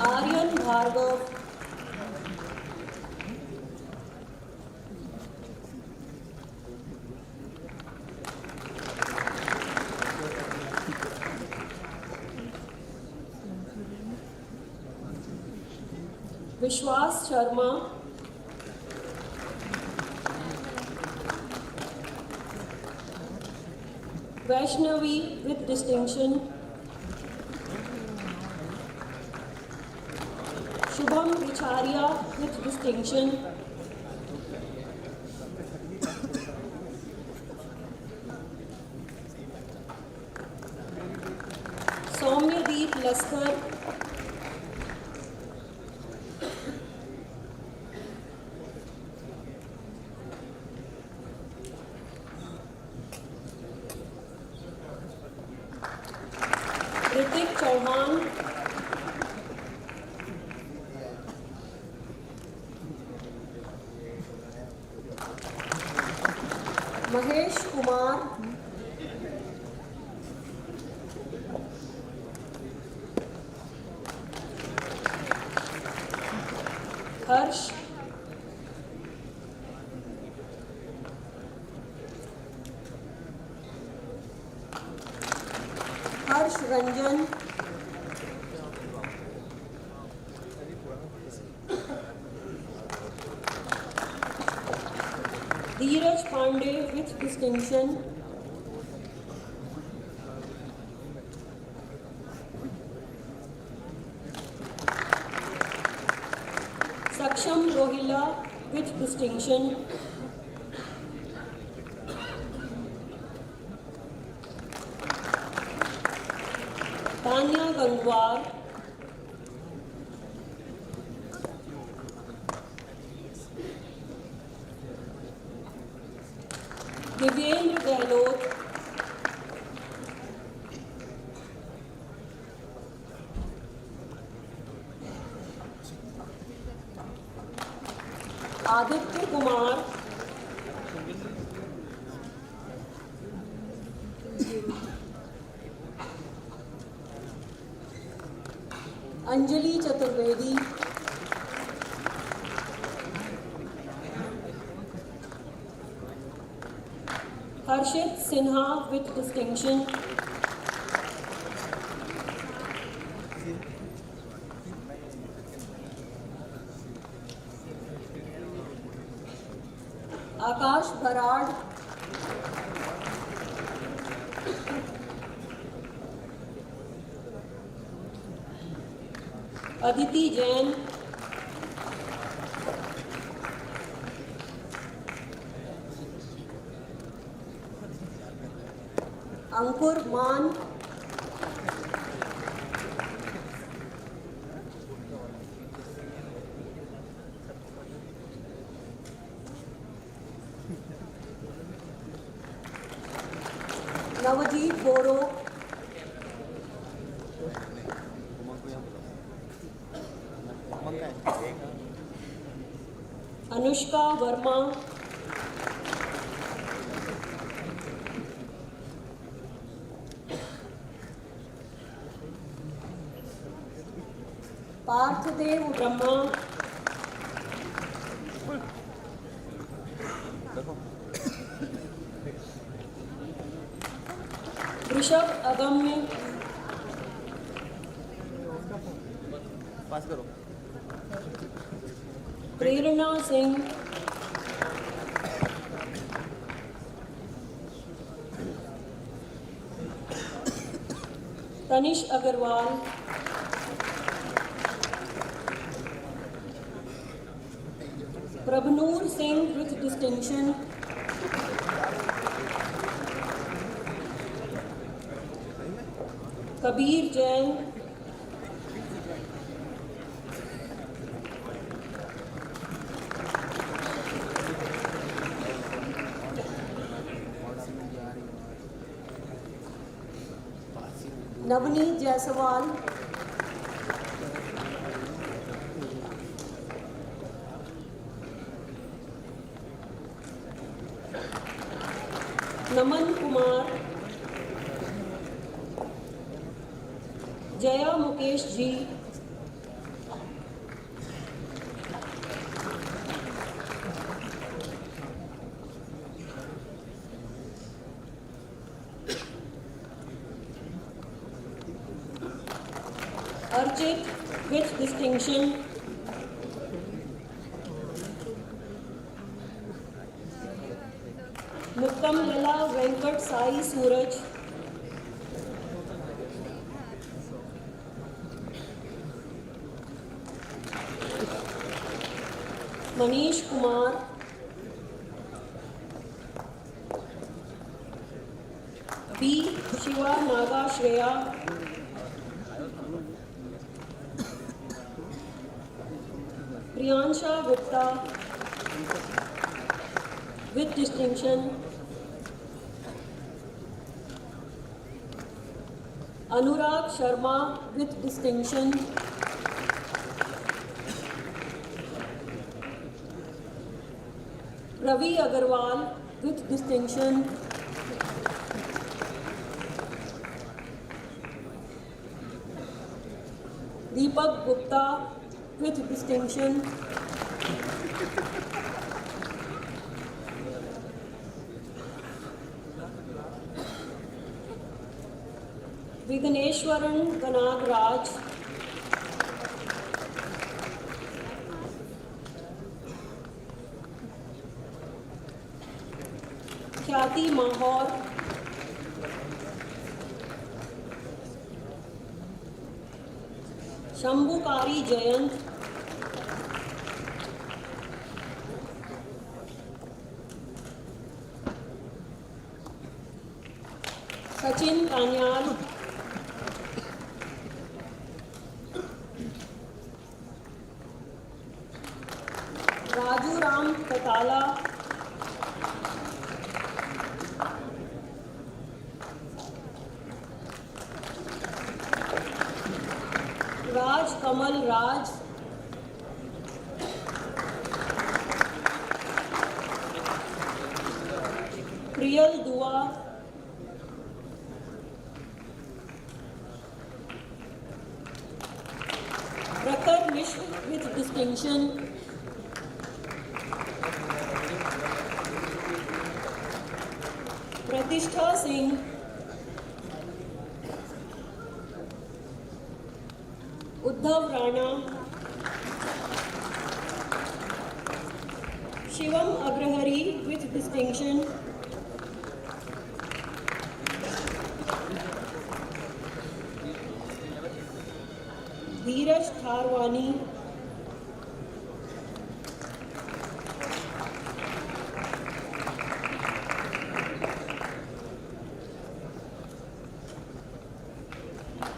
Aryan Bhargav. Vishwas Sharma. Vaishnavi with distinction. Shubham Vicharia with distinction. Soumyadeep Laskar. Ritik Chauhan. Mahesh Kumar. Ranjan, Dheeraj Pandey with distinction, Saksham Rohila with distinction, Tanya Gangwar, Divendra Gehlot, Aditya Kumar, Anjali Chaturvedi, Harshit Sinha with distinction, Akash Barad, Aditi Jain, Ankur Man, Navajit Boro, Anushka Verma, Parthadev Brahma, Rishabh Agamya, पास करो Prerna Singh, Tanish Agarwal, Prabhnoor Singh with distinction, Kabir Jain, Navneet Jaiswal, Naman Kumar, Jaya Mukesh Ji, Archit with distinction, Muttam Lala Venkat Sai Suraj, Manish Kumar, B. Shiva Naga Shreya, Priyansha Gupta with distinction, Anurag Sharma with distinction, Ravi Agarwal with distinction, Deepak Gupta with distinction, Vigneshwaran Ganagraj, Khyati Mahor, Shambhukari Jayant, Sachin Kanyal, Raju Ram Katala, Raj Kamal Raj, Priyal Dua, Prakhar Mishra with distinction, Pratishtha Singh, Uddhav Rana, Shivam Agrahari with distinction, Dheeraj Tharwani,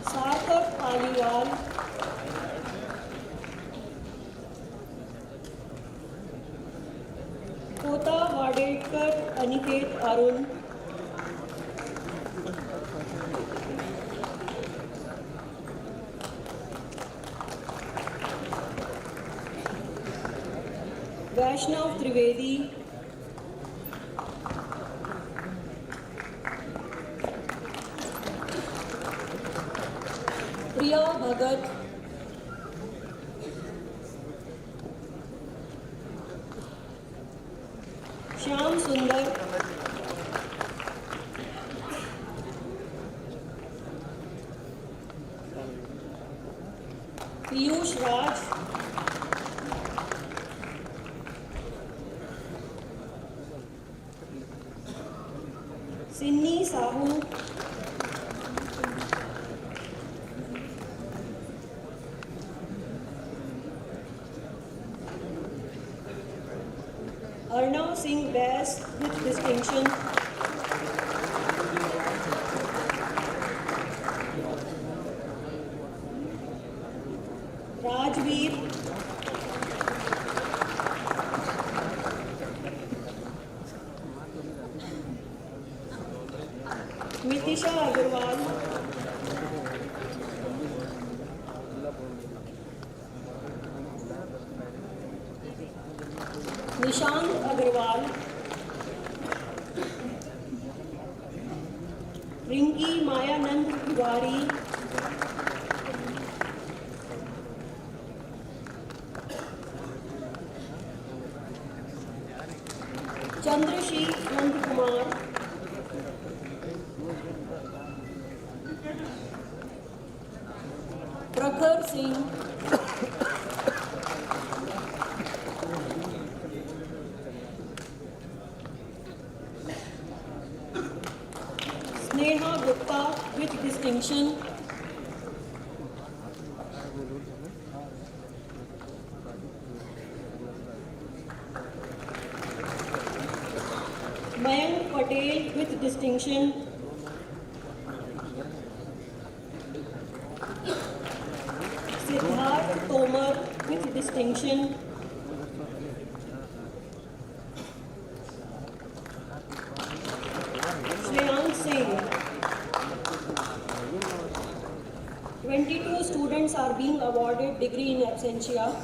Sarthak Paliwal, Kota Wadekar Aniket Arun, Vaishnav Trivedi, Priya Bhagat, Shyam Sundar, Piyush Raj, Sinni Sahu, Arnav Singh Bass with distinction, Rajveer, Mitisha Agarwal, Nishant Agarwal, Rinki Mayanand Tiwari, Chandrashi Nandkumar, Prakhar Singh, Sneha Gupta with distinction, Mayank Patel with distinction, Siddharth Tomar with distinction, Shreyank Singh. 22 students are being awarded degree in absentia.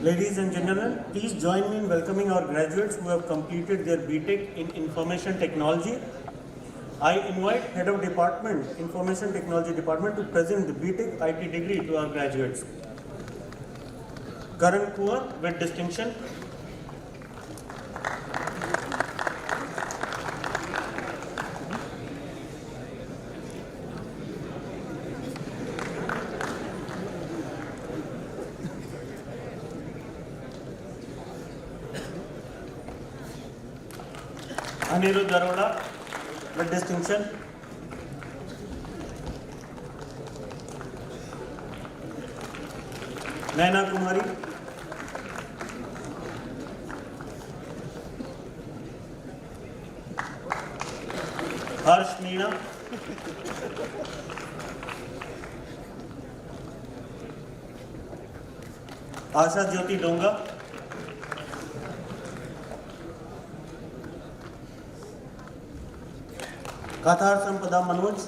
Ladies and gentlemen, please join me in welcoming our graduates who have completed their BTech in Information Technology. I invite Head of Department, Information Technology Department, to present the BTech IT degree to our graduates. Karan Kuar with distinction. Anirudh Arora with distinction. Naina Kumari. Harsh Meena. Asha Jyoti Donga. Kathar Sampada Manoj.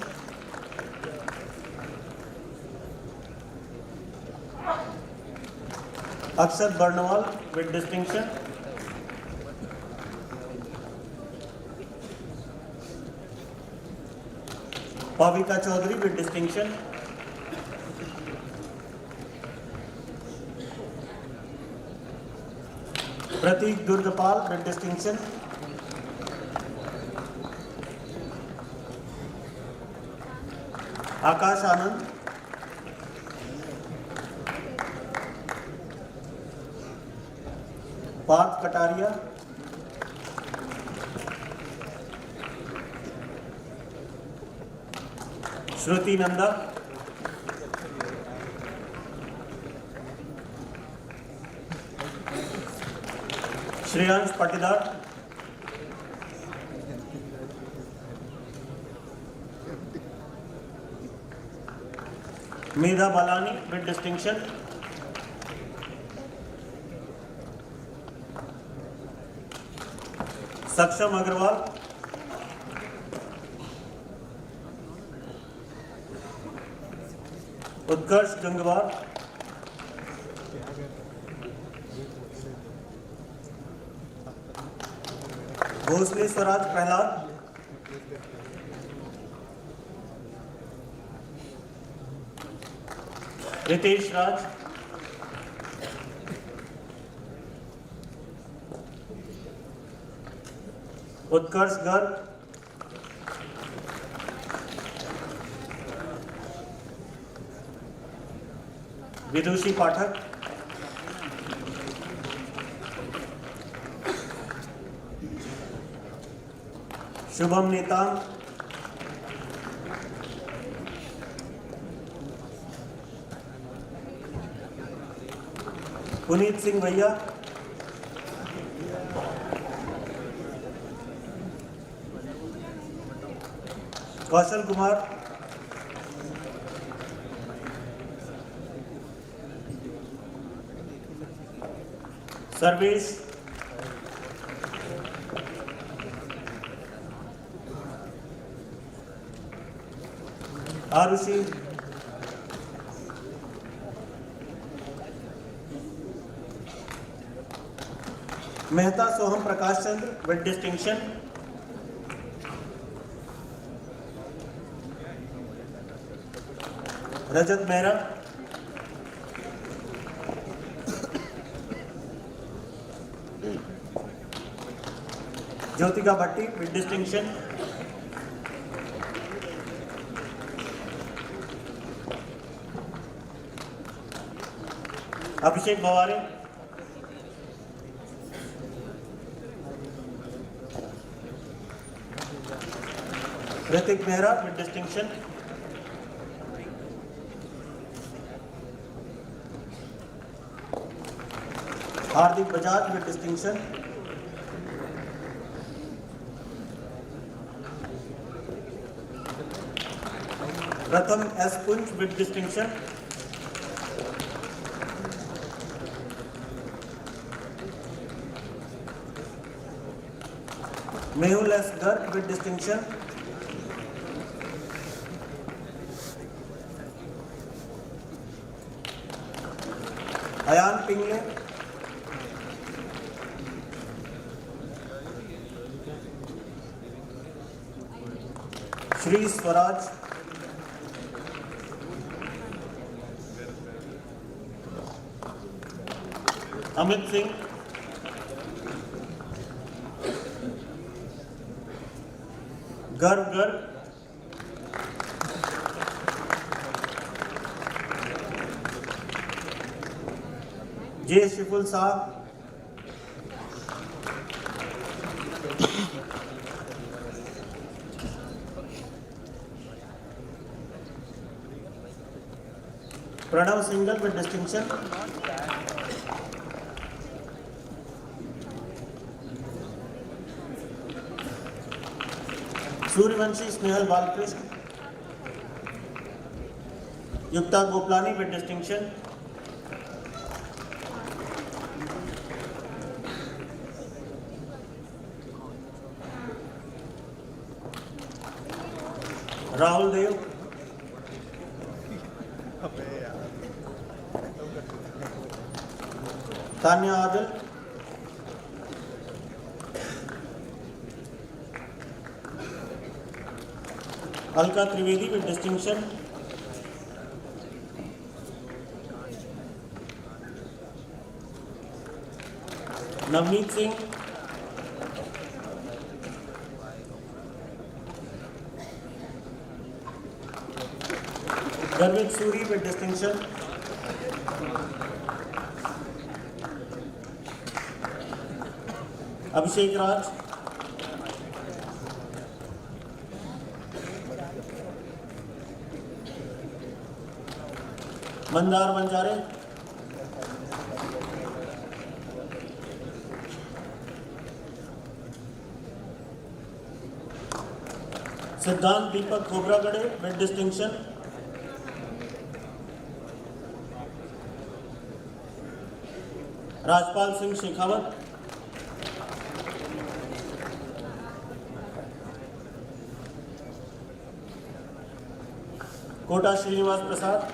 Aksar Barnawal with distinction. Pavika Chaudhary with distinction. Pratik Durgapal with distinction. Akash Anand. Parth Kataria. Shruti Nanda. Shreyansh Patidar. Medha Balani with distinction. Saksham Agarwal. Utkarsh Gangwar. Bhosle Swaraj Prahlad. Ritesh Raj. Utkarsh Garg. Vidushi Pathak. Shubham Netam. Puneet Singh Bhaiya. Kaushal Kumar. Sarvesh. Arushi. Mehta Soham Prakash Chandra with distinction. Rajat Mehra. Jyotika Bhatti with distinction. Abhishek Baware. Ritik Mehra with distinction. Hardik Bajaj with distinction. Pratham S. Punj with distinction. Mehul S. Garg with distinction. Ayan Pingle. Shri Swaraj. Amit Singh, गर्व गर्व, जे शिफुल साहब, Pranav Singhal with distinction, Suryavanshi Snehal Balkrishna, Yukta Gopalani with distinction, Rahul Dev, Tanya Adil, Alka Trivedi with distinction, Navneet Singh, Garvit Suri with distinction, अभिषेक राज, मंदार बंजारे, सिद्धांत दीपक Khobragade with distinction, Rajpal Singh Shekhawat, Kota Srinivas प्रसाद,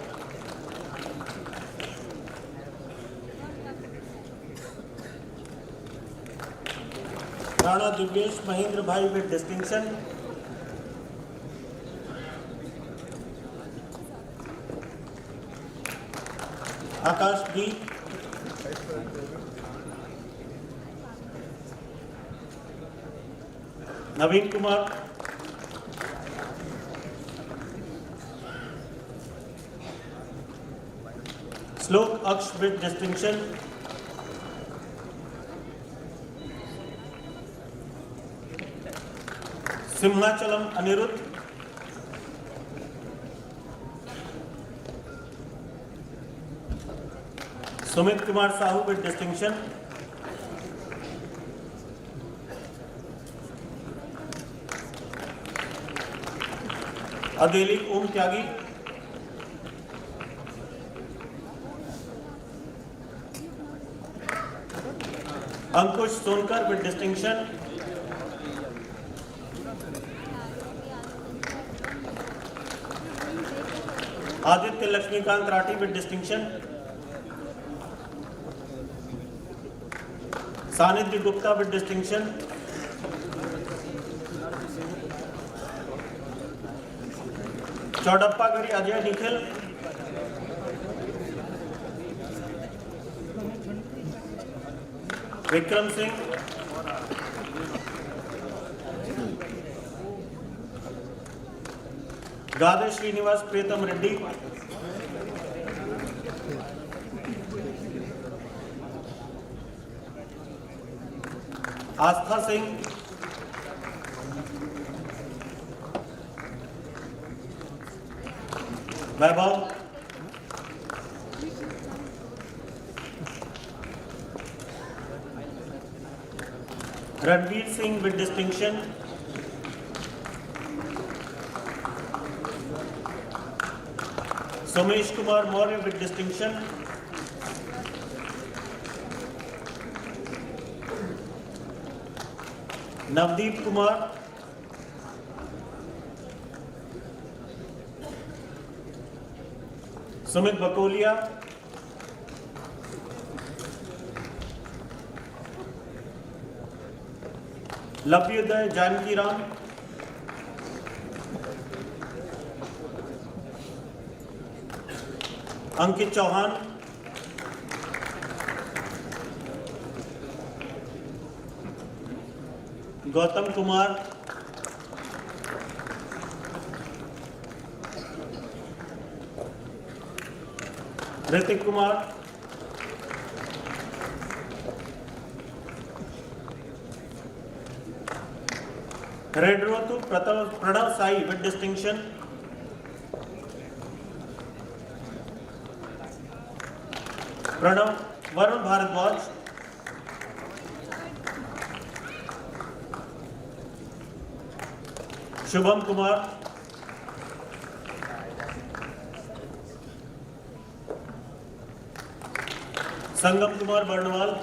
राणा दिव्येश महेंद्र भाई with distinction, Akash B, नवीन कुमार, श्लोक अक्ष with distinction, Simhachalam Anirudh, Sumit Kumar Sahu with distinction, अदेली Om Tyagi, Ankush Sonkar with distinction, Aditya Laxmikant Rathi with distinction, Sanidhya Gupta with distinction, Chaudappa Gadhi Ajay Nikhil, Vikram Singh, Gade Srinivas Preetam Reddy, Aastha Singh, Vaibhav, Ranveer Singh with distinction, Somesh Kumar Maurya with distinction, Navdeep Kumar, Sumit Bakolia, Lavyoday Janaki Ram, Ankit Chauhan, Gautam Kumar, Hrithik Kumar, रेड रो टू Pranav Sai with distinction, Pranav Varun Bhardwaj, Shubham Kumar, Sangam Kumar Barnwal,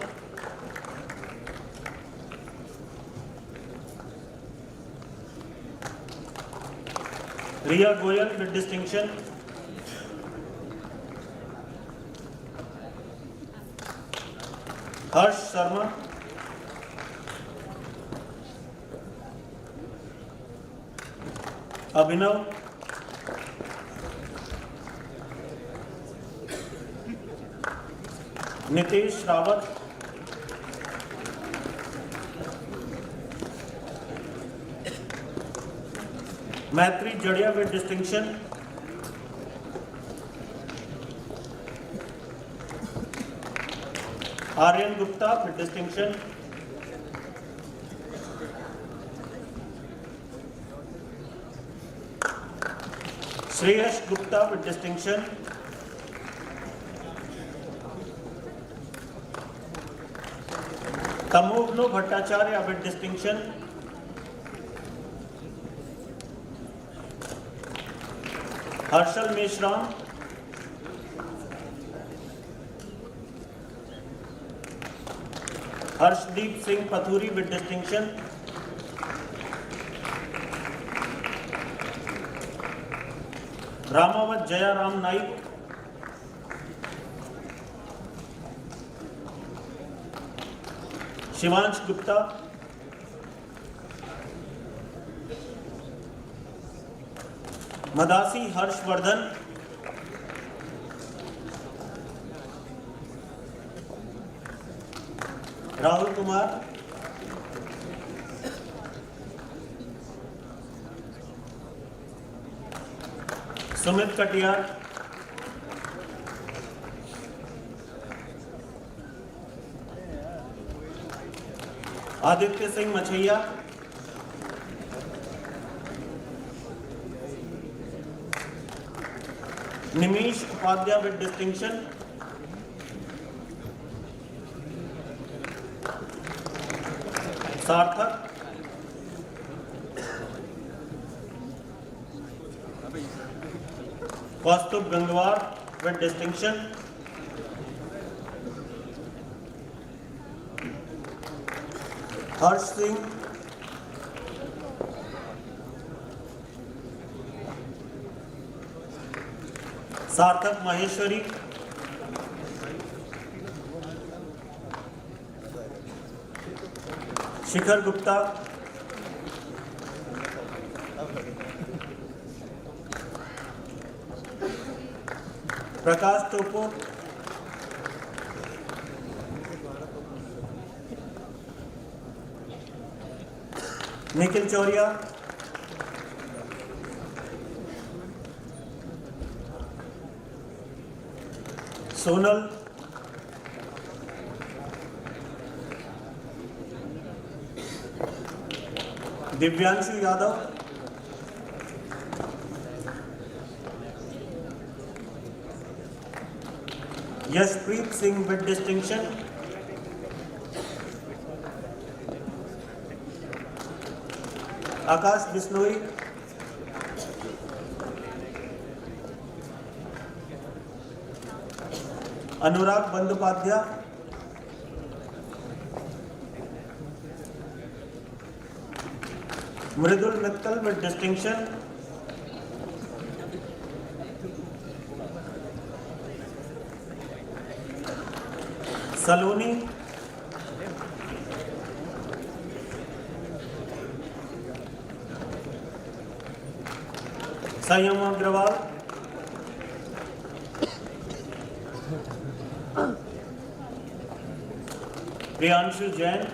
Riya Goyal with distinction, Harsh Sharma, Abhinav, Nitesh Rawat, Maitri Jadia with distinction, Aryan Gupta with distinction, Shreyas Gupta with distinction, तमोग्नो Bhattacharya with distinction, Harshal Meshram, Harshdeep Singh पथुरी with distinction, Ramawat Jayaram Naik, Shivansh Gupta, मदासी Harshvardhan, Rahul Kumar, Sumit Katiyar, Aditya Singh मछैया, निमीश Upadhyay with distinction, सार्थक, कौस्तुभ Gangwar with distinction, Harsh Singh, सार्थक महेश्वरी, शिखर गुप्ता, प्रकाश टोपो, Nikhil चौरिया, Sonal, Divyanshu Yadav, Yashpreet Singh with distinction, Akash Bishnoi, Anurag Bandyopadhyay, Mridul Mittal with distinction, Saloni, Sanyam Agarwal, Priyanshu Jain,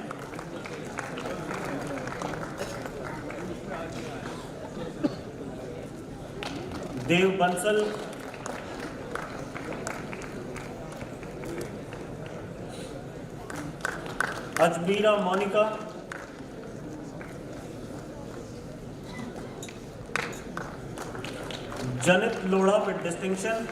Dev Bansal, Ajmeera Monica, Janit Lodha with distinction,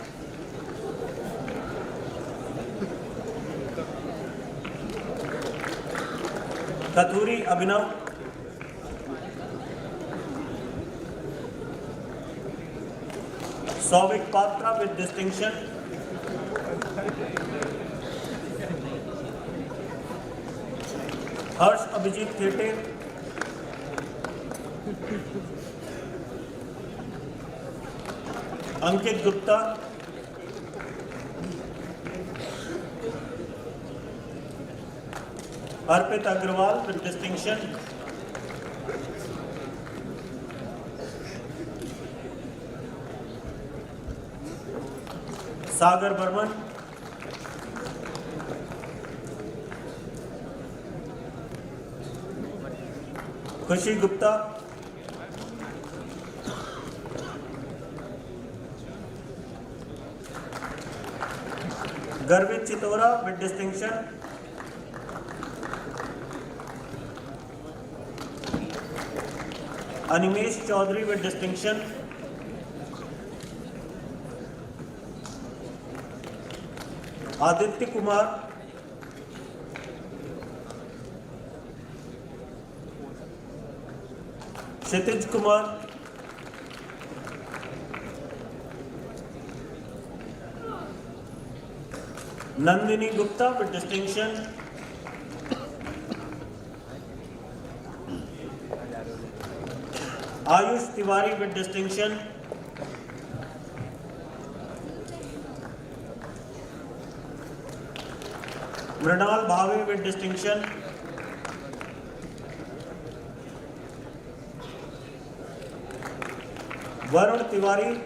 Kathuri Abhinav, Souvik Patra with distinction, Harsh Abhijit Thete, Ankit Gupta, Arpit Agrawal with distinction, Sagar Burman, Khushi Gupta, Garvit Chitora with distinction, Animesh Chaudhary with distinction, Aditya Kumar, Kshitij Kumar, Nandini Gupta with distinction, Ayush Tiwari with distinction, Mrinal Bhave with distinction, Varun Tiwari,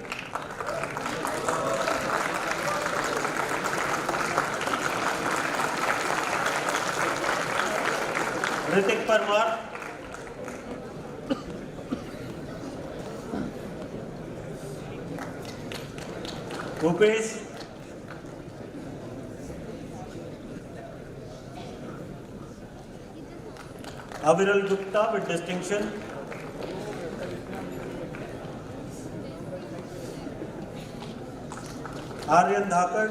Ritik Parmar, Bhupesh, Aviral Gupta with distinction, Aryan Dhakar,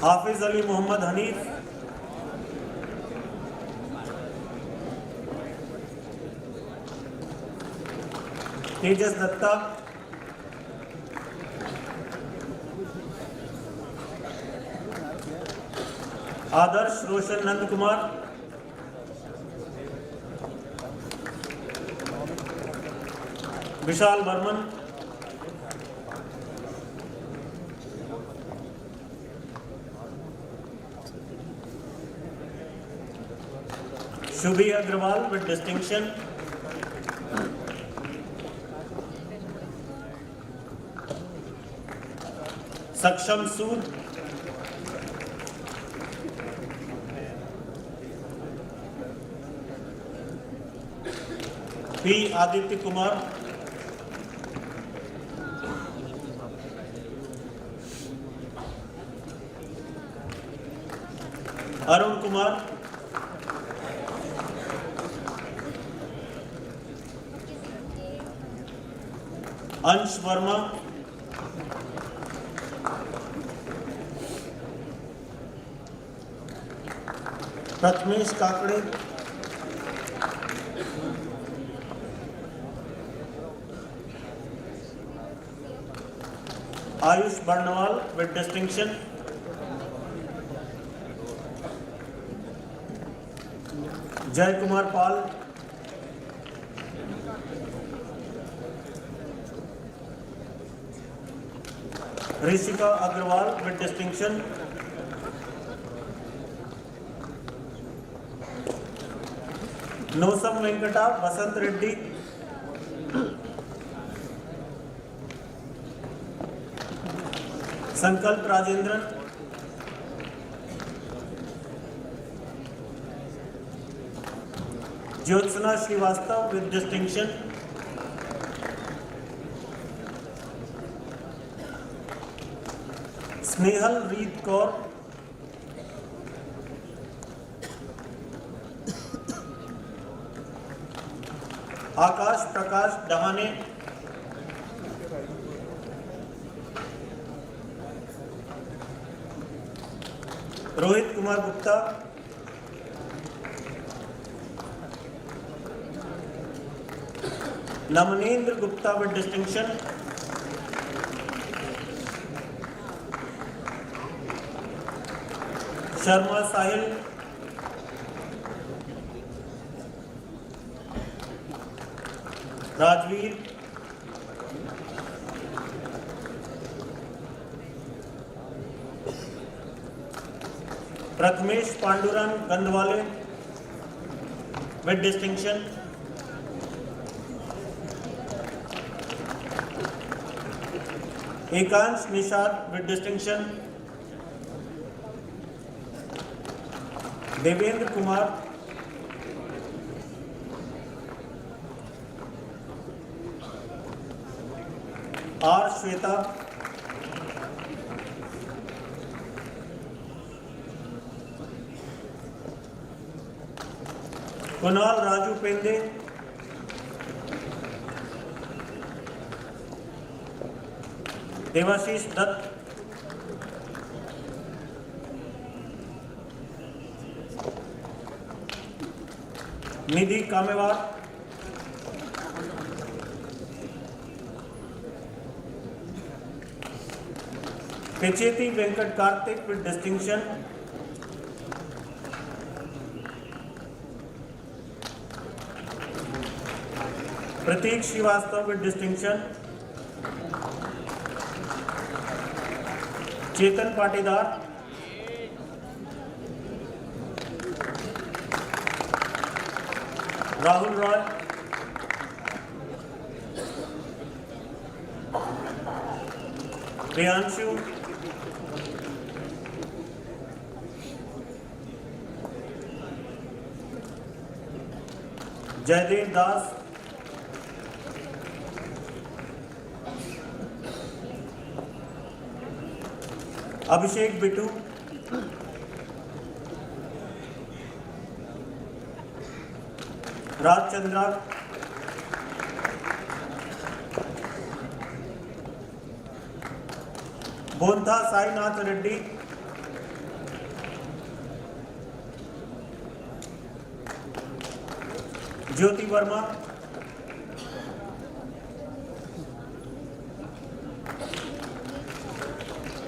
Hafiz Ali Muhammad Hanif, Tejas Datta, Adarsh Roshan Nand Kumar, Vishal Burman, Shubhi Agrawal with distinction, Saksham Sood, P. Aditya Kumar, Arun Kumar, Ansh Verma, Pratmesh Kakade, Ayush Barnawal with distinction, Jai Kumar Pal, Rishika Agrawal with distinction, Nosam Venkata Vasant Reddy, Sankalp Rajendran, Jyotsna Srivastav with distinction. Snehal Reed Kaur. Akash Prakash Dahane. Rohit Kumar Gupta. Namanendra Gupta with distinction. Sharma Sahil. Rajveer. Prathamesh Panduran Gandwale with distinction. Ekansh Nishad with distinction. Devendra Kumar. R. Shweta. Kunal Raju Pende. Devashish Dutt. Nidhi Kamewar. Pecheti Venkat Karthik with distinction. Prateek Srivastav with distinction. Chetan Patidar. Rahul Roy. Priyanshu. Jaydev Das. Abhishek Bittu. Raj Chandra. Bontha Sainath Reddy. Jyoti Verma.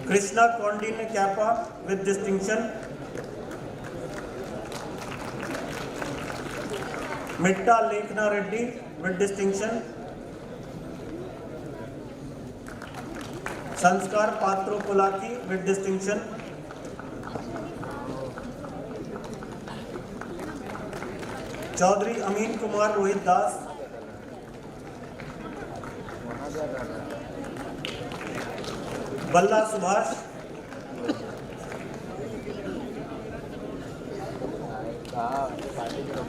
Krishna Kondine Kappa with distinction. Mitta Lekhna Reddy with distinction. Sanskar Patro Polaki with distinction. Chaudhary Amin Kumar Rohit Das. Balla Subhash.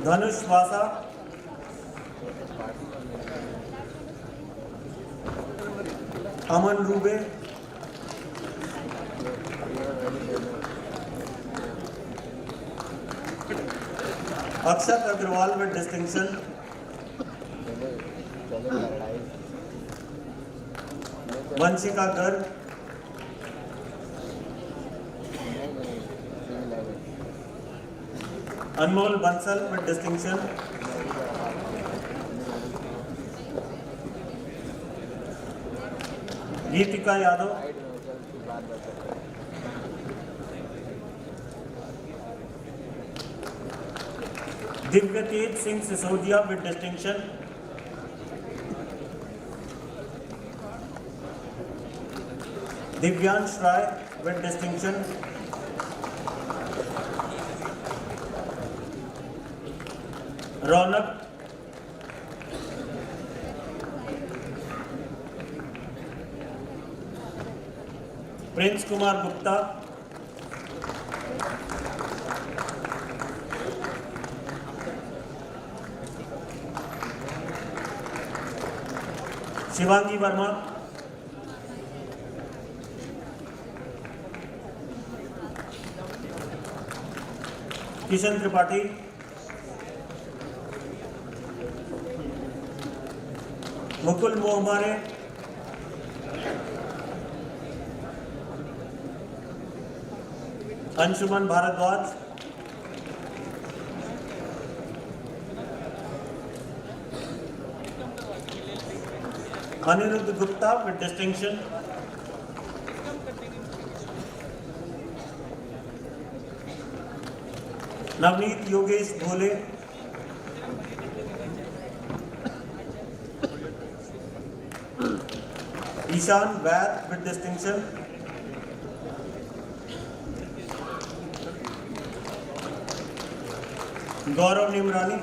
Dhanush Vasa. Aman Rube. Akshat Agrawal with distinction. Vanshika Garg. Anmol Bansal with distinction. Geetika Yadav. Divyateej Singh Sisodia with distinction. Divyansh Rai with distinction. Ronak. Prince Kumar Gupta. Shivangi Verma, Kishan Tripathi, Mukul Mohmare, Anshuman Bhardwaj, Aniruddh Gupta with distinction, Navneet Yogesh Bhole, Ishan Vaid with distinction, Gaurav Nimrani,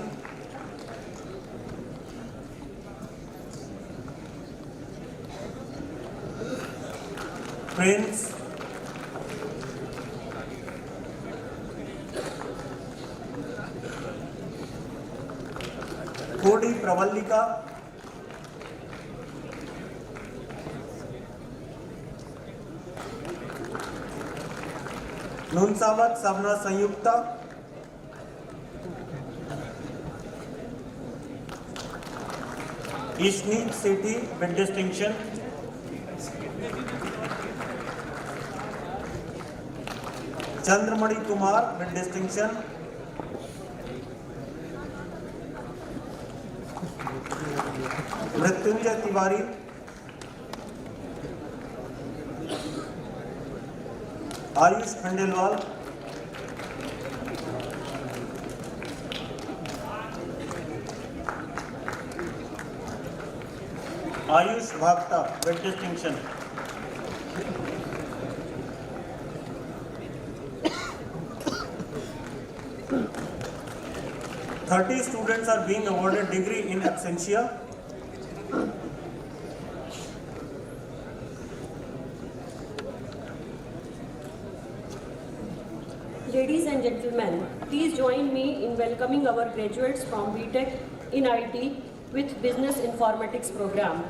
Prince, Kodi Pravallika, नुनसावत Sawna Sanyukta, ईशनीत Sethi with distinction, Chandramani Kumar with distinction, Mrityunjay Tiwari, Ayush Khandelwal, Ayush भागता with distinction, "30 students are being awarded degree in absentia." Ladies and gentlemen, please join me in welcoming our graduates from BTech in IT with Business Informatics program.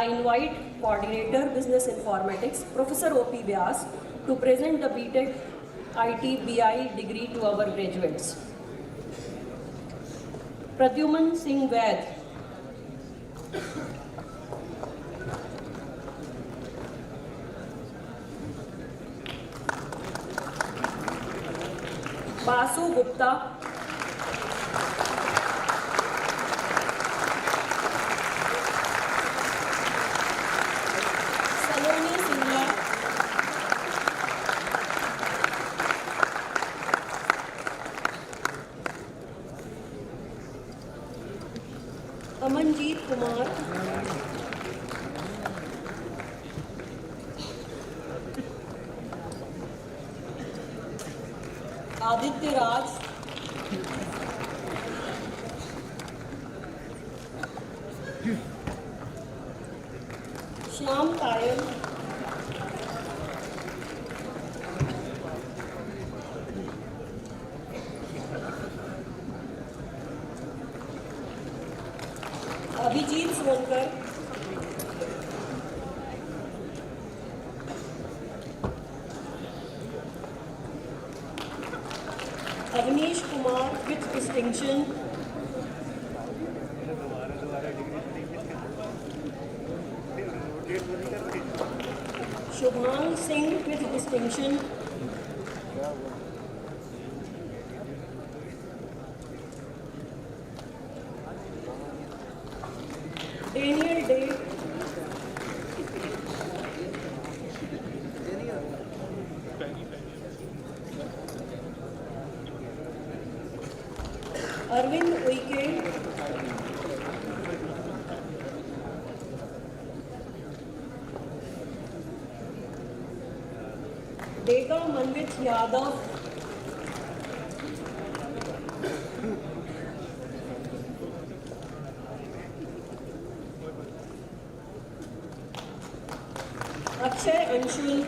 I invite Coordinator Business Informatics, Professor O.P. Vyas, to present the BTech IT BI degree to our graduates. Pradyuman Singh Vaid, Basu Gupta, Saloni Singla, Amanjeet Kumar, Aditya Raj, Shyam Tayal, Abhijit Sonkar, Avnish Kumar with distinction, Shubham Singh with distinction, Daniel Day, Arvind Uike, Dega Manvit Yadav, Akshay Anshul,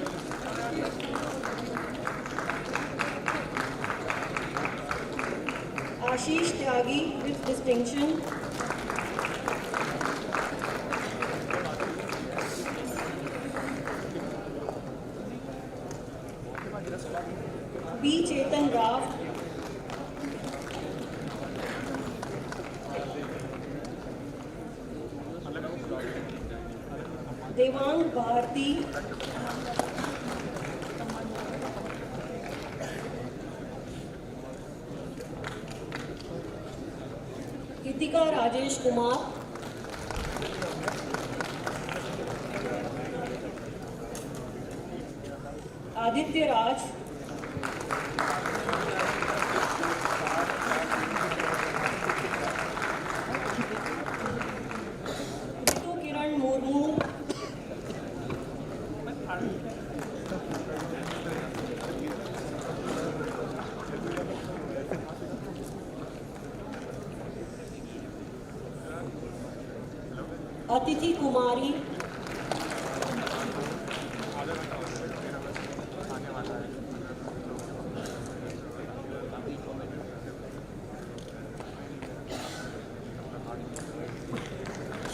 Ashish Tyagi with distinction, Devang Bharti, Hitika Rajesh Kumar, Aditya Raj, ऋतु किरण मुर्मू, अतिथि कुमारी,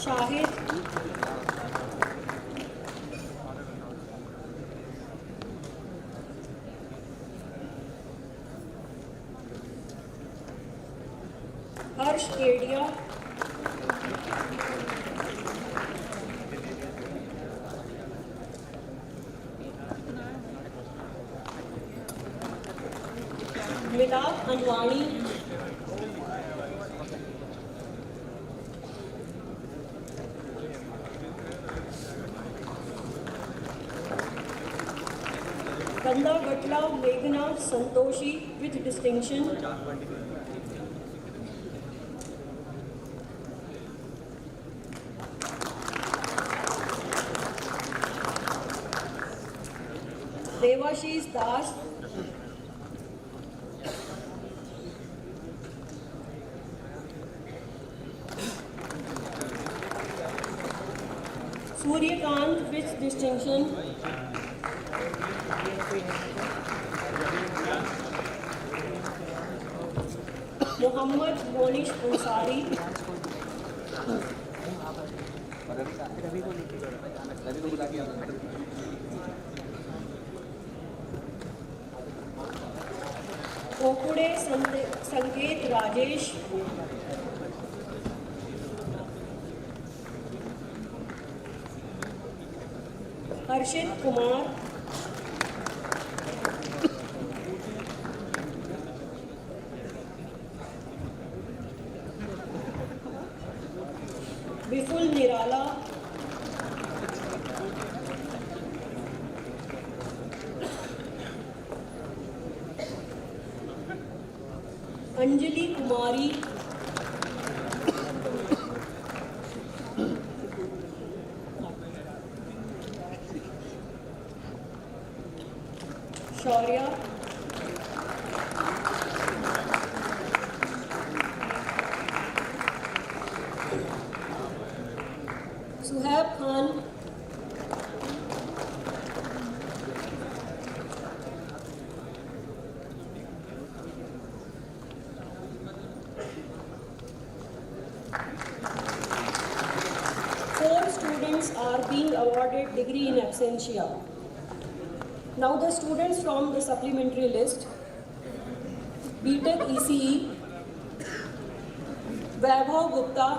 शाहिद, हर्ष केडिया, मिलाप अनवाणी, Kandagatla मेघना Santoshi with distinction, Debashish Das, Suryakant with distinction, Mohammed Monish Ansari, Kokude Sanket Rajesh, Harshit Kumar, Vipul Nirala, Anjali Kumari, Shaurya, Suhaib Khan, are being awarded degree in absentia. Now the students from the supplementary list: BTech ECE, Vaibhav Gupta,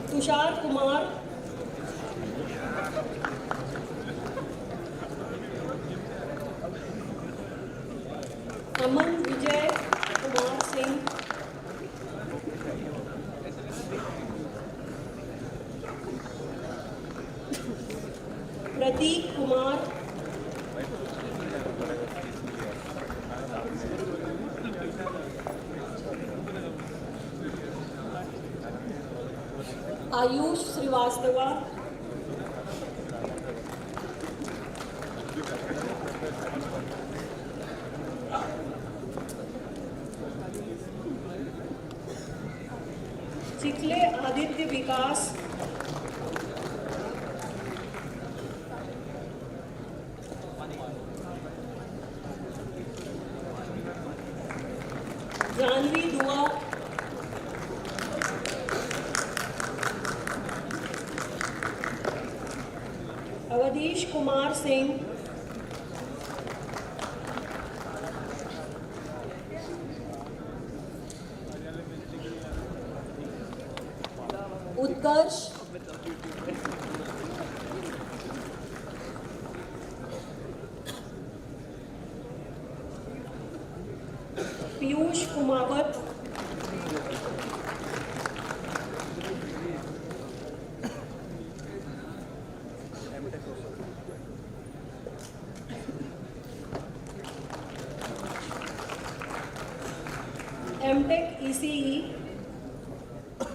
Tushar Kumar, अमन विजय कुमार सिंह, प्रतीक कुमार, आयुष श्रीवास्तवा, चिखले आदित्य विकास, जानवी दुआ, Harish Kumar Singh, Utkarsh, Piyush Kumawat, MTech ECE,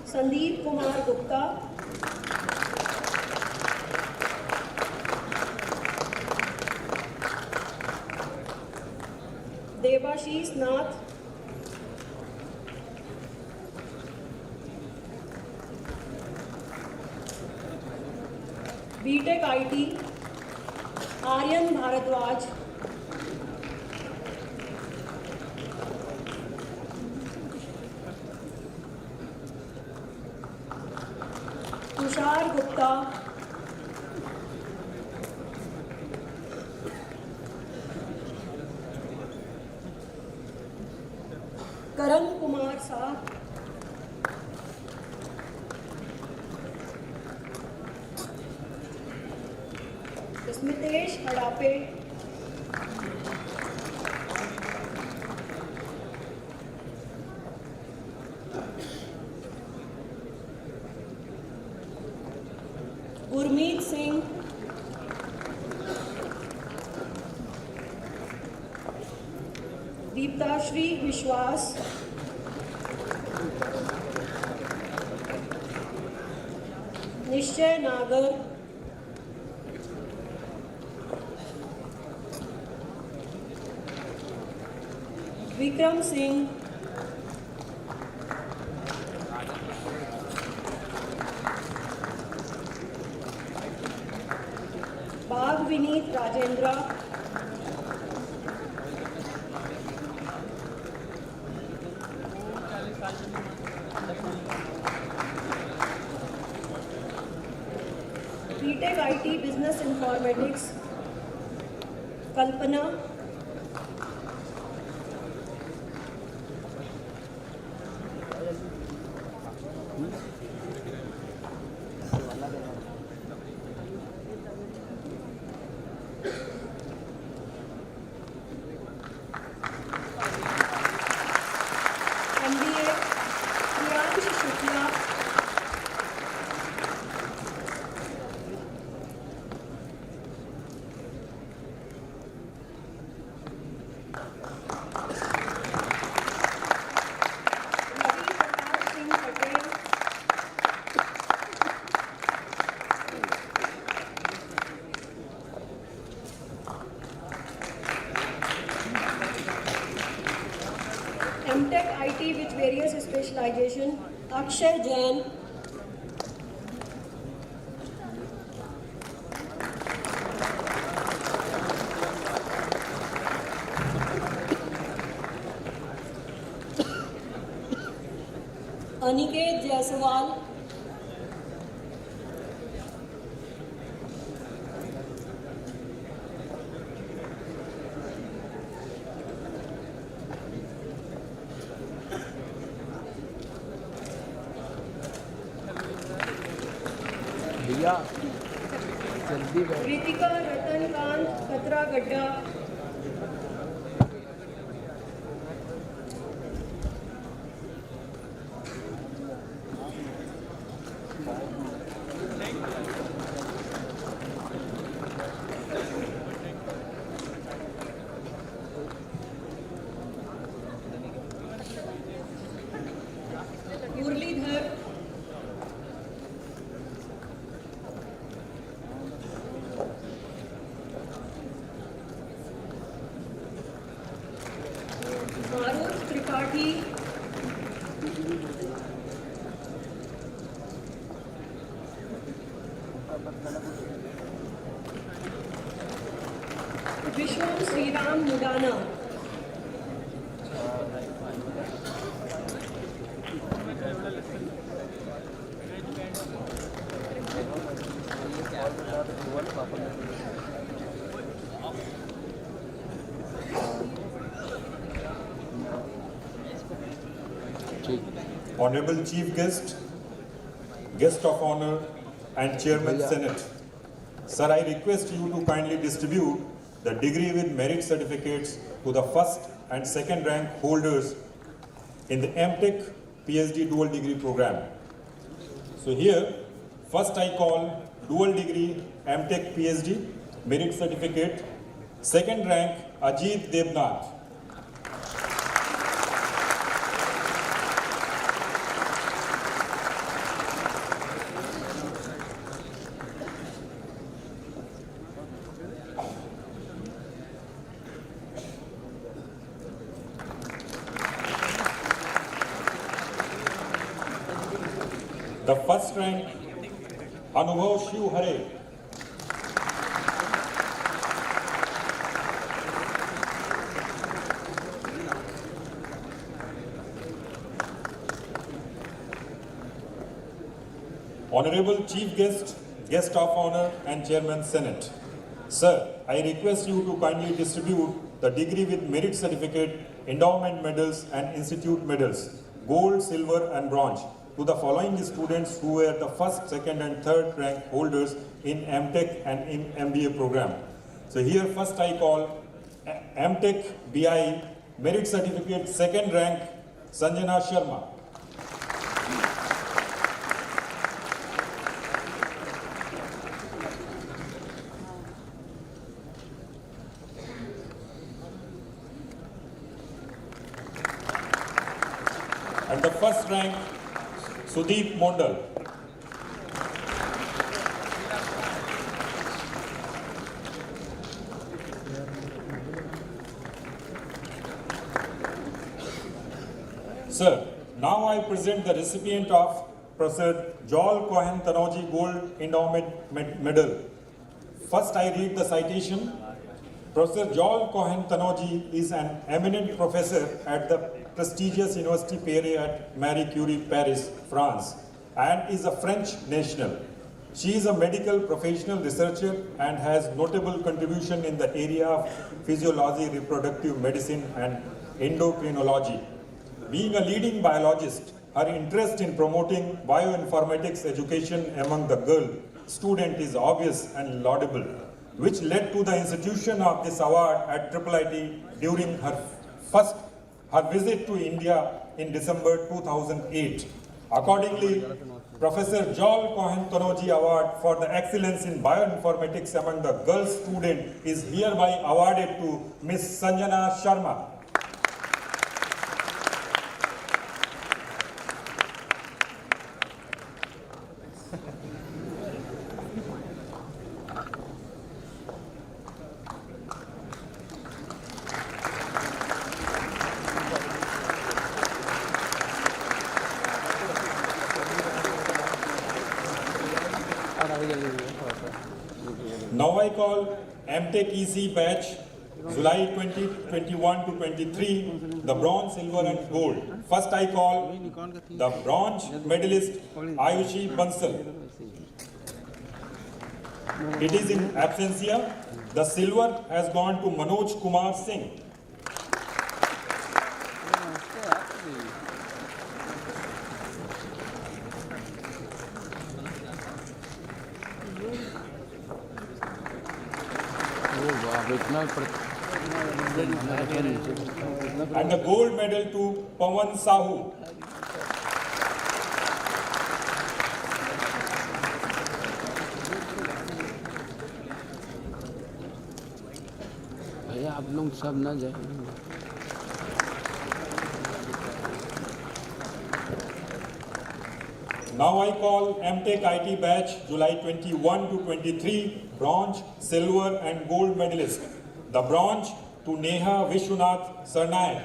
Sandeep Kumar Gupta, Devashish Nath, BTech IT, Aryan Bharadwaj, Tushar Gupta, Karan Kumar Shah, Smitesh Hadape, Gurmeet Singh, Deeptashri Vishwas, Nishchay Nagar, Vikram Singh, Bagh Vineet Rajendra, BTech IT Business Informatics, Kalpana, MBA, Priyansh Shukla, Ravi Prakash Singh Patel, MTech IT with various specialization, Akshay Jain, Aniket Jaiswal, भैया जल्दी Ritika Ratankant Katra Gadda, Murlidhar, Marut Tripathi, Vishwam Sriram Mudana, Honorable Chief Guest, Guest of Honor, and Chairman Senate. Sir, I request you to kindly distribute the degree with merit certificates to the first and second rank holders in the MTech PhD dual degree program. So here, first I call dual degree MTech PhD merit certificate, second rank Ajit Devnath. The first rank, Anubhav Shiv Hare. Honorable Chief Guest, Guest of Honor, and Chairman Senate. Sir, I request you to kindly distribute the degree with merit certificate, endowment medals, and institute medals, gold, silver, and bronze, to the following students who were the first, second, and third rank holders in MTech and in MBA program. So here first I call MTech BI merit certificate, second rank Sanjana Sharma. And the first rank, Sudeep Mondal. Sir, now I present the recipient of Professor Joel Cohen Tanoji Gold Endowment Medal. First I read the citation. Professor Joel Cohen Tanoji is an eminent professor at the prestigious University Paris at Marie Curie, Paris, France, and is a French national. She is a medical professional researcher and has notable contribution in the area of physiology, reproductive medicine, and endocrinology. Being a leading biologist, her interest in promoting bioinformatics education among the girl student is obvious and laudable, which led to the institution of this award at IIIT during her visit to India in December 2008. Accordingly, Professor Joel Cohen Tanoji Award for the excellence in bioinformatics among the girl student is hereby awarded to Ms. Sanjana Sharma. Now I call MTech EC batch July 2021 to 23, the bronze, silver, and gold. First I call the bronze medalist Ayushi Bansal. It is in absentia. The silver has gone to Manoj Kumar Singh. And the gold medal to Pawan Sahu. भैया आप लोग सब न जाए. Now I call MTech IT batch July 21 to 23, bronze, silver, and gold medalist. The bronze to Neha Vishwanath Sarnaik.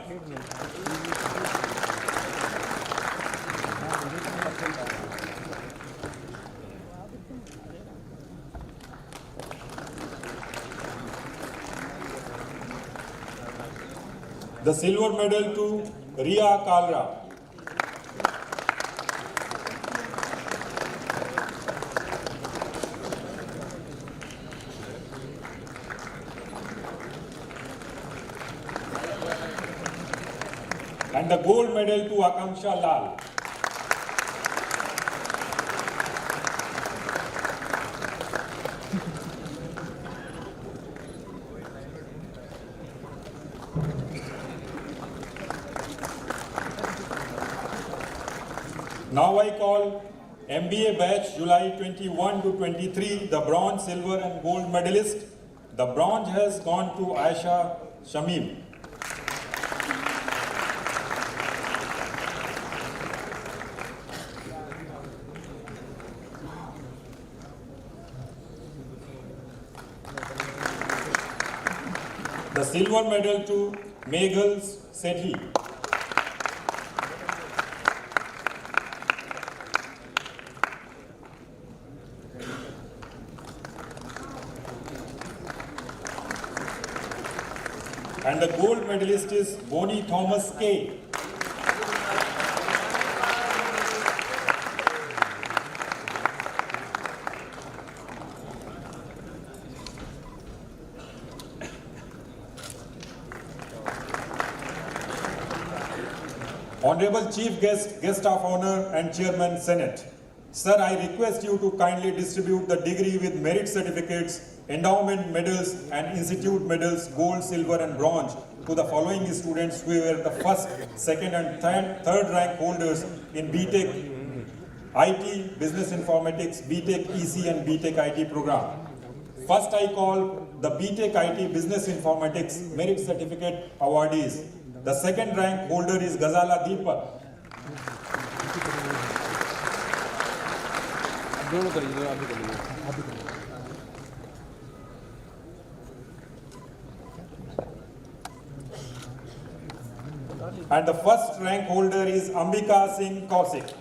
The silver medal to Ria Kalra. And the gold medal to Akanksha Lal. Now I call MBA batch July 21 to 23, the bronze, silver and gold medalist. The bronze has gone to Aisha Shamim. The silver medal to Meghal Sethi. And the gold medalist is Bonnie Thomas K. Honorable Chief Guest of Honor and Chairman Senate. Sir, I request you to kindly distribute the degree with merit certificates, endowment medals and institute medals, gold, silver and bronze to the following students who were the first, second and third rank holders in BTech IT, Business Informatics, BTech EC and BTech IT program. First I call the BTech IT Business Informatics Merit Certificate awardees. The second rank holder is Ghazala Deepak. And the first rank holder is Ambika Singh Kaushik.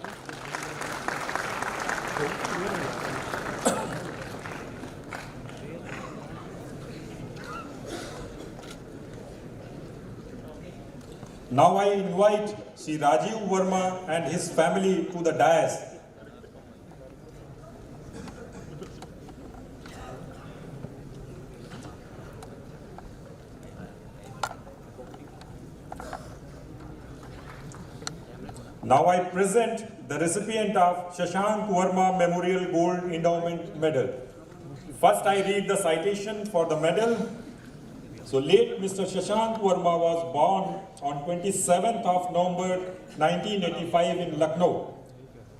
Now I invite Sri Rajiv Verma and his family to the dais. Now I present the recipient of Shashank Verma Memorial Gold Endowment Medal. First I read the citation for the medal. So late Mr. Shashank Verma was born on 27th of November 1985 in Lucknow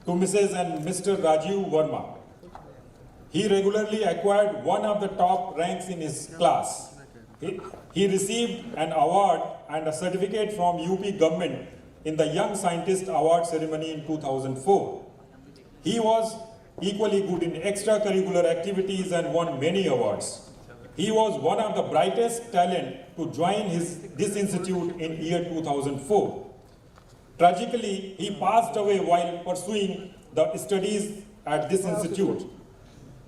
to Mrs. and Mr. Rajiv Verma. He regularly acquired one of the top ranks in his class. He received an award and a certificate from UP government in the Young Scientist Award ceremony in 2004. He was equally good in extracurricular activities and won many awards. He was one of the brightest talent to join this institute in year 2004. Tragically, he passed away while pursuing the studies at this institute.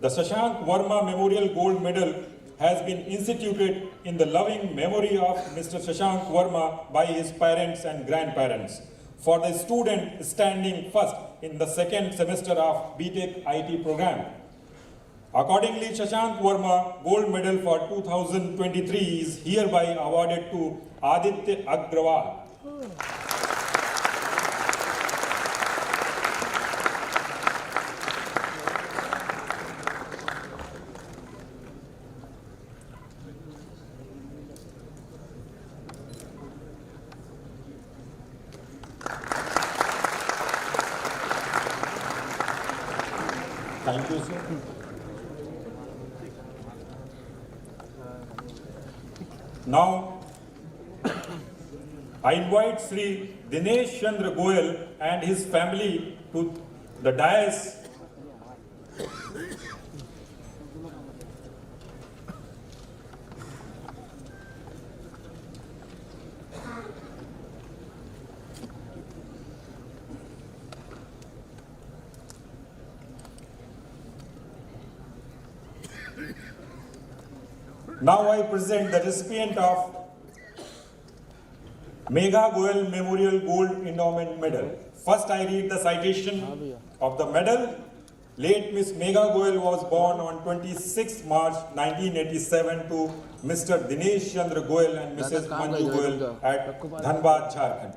The Shashank Verma Memorial Gold Medal has been instituted in the loving memory of Mr. Shashank Verma by his parents and grandparents for the student standing first in the second semester of BTech IT program. Accordingly, Shashank Verma Gold Medal for 2023 is hereby awarded to Aditya Agrawal. Thank you, sir. Now, I invite Sri Dinesh Chandra Goyal and his family to the dais. Now I present the recipient of Megha Goyal Memorial Gold Endowment Medal. First I read the citation of the medal. Late Miss Megha Goyal was born on 26 March 1987 to Mr. Dinesh Chandra Goyal and Mrs. Manju Goyal at Dhanbad, Jharkhand.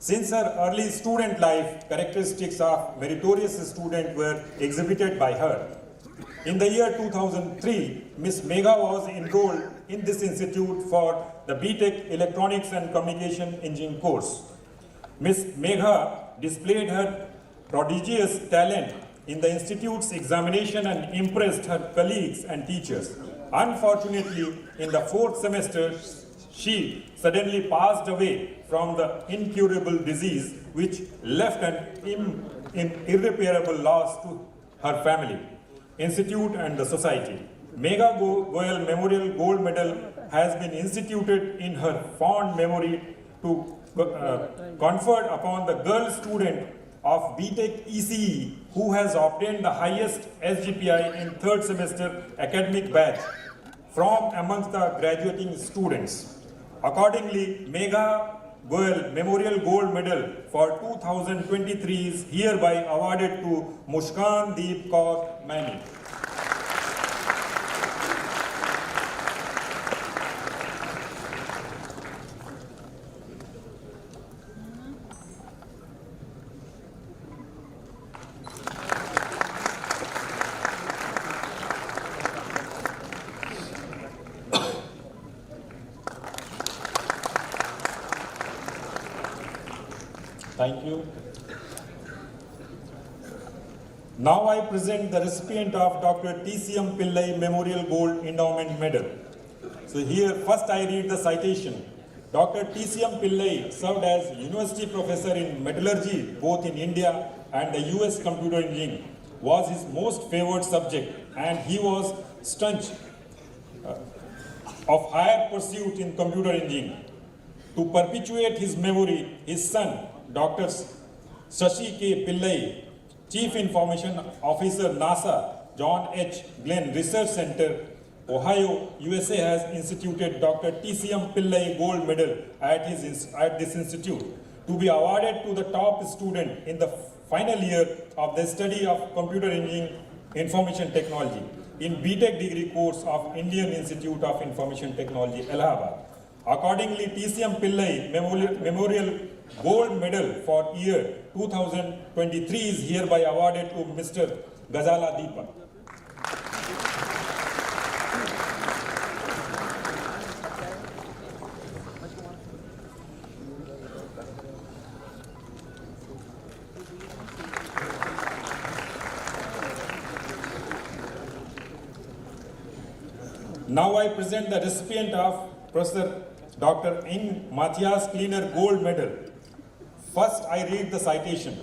Since her early student life, characteristics of meritorious student were exhibited by her. In the year 2003, Ms. Megha was enrolled in this institute for the BTech Electronics and Communication Engineering course. Ms. Megha displayed her prodigious talent in the institute's examination and impressed her colleagues and teachers. Unfortunately, in the fourth semester, she suddenly passed away from the incurable disease which left an irreparable loss to her family, institute and the society. Megha Goyal Memorial Gold Medal has been instituted in her fond memory to conferred upon the girl student of BTech ECE who has obtained the highest SGPI in third semester academic batch from amongst the graduating students. Accordingly, Megha Goyal Memorial Gold Medal for 2023 is hereby awarded to Mushkan Deep Kaur Maini. Thank you. Now I present the recipient of Dr. TCM Pillai Memorial Gold Endowment Medal. So here first I read the citation. Dr. TCM Pillai served as university professor in metallurgy both in India and the US computer engineering was his most favored subject, and he was staunch of higher pursuit in computer engineering. To perpetuate his memory, his son, Dr. Shashi K. Pillai, Chief Information Officer, NASA, John H. Glenn Research Center, Ohio, USA, has instituted Dr. TCM Pillai Gold Medal at this institute to be awarded to the top student in the final year of the study of computer engineering information technology in BTech degree course of Indian Institute of Information Technology, Allahabad. Accordingly, TCM Pillai Memorial Gold Medal for year 2023 is hereby awarded to Mr. Gazala Deepak. Now I present the recipient of Professor Dr. Ing Matthias Kleiner Gold Medal. First, I read the citation.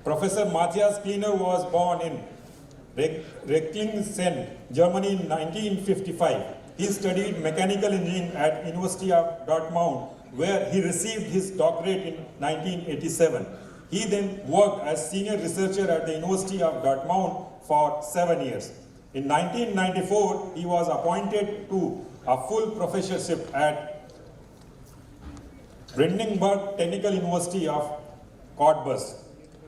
Professor Matthias Kleiner was born in Recklinghausen, Germany in 1955. He studied mechanical engineering at University of Dortmund, where he received his doctorate in 1987. He then worked as senior researcher at the University of Dortmund for 7 years. In 1994, he was appointed to a full professorship at Brandenburg Technical University of Cottbus.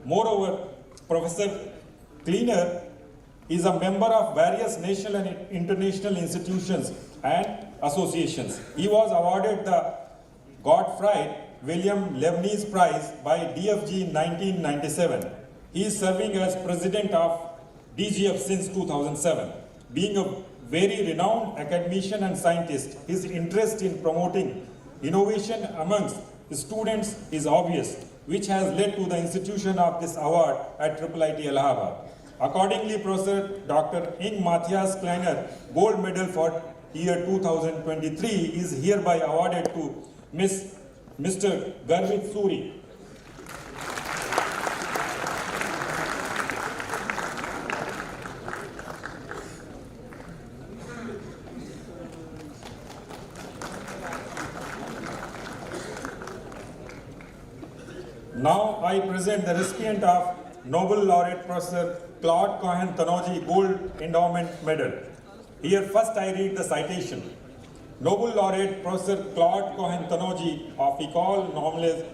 Moreover, Professor Kleiner is a member of various national and international institutions and associations. He was awarded the Gottfried Wilhelm Leibniz Prize by DFG in 1997. He is serving as president of DGF since 2007. Being a very renowned academician and scientist, his interest in promoting innovation amongst students is obvious, which has led to the institution of this award at IIIT Allahabad. Accordingly, Professor Dr. Ing Matthias Kleiner Gold Medal for year 2023 is hereby awarded to Mr. Garvit Suri. Now I present the recipient of Nobel Laureate Professor Claude Cohen-Tanoji Gold Endowment Medal. Here first I read the citation. Nobel Laureate Professor Claude Cohen-Tanoji of École Normale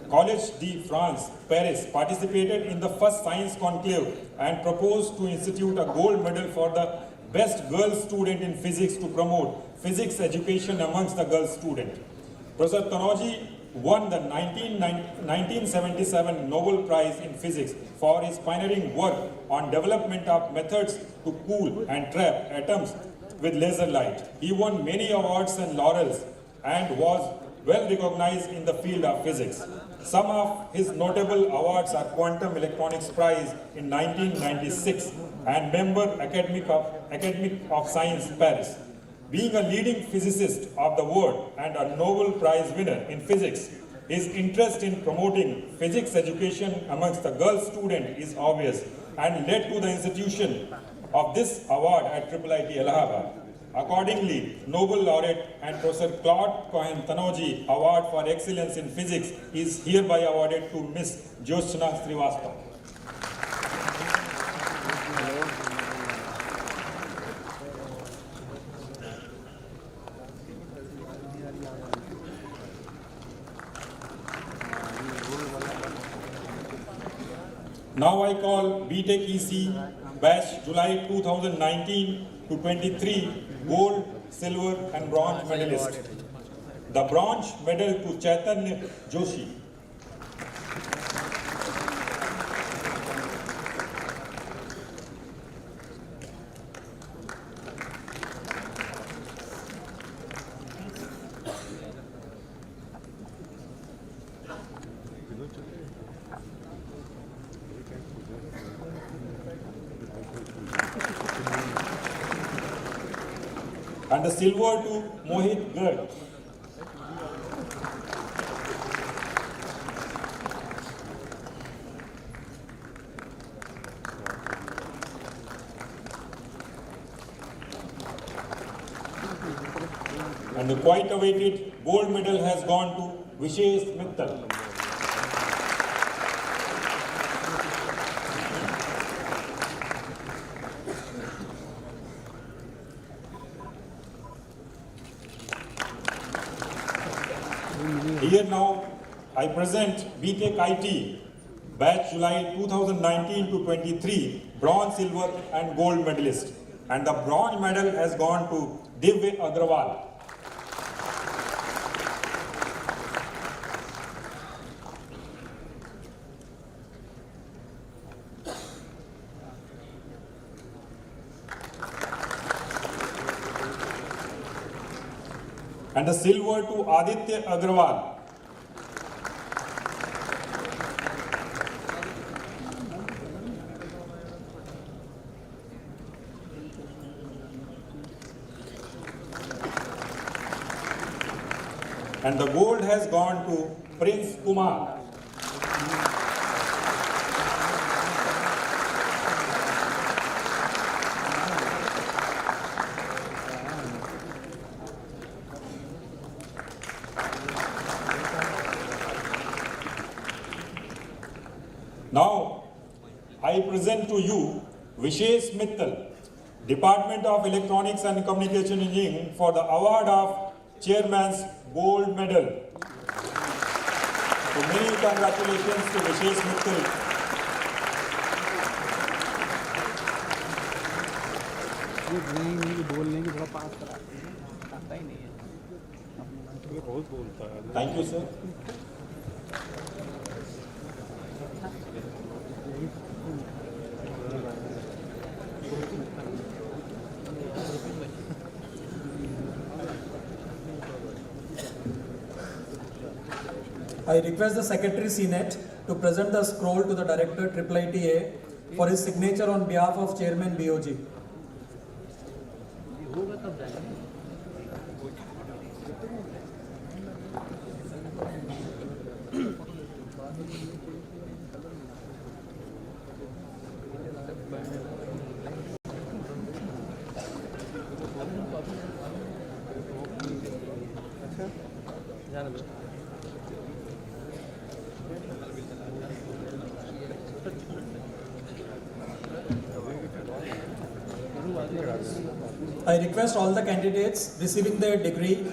Collège de France, Paris, participated in the first science conclave and proposed to institute a gold medal for the best girl student in physics to promote physics education amongst the girl student. Professor Tanoji won the 1977 Nobel Prize in Physics for his pioneering work on development of methods to cool and trap atoms with laser light. He won many awards and laurels and was well recognized in the field of physics. Some of his notable awards are Quantum Electronics Prize in 1996 and Member Academic of Science, Paris. Being a leading physicist of the world and a Nobel Prize winner in physics, his interest in promoting physics education amongst the girl student is obvious and led to the institution of this award at XVIII Allahabad. Accordingly, Nobel laureate and Professor Claude Cohen-Tanoji Award for Excellence in Physics is hereby awarded to Ms. Jyotsna Srivastava. Now I call BTech EC batch July 2019 to 23 gold, silver and bronze medalist. The bronze medal to Chaitanya Joshi. And the silver to Mohit Garg. And the quite awaited gold medal has gone to Vishesh Mittal. Here now, I present BTech IT, batch July 2019 to 23, bronze, silver and gold medalist. And the bronze medal has gone to Divya Agrawal. And the silver to Aditya Agrawal. And the gold has gone to Prince Kumar. Now, I present to you Vishesh Mittal, Department of Electronics and Communication Engineering for the award of Chairman's Gold Medal. So many congratulations to Vishesh Mittal. Thank you, sir. I request the Secretary Senate to present the scroll to the Director IIITA for his signature on behalf of Chairman BOG. I request all the candidates receiving their degree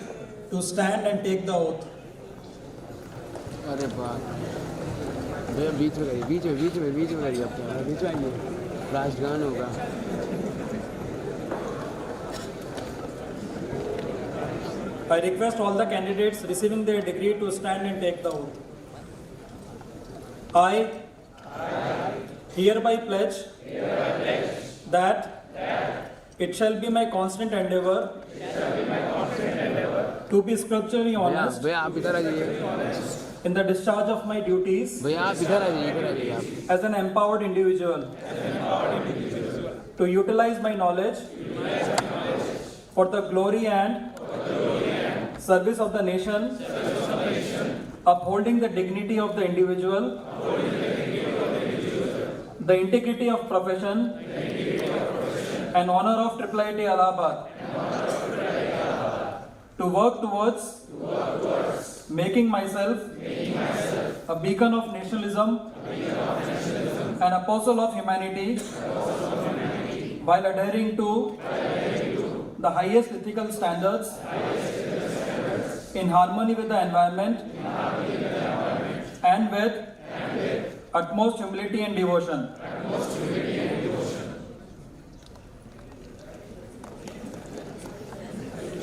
to stand and take the oath. अरे बात भैया बीच में करिए बीच में करिए आप बीच में आइए राष्ट्रगान होगा I request all the candidates receiving their degree to stand and take the oath. I hereby pledge that it shall be my constant endeavor to be scripturally honest भैया आप इधर आ जाइए in the discharge of my duties भैया आप इधर आ जाइए आप as an empowered individual, to utilize my knowledge for the glory and service of the nation, upholding the dignity of the individual, the integrity of profession, and honor of IIITA Allahabad, to work towards making myself a beacon of nationalism, an apostle of humanity, while adhering to the highest ethical standards in harmony with the environment and with utmost humility and devotion.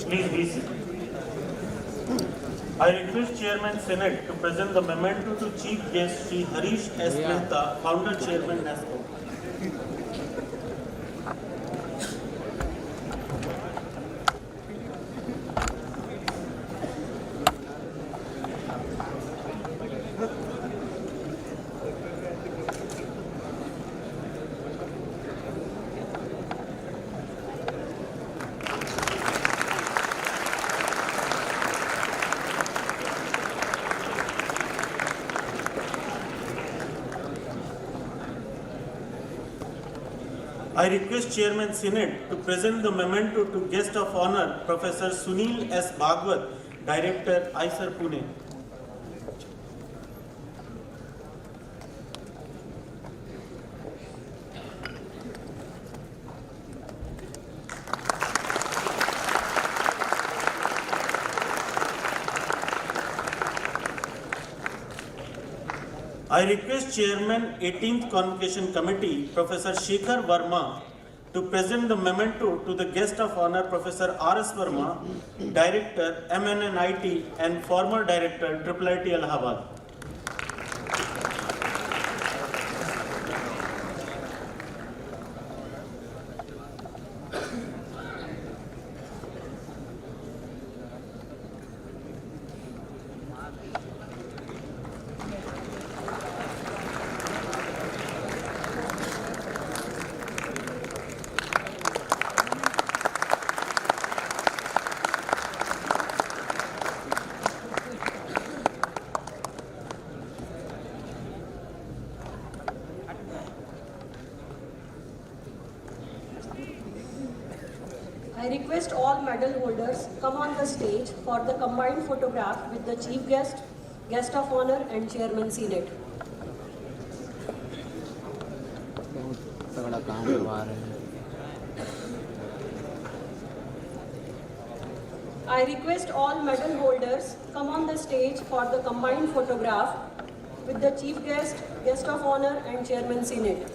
Please be seated. I request Chairman Senate to present the memento to Chief Guest Sri Harish S. Mehta, Founder Chairman NASCO. I request Chairman Senate to present the memento to Guest of Honor, Professor Sunil S. Bhagwat, Director, ISER Pune. I request Chairman 18th Convocation Committee, Professor Shekhar Verma, to present the memento to the Guest of Honor, Professor R.S. Verma, Director, MNNIT and former Director, IIITA Allahabad. I request all medal holders come on the stage for the combined photograph with the Chief Guest, Guest of Honor and Chairman Senate. बहुत तगड़ा काम करवा रहे हैं I request all medal holders come on the stage for the combined photograph with the Chief Guest, Guest of Honor and Chairman Senate.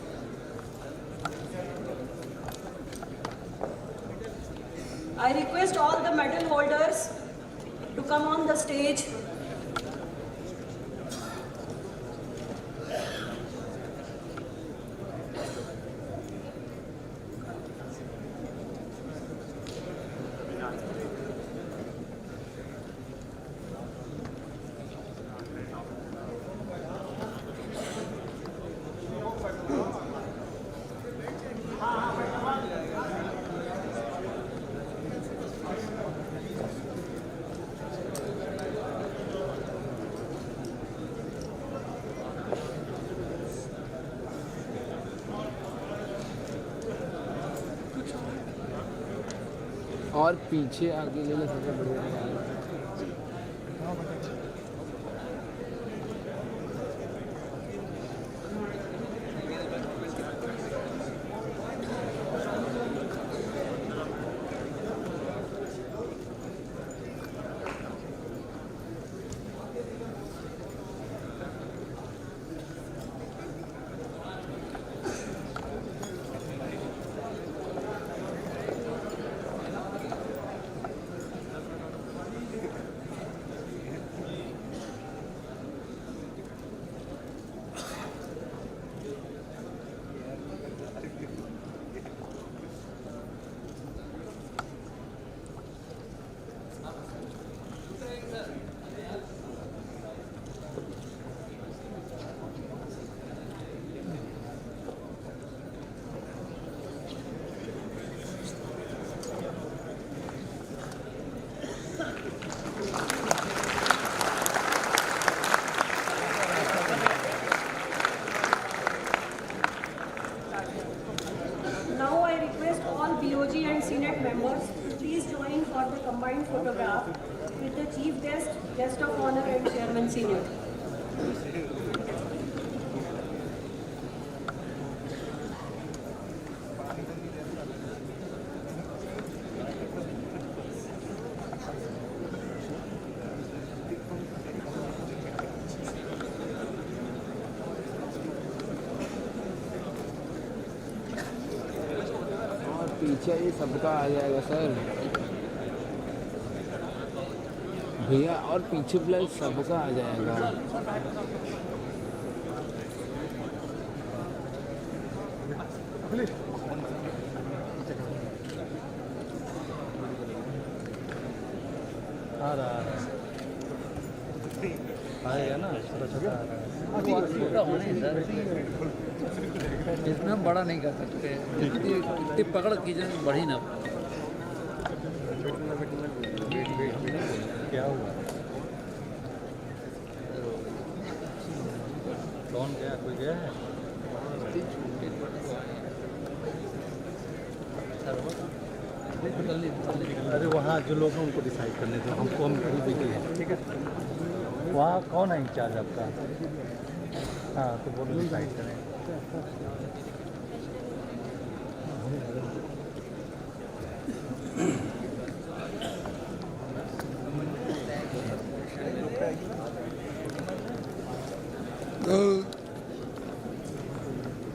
I request all the medal holders to come on the stage. और पीछे आगे ले सबसे बढ़िया Honor and Chairman Senior. पीछे ही सबका आ जाएगा sir भैया और पीछे प्लस सबका आ जाएगा आ रहा आएगा ना छोटा छोटा आ रहा है छोटा होना ही सर इतना बड़ा नहीं कर सकते इतनी पकड़ कीजिए बढ़ी ना क्या हुआ कौन गया कोई गया है अरे वहाँ जो लोग हैं उनको डिसाइड करने दो हमको हम खुद देखिए ठीक है वहाँ कौन है इंचार्ज आपका हाँ तो बोलो डिसाइड करें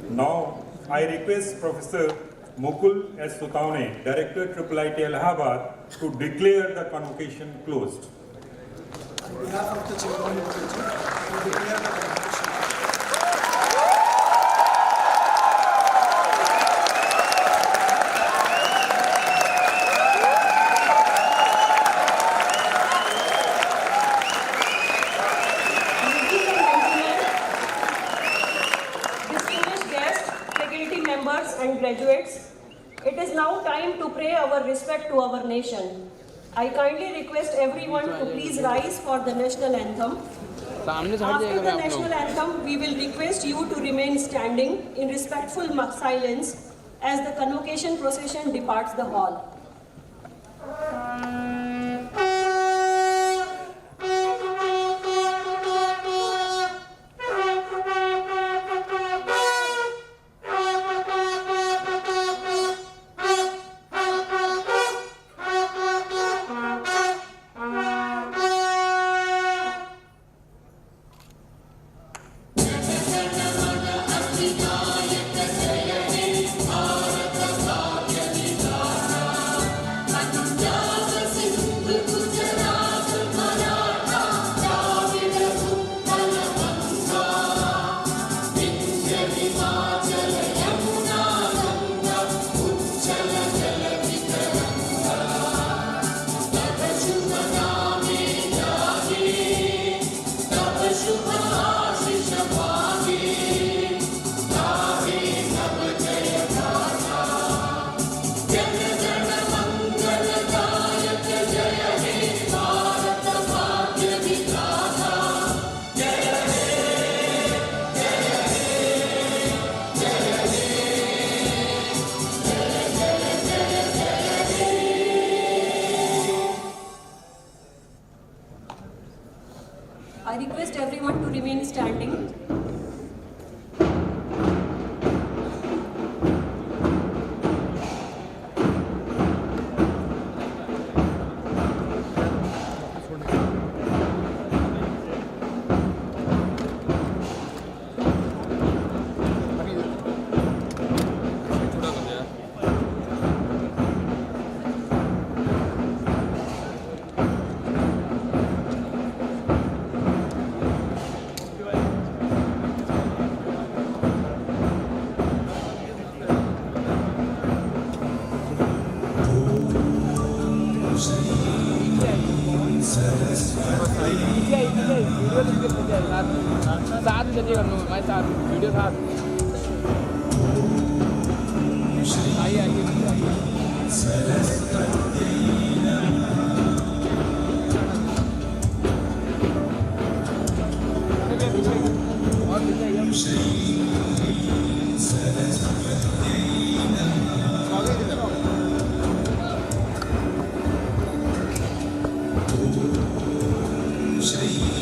Now, I request Professor Mukul S. Sutaune, Director IIITA Allahabad, to declare the convocation closed. On behalf of the chairman of the committee, I declare the convocation. And graduates, it is now time to pay our respect to our nation. I kindly request everyone to please rise for the national anthem. After the national anthem, we will request you to remain standing in respectful silence as the convocation procession departs the hall. I request everyone to remain standing. साथ चलिए कर लूँगा मैं साथ video साथ आइए Shri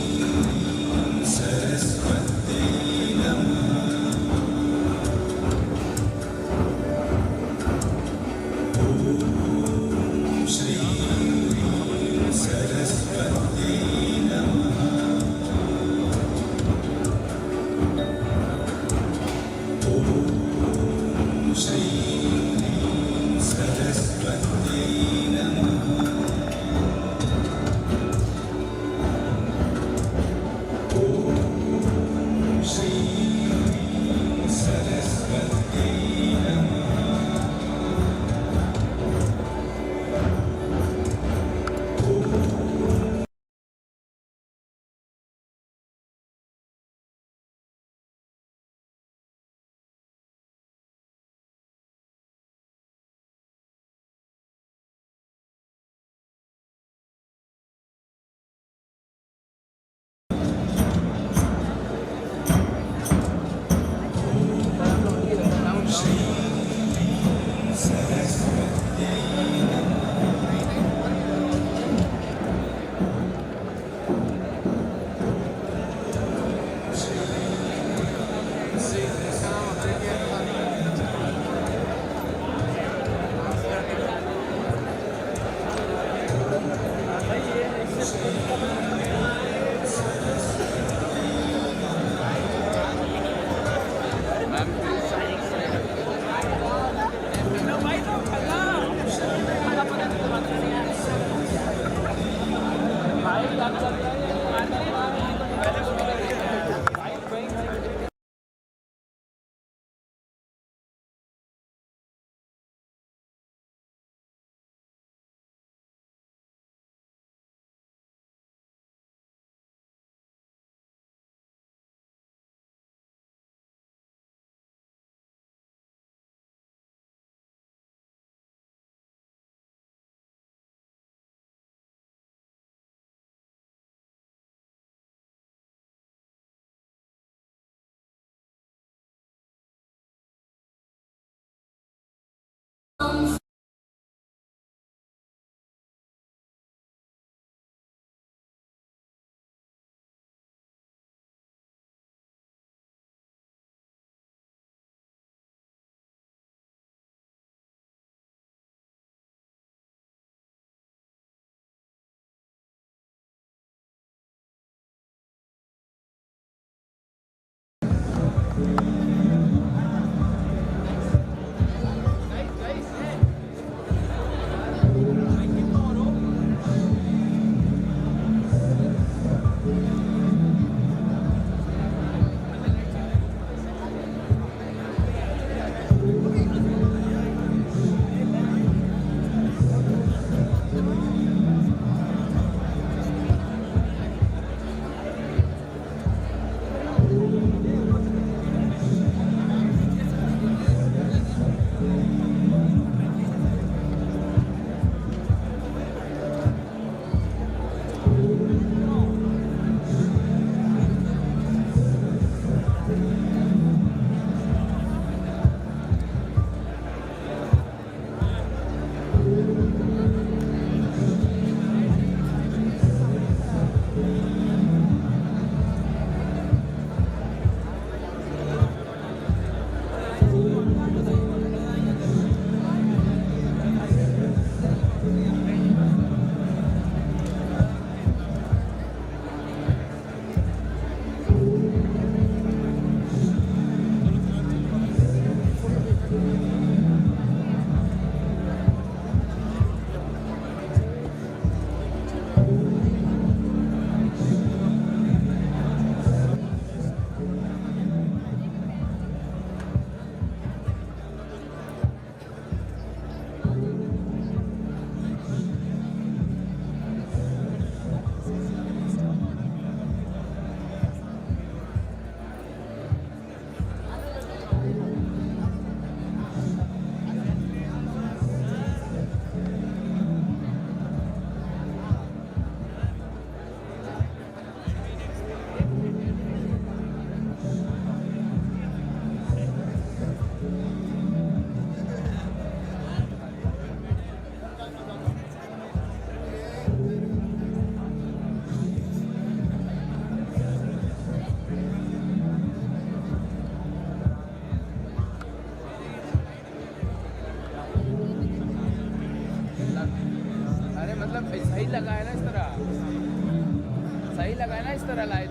सही लगा है ना इस तरह, सही लगा है ना इस तरह लाइट।